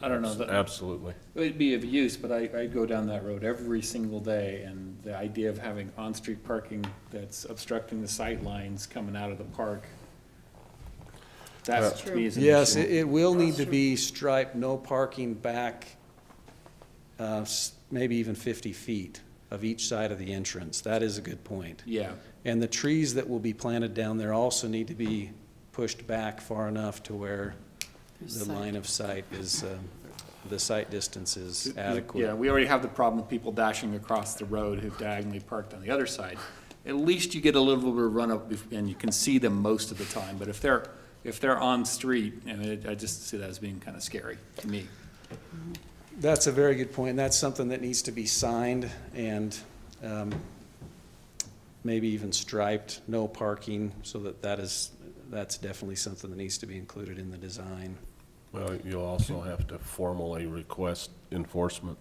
I don't know. Absolutely. It would be of use, but I go down that road every single day, and the idea of having on-street parking that's obstructing the sight lines coming out of the park, that to me is an yes, issue. it will need to be striped, no parking back maybe even 50 feet of each side of the entrance. That is a good point. Yeah. And the trees that will be planted down there also need to be pushed back far enough to where the line of sight is, the sight distance is adequate. Yeah, we already have the problem with people dashing across the road who've diagonally parked on the other side. At least you get a little bit of run up and you can see them most of the time. But if they're on street, and I just see that as being kind of scary to me. That's a very good point. That's something that needs to be signed and maybe even striped, no parking, so that's definitely something that needs to be included in the design. Well, you'll also have to formally request enforcement.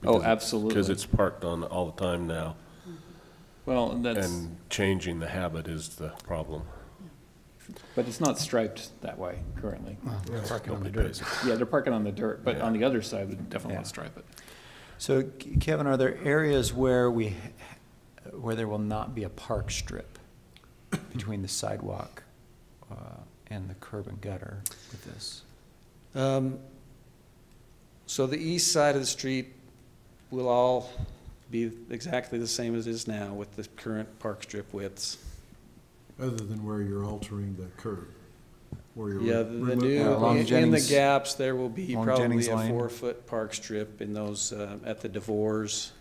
Oh, absolutely. Because it's parked on all the time now. Well, and changing the habit is the problem. But it's not striped that way currently. They're parking on the dirt. Yeah, they're parking on the dirt, but on the other side, we definitely want to stripe it. So Kevin, are there areas where there will not be a park strip between the sidewalk and the curb and gutter with this? So the east side of the street will all be exactly the same as it is now with the current park strip widths. Other than where you're altering the curb? Yeah, the new, in the gaps, there will be probably a 4-foot park strip in those, at the DeVores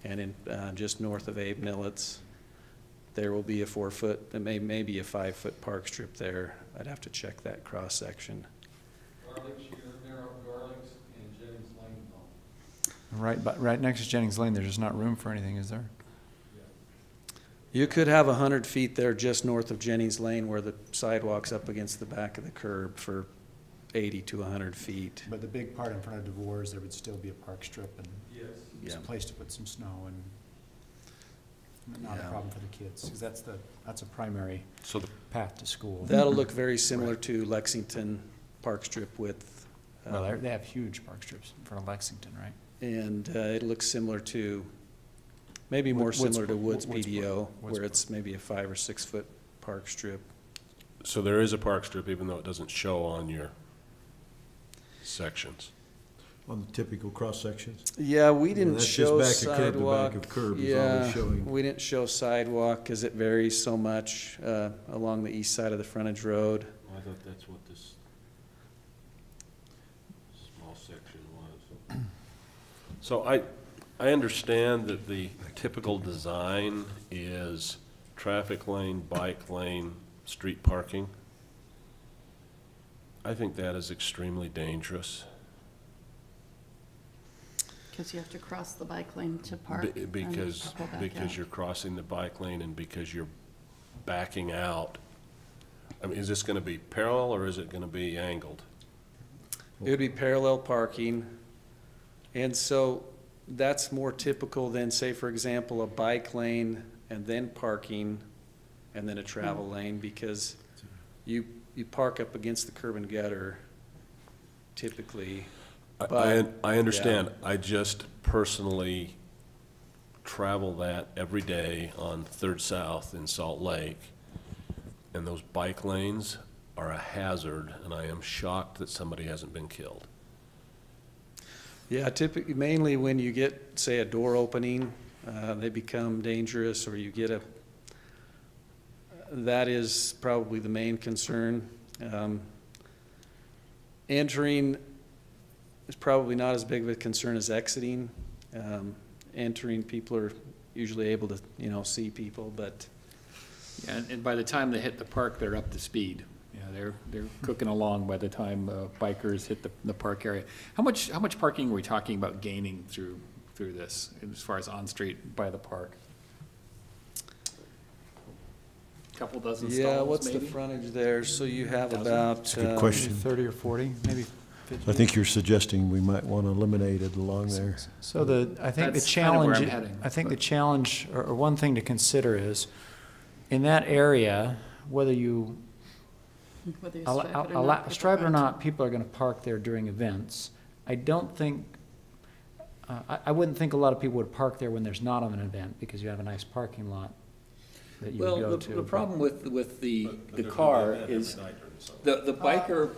and in, just north of Abe Millet's. There will be a 4-foot, maybe a 5-foot park strip there. I'd have to check that cross-section. Garlics, you're narrow Garlics and Jennings Lane. Right next to Jennings Lane, there's just not room for anything, is there? You could have 100 feet there just north of Jennings Lane where the sidewalk's up against the back of the curb for 80 to 100 feet. But the big part in front of DeVores, there would still be a park strip and a place to put some snow and not a problem for the kids, because that's a primary path to school. That'll look very similar to Lexington park strip width. Well, they have huge park strips in front of Lexington, right? And it looks similar to, maybe more similar to Woods PDO, where it's maybe a 5 or 6 foot park strip. So there is a park strip, even though it doesn't show on your sections. On the typical cross sections? Yeah, we didn't show that's just back of curb to sidewalk. back of curb is always showing. We didn't show sidewalk because it varies so much along the east side of the frontage road. Well, I thought that's what this small section was. So I understand that the typical design is traffic lane, bike lane, street parking. I think that is extremely dangerous. Because you have to cross the bike lane to park. Because you're crossing the bike lane and because you're backing out. I mean, is this going to be parallel or is it going to be angled? It would be parallel parking. And so that's more typical than, say, for example, a bike lane and then parking and then a travel lane, because you park up against the curb and gutter typically. I understand. Yeah. I just personally travel that every day on 3rd South in Salt Lake, and those bike lanes are a hazard, and I am shocked that somebody hasn't been killed. Yeah, typically, mainly when you get, say, a door opening, they become dangerous, or you get that is probably the main concern. Entering is probably not as big of a concern as exiting. Entering, people are usually able to, see people, but. Yeah, and by the time they hit the park, they're up to speed. Yeah, they're cooking along by the time bikers hit the park area. How much parking are we talking about gaining through this, as far as on street by the park? Couple dozen stalls, yeah, what's maybe? the frontage there? So you have about That's a good question. 30 or 40, maybe 50. I think you're suggesting we might want to eliminate it along there. So I think That's the challenge, kind of where I'm heading, I think the challenge, or one thing to consider is, in that area, whether you stripe it or not, people are going to park there during events. I don't think, I wouldn't think a lot of people would park there when there's not an event, because you have a nice parking lot that you would go to. The problem with the car is the biker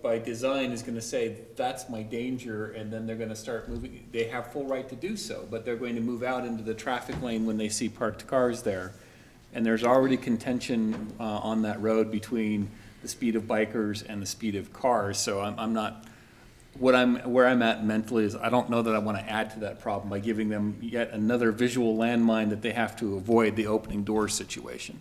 by design is going to say, that's my danger, and then they're going to start moving. They have full right to do so, but they're going to move out into the traffic lane when they see parked cars there. And there's already contention on that road between the speed of bikers and the speed of cars. So I'm not, where I'm at mentally is I don't know that I want to add to that problem by giving them yet another visual landmine that they have to avoid the opening door situation.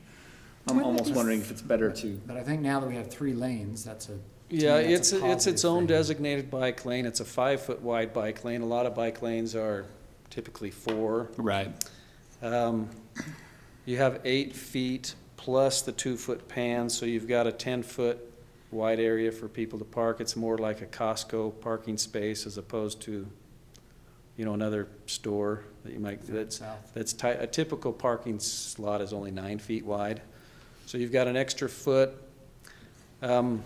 I'm almost wondering if it's better to. But I think now that we have 3 lanes, that's a. Yeah, it's its own designated bike lane. It's a 5-foot wide bike lane. A lot of bike lanes are typically 4. Right. You have 8 feet plus the 2-foot pan, so you've got a 10-foot wide area for people to park. It's more like a Costco parking space as opposed to, another store that you might. That's tight. A typical parking slot is only 9 feet wide, so you've got an extra foot. I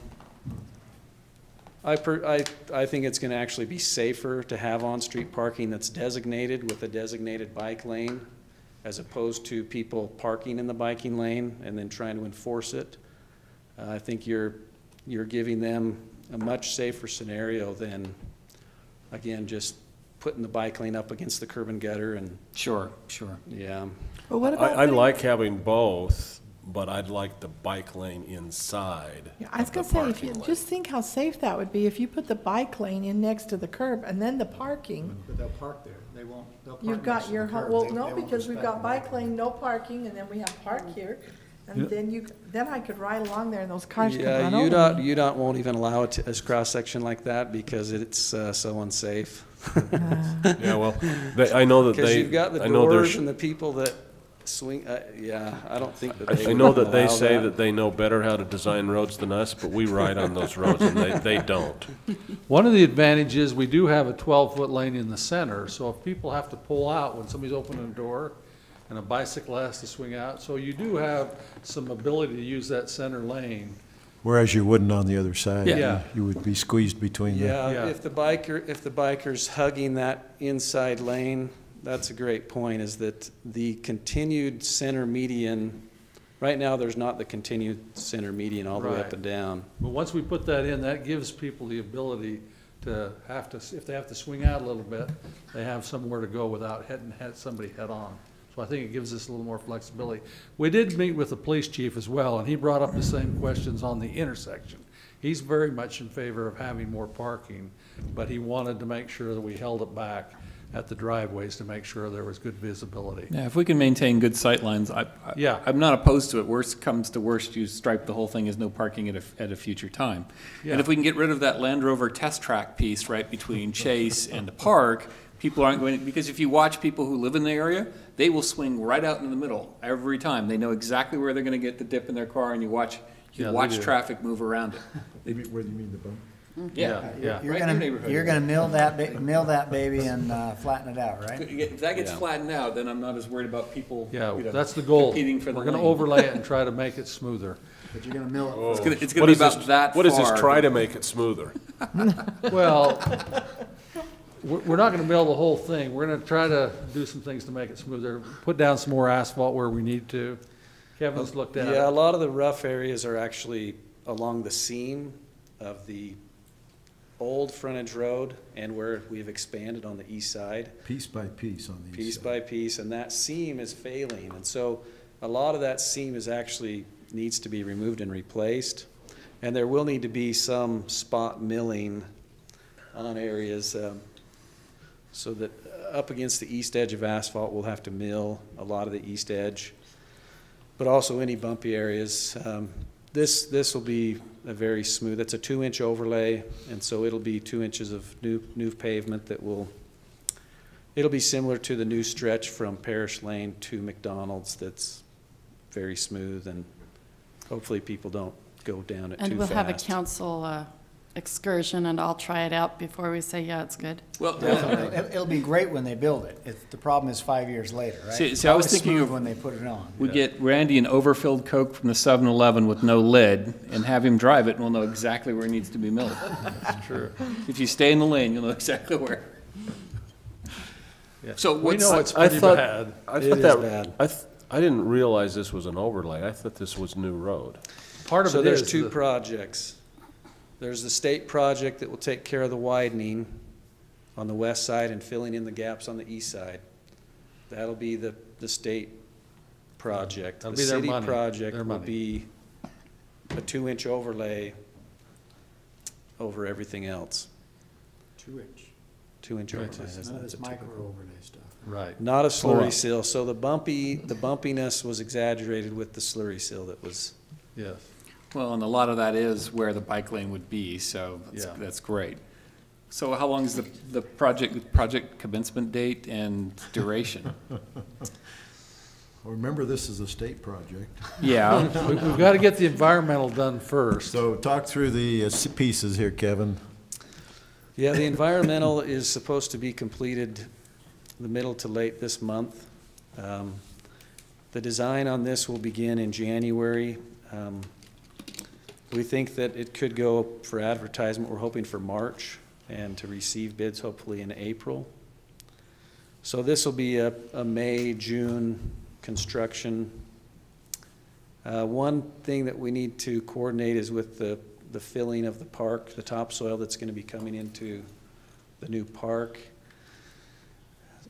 think it's going to actually be safer to have on-street parking that's designated with a designated bike lane, as opposed to people parking in the biking lane and then trying to enforce it. I think you're giving them a much safer scenario than, again, just putting the bike lane up against the curb and gutter and. Sure. Yeah. Well, what about? I like having both, but I'd like the bike lane inside. Yeah, I was going to say, if you just think how safe that would be if you put the bike lane in next to the curb and then the parking. But they'll park there. They won't. They'll park You've got your, well, no, they because we've got bike lane, no parking, and then we have park here. And then I could ride along there and those cars could run over me. UDOT won't even allow it as cross-section like that because it's so unsafe. Yeah, well, I know that Because you've got the doors and the people that swing, I don't think that they I know that they allow say that they know better how to design roads than us, but we ride on those roads and they don't. One of the advantages, we do have a 12-foot lane in the center, so if people have to pull out when somebody's opening a door and a bicycle has to swing out, so you do have some ability to use that center lane. Whereas you wouldn't on the other side. Yeah. You would be squeezed between them. Yeah, if the biker's hugging that inside lane, that's a great point, is that the continued center median, right now there's not the continued center median all the way up and down. But once we put that in, that gives people the ability to if they have to swing out a little bit, they have somewhere to go without hitting somebody head on. So I think it gives us a little more flexibility. We did meet with the police chief as well, and he brought up the same questions on the intersection. He's very much in favor of having more parking, but he wanted to make sure that we held it back. at the driveways to make sure there was good visibility. Yeah, if we can maintain good sight lines, Yeah. I'm not opposed to it. Worst comes to worst, you stripe the whole thing as no parking at a future time. Yeah. And if we can get rid of that Land Rover test track piece right between Chase and the park, people aren't going, because if you watch people who live in the area, they will swing right out into the middle every time. They know exactly where they're going to get the dip in their car, and you watch Yeah, they do. traffic move around it. Where do you mean the bump? Yeah, Yeah. You're right in your gonna, neighborhood. you're gonna mill that baby and flatten it out, right? If that gets Yeah. flattened out, then I'm not as worried about people, Yeah, you know, that's the goal. competing for the We're gonna lane. overlay it and try to make it smoother. But you're gonna mill it. It's gonna be about that What is this far. try to make it smoother? Well, we're not gonna mill the whole thing. We're gonna try to do some things to make it smoother, put down some more asphalt where we need to. Kevin's looked at Yeah, a it. lot of the rough areas are actually along the seam of the old frontage road and where we've expanded on the east side. Piece by piece on the east Piece side. by piece, and that seam is failing. And so a lot of that seam is actually needs to be removed and replaced. And there will need to be some spot milling on areas so that up against the east edge of asphalt, we'll have to mill a lot of the east edge. But also any bumpy areas. This will be a very smooth, it's a 2-inch overlay, and so it'll be 2 inches of new pavement that will, it'll be similar to the new stretch from Parish Lane to McDonald's that's very smooth, and hopefully people don't go down it too fast. And we'll have a council excursion, and I'll try it out before we say, yeah, it's good. Well, Definitely. It'll be great when they build it. The problem is 5 years later, right? See, It's I was always thinking smooth of when they put it on. we get Randy an overfilled Coke from the 7-Eleven with no lid and have him drive it, and we'll know exactly where it needs to be milled. That's true. If you stay in the lane, you'll know exactly where. Yeah. So We what's, know it's pretty bad. It is bad. I didn't realize this was an overlay. I thought this was new road. Part of So it there's is two the- projects. There's the state project that will take care of the widening on the west side and filling in the gaps on the east side. That'll be the state project. That'll The be their city money, project their will money. be a 2-inch overlay over everything else. 2-inch. 2-inch Right, overlay. it's That's None of not this a micro typical. overlay stuff. Right. Not a slurry Hold seal, so the bumpiness was exaggerated with the slurry seal that was. Yes. well, and a lot of that is where the bike lane would be, so Yeah. that's great. So how long is the project commencement date and duration? Well, remember, this is a state project. Yeah. We've got to get the environmental done first. So talk through the pieces here, Kevin. Yeah, the environmental is supposed to be completed the middle to late this month. The design on this will begin in January. We think that it could go for advertisement. We're hoping for March and to receive bids hopefully in April. So this will be a May, June construction. One thing that we need to coordinate is with the filling of the park, the topsoil that's going to be coming into the new park.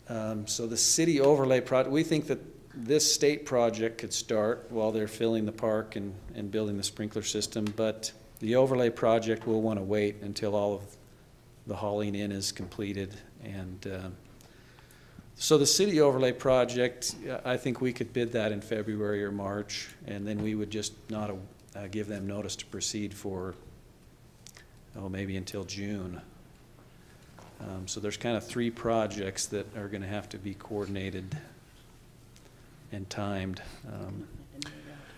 So the city overlay project, we think that this state project could start while they're filling the park and building the sprinkler system, but the overlay project will want to wait until all of the hauling in is completed. And so the city overlay project, I think we could bid that in February or March, and then we would just not give them notice to proceed for, maybe until June. So there's kind of 3 projects that are going to have to be coordinated and timed.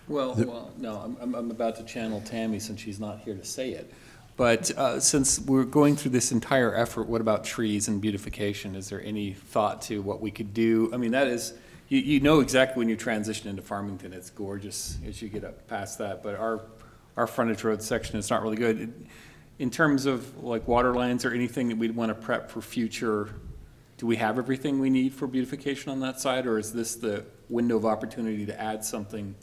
Well, no, I'm about to channel Tammy since she's not here to say it. But since we're going through this entire effort, what about trees and beautification? Is there any thought to what we could do? I mean, that is, you know exactly when you transition into Farmington, it's gorgeous as you get up past that. But our frontage road section is not really good. In terms of like water lines or anything that we'd want to prep for future, do we have everything we need for beautification on that side? Or is this the window of opportunity to add something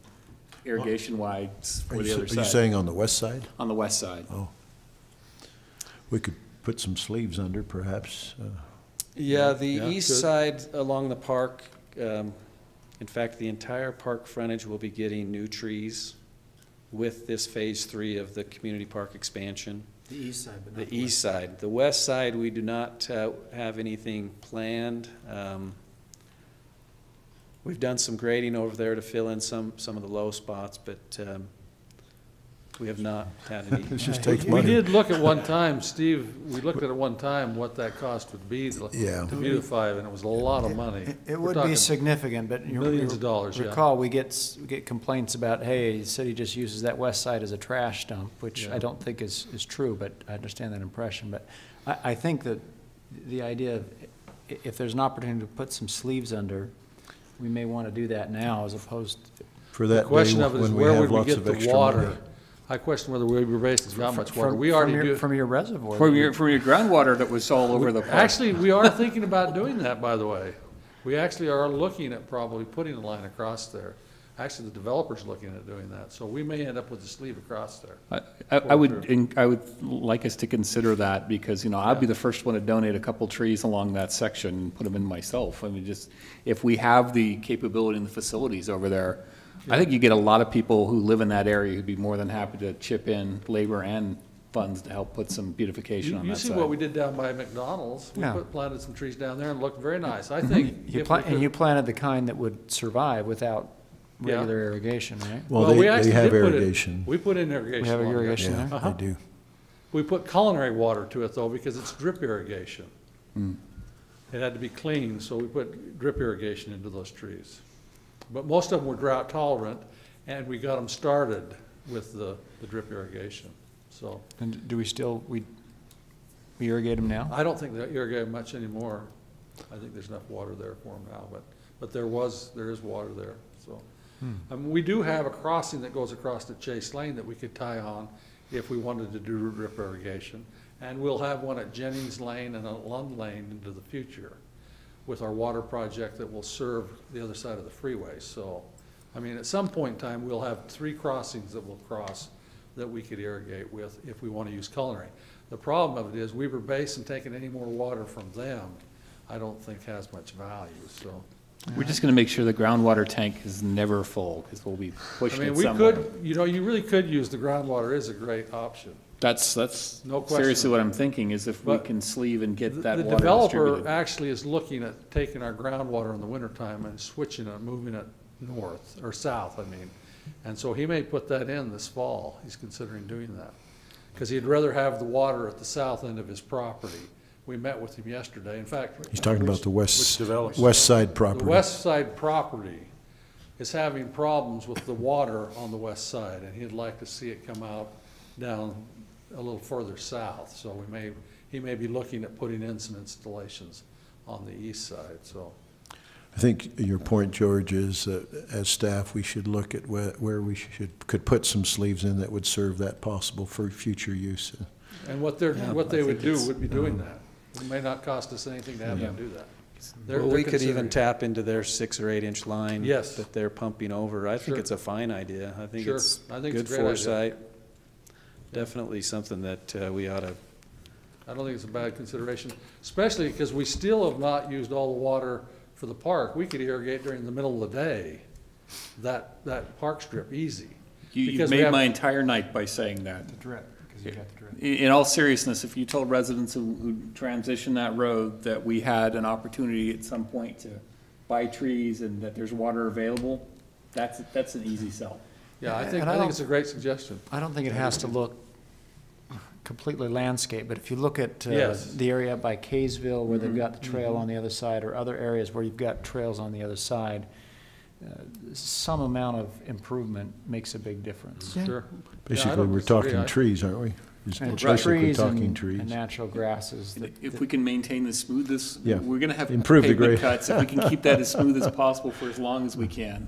irrigation-wise for the other side? Are you saying on the west side? On the west side. Oh. We could put some sleeves under, perhaps. Yeah, the Yeah, east good. side along the park, in fact, the entire park frontage will be getting new trees with this phase 3 of the community park expansion. The east side, but not The the east west. side. The west side, we do not have anything planned. We've done some grading over there to fill in some of the low spots, but we have not had any. It just takes We money. did look at one time, Steve, we looked at one time what that cost would be to Yeah. beautify it, and it was a lot of money. It We're would be talking significant, but you millions of dollars, yeah. recall, we get complaints about, hey, the city just uses that west side as a trash dump, which Yeah. I don't think is true, but I understand that impression. But I think that the idea of, if there's an opportunity to put some sleeves under, we may want to do that now as opposed to. For The that day question of it is, when we where have would we lots get of the extra water? money. I question whether we were basing how much water. From- We already from your- do. From your reservoir. From your groundwater that was all over the park. Actually, we are thinking about doing that, by the way. We actually are looking at probably putting a line across there. Actually, the developer's looking at doing that, so we may end up with a sleeve across there. I would like us to consider that, because, you know, I'd be the first one to donate a couple trees along that section and put them in myself. I mean, just, if we have the capability and the facilities over there, I think you get a lot of people who live in that area who'd be more than happy to chip in labor and funds to help put some beautification on You that see side. what we did down by McDonald's? We Yeah. planted some trees down there and it looked very nice. I think. And you planted the kind that would survive without Yeah. regular irrigation, right? Well, we they actually have did put it- irrigation. We put in irrigation. We have along there. irrigation Yeah, there? they do. We put culinary water to it though, because it's drip irrigation. It had to be clean, so we put drip irrigation into those trees. But most of them were drought tolerant, and we got them started with the drip irrigation, so. And do we still, we irrigate them now? I don't think they irrigate much anymore. I think there's enough water there for them now, but there is water there, so. We do have a crossing that goes across the Chase Lane that we could tie on if we wanted to do drip irrigation. And we'll have one at Jennings Lane and at Lund Lane into the future with our water project that will serve the other side of the freeway. So, I mean, at some point in time, we'll have 3 crossings that we'll cross that we could irrigate with if we want to use culinary. The problem of it is Weber Basin taking any more water from them, I don't think has much value, so. We're just gonna make sure the groundwater tank is never full, because we'll be I pushing mean, it we somewhere. could, you know, you really could use the groundwater is a great option. That's No question. seriously what I'm thinking, is if we But can sleeve and get that The water developer distributed. actually is looking at taking our groundwater in the wintertime and switching it, moving it north, or south, I mean. And so he may put that in this fall. He's considering doing that. Because he'd rather have the water at the south end of his property. We met with him yesterday. In fact. He's talking about the west side The property. west side property is having problems with the water on the west side, and he'd like to see it come out down a little further south. So he may be looking at putting in some installations on the east side, so. I think your point, George, is as staff, we should look at where we could put some sleeves in that would serve that possible for future use. And what they would do would be doing that. It may not cost us anything to have them do that. Well, we could even tap into their 6 or 8 inch line Yes. that they're pumping over. I think Sure. it's a fine idea. I think Sure. it's I think good it's a great idea. foresight. Definitely something that we ought to. I don't think it's a bad consideration, especially because we still have not used all the water for the park. We could irrigate during the middle of the day, that park strip, easy. You Because we made have- my entire night by saying that. The drip, because you got the drip. In all seriousness, if you told residents who transition that road that we had an opportunity at some point to buy trees and that there's water available, that's an easy sell. Yeah, I And think it's a great suggestion. I don't think it has to look completely landscape, but if you look at Yes. the area by Kaysville where they've got the trail on the other side, or other areas where you've got trails on the other side, some amount of improvement makes a big difference. Sure. Basically, we're talking trees, aren't we? Just And basically trees talking trees. and natural grasses. If we can maintain the smoothness, Yeah. we're gonna have Improve the pavement grade. cuts. If we can keep that as smooth as possible for as long as we can,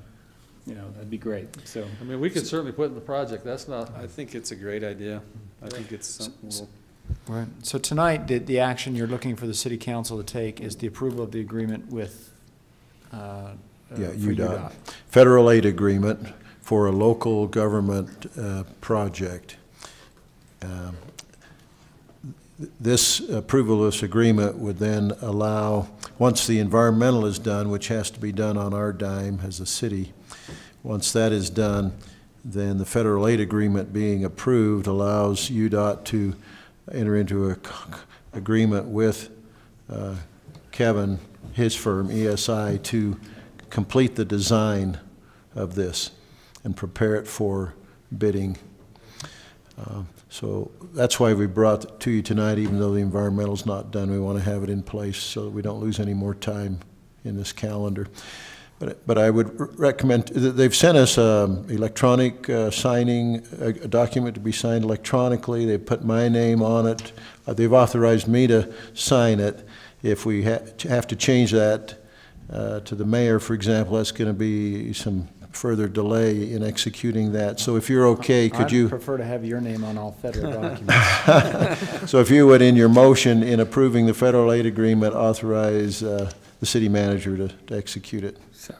you know, that'd be great, so. I mean, we could certainly put in the project. That's not. I think it's a great idea. I think it's something we'll. Right. So tonight, the action you're looking for the city council to take is the approval of the agreement with, Yeah, for UDOT. Federal aid agreement for a local government project. This approval of this agreement would then allow, once the environmental is done, which has to be done on our dime as a city, once that is done, then the federal aid agreement being approved allows UDOT to enter into a agreement with Kevin, his firm, ESI, to complete the design of this and prepare it for bidding. So that's why we brought it to you tonight, even though the environmental's not done. We want to have it in place so that we don't lose any more time in this calendar. But I would recommend, they've sent us electronic signing, a document to be signed electronically. They put my name on it. They've authorized me to sign it. If we have to change that to the mayor, for example, that's going to be some further delay in executing that. So if you're okay, could you? I prefer to have your name on all federal documents. So if you would, in your motion, in approving the federal aid agreement, authorize the city manager to execute it. So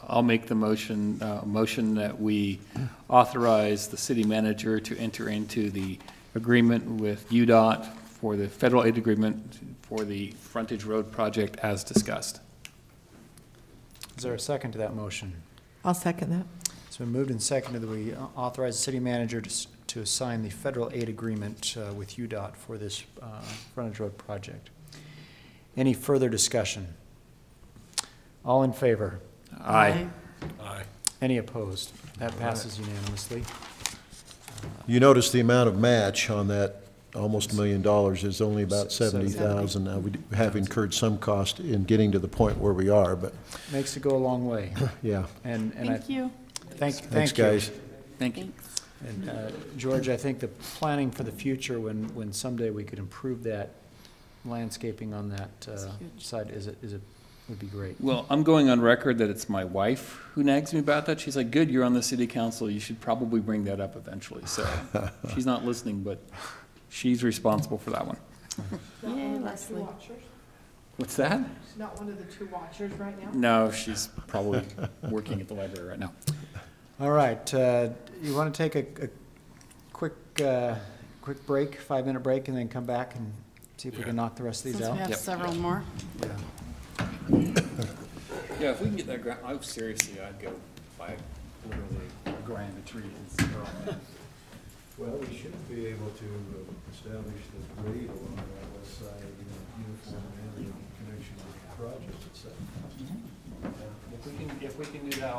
I'll make the motion that we authorize the city manager to enter into the agreement with UDOT for the federal aid agreement for the frontage road project as discussed. Is there a second to that motion? I'll second that. It's been moved and seconded that we authorize the city manager to sign the federal aid agreement with UDOT for this frontage road project. Any further discussion? All in favor? Aye. Aye. Any opposed? That passes unanimously. You notice the amount of match on that almost $1 million is only about 70,000. Now, we have incurred some cost in getting to the point where we are, but. Makes it go a long way. Yeah. And Thank you. Thanks, guys. Thank you. And George, I think the planning for the future, when someday we could improve that landscaping on that side, would be great. Well, I'm going on record that it's my wife who nags me about that. She's like, good, you're on the city council. You should probably bring that up eventually. So she's not listening, but she's responsible for that one. Yay, Leslie. What's that? She's not one of the two watchers right now? No, she's probably working at the library right now. All right, you want to take a quick break, 5-minute break, and then come back and see if we can knock the rest of these Since out? we have several more. Yeah. Yeah, if we can get that grant, seriously, I'd go buy literally a grand a tree and see Well, we should be able to establish the grade along that west side in a uniform manner in connection with the project itself. If we can do that.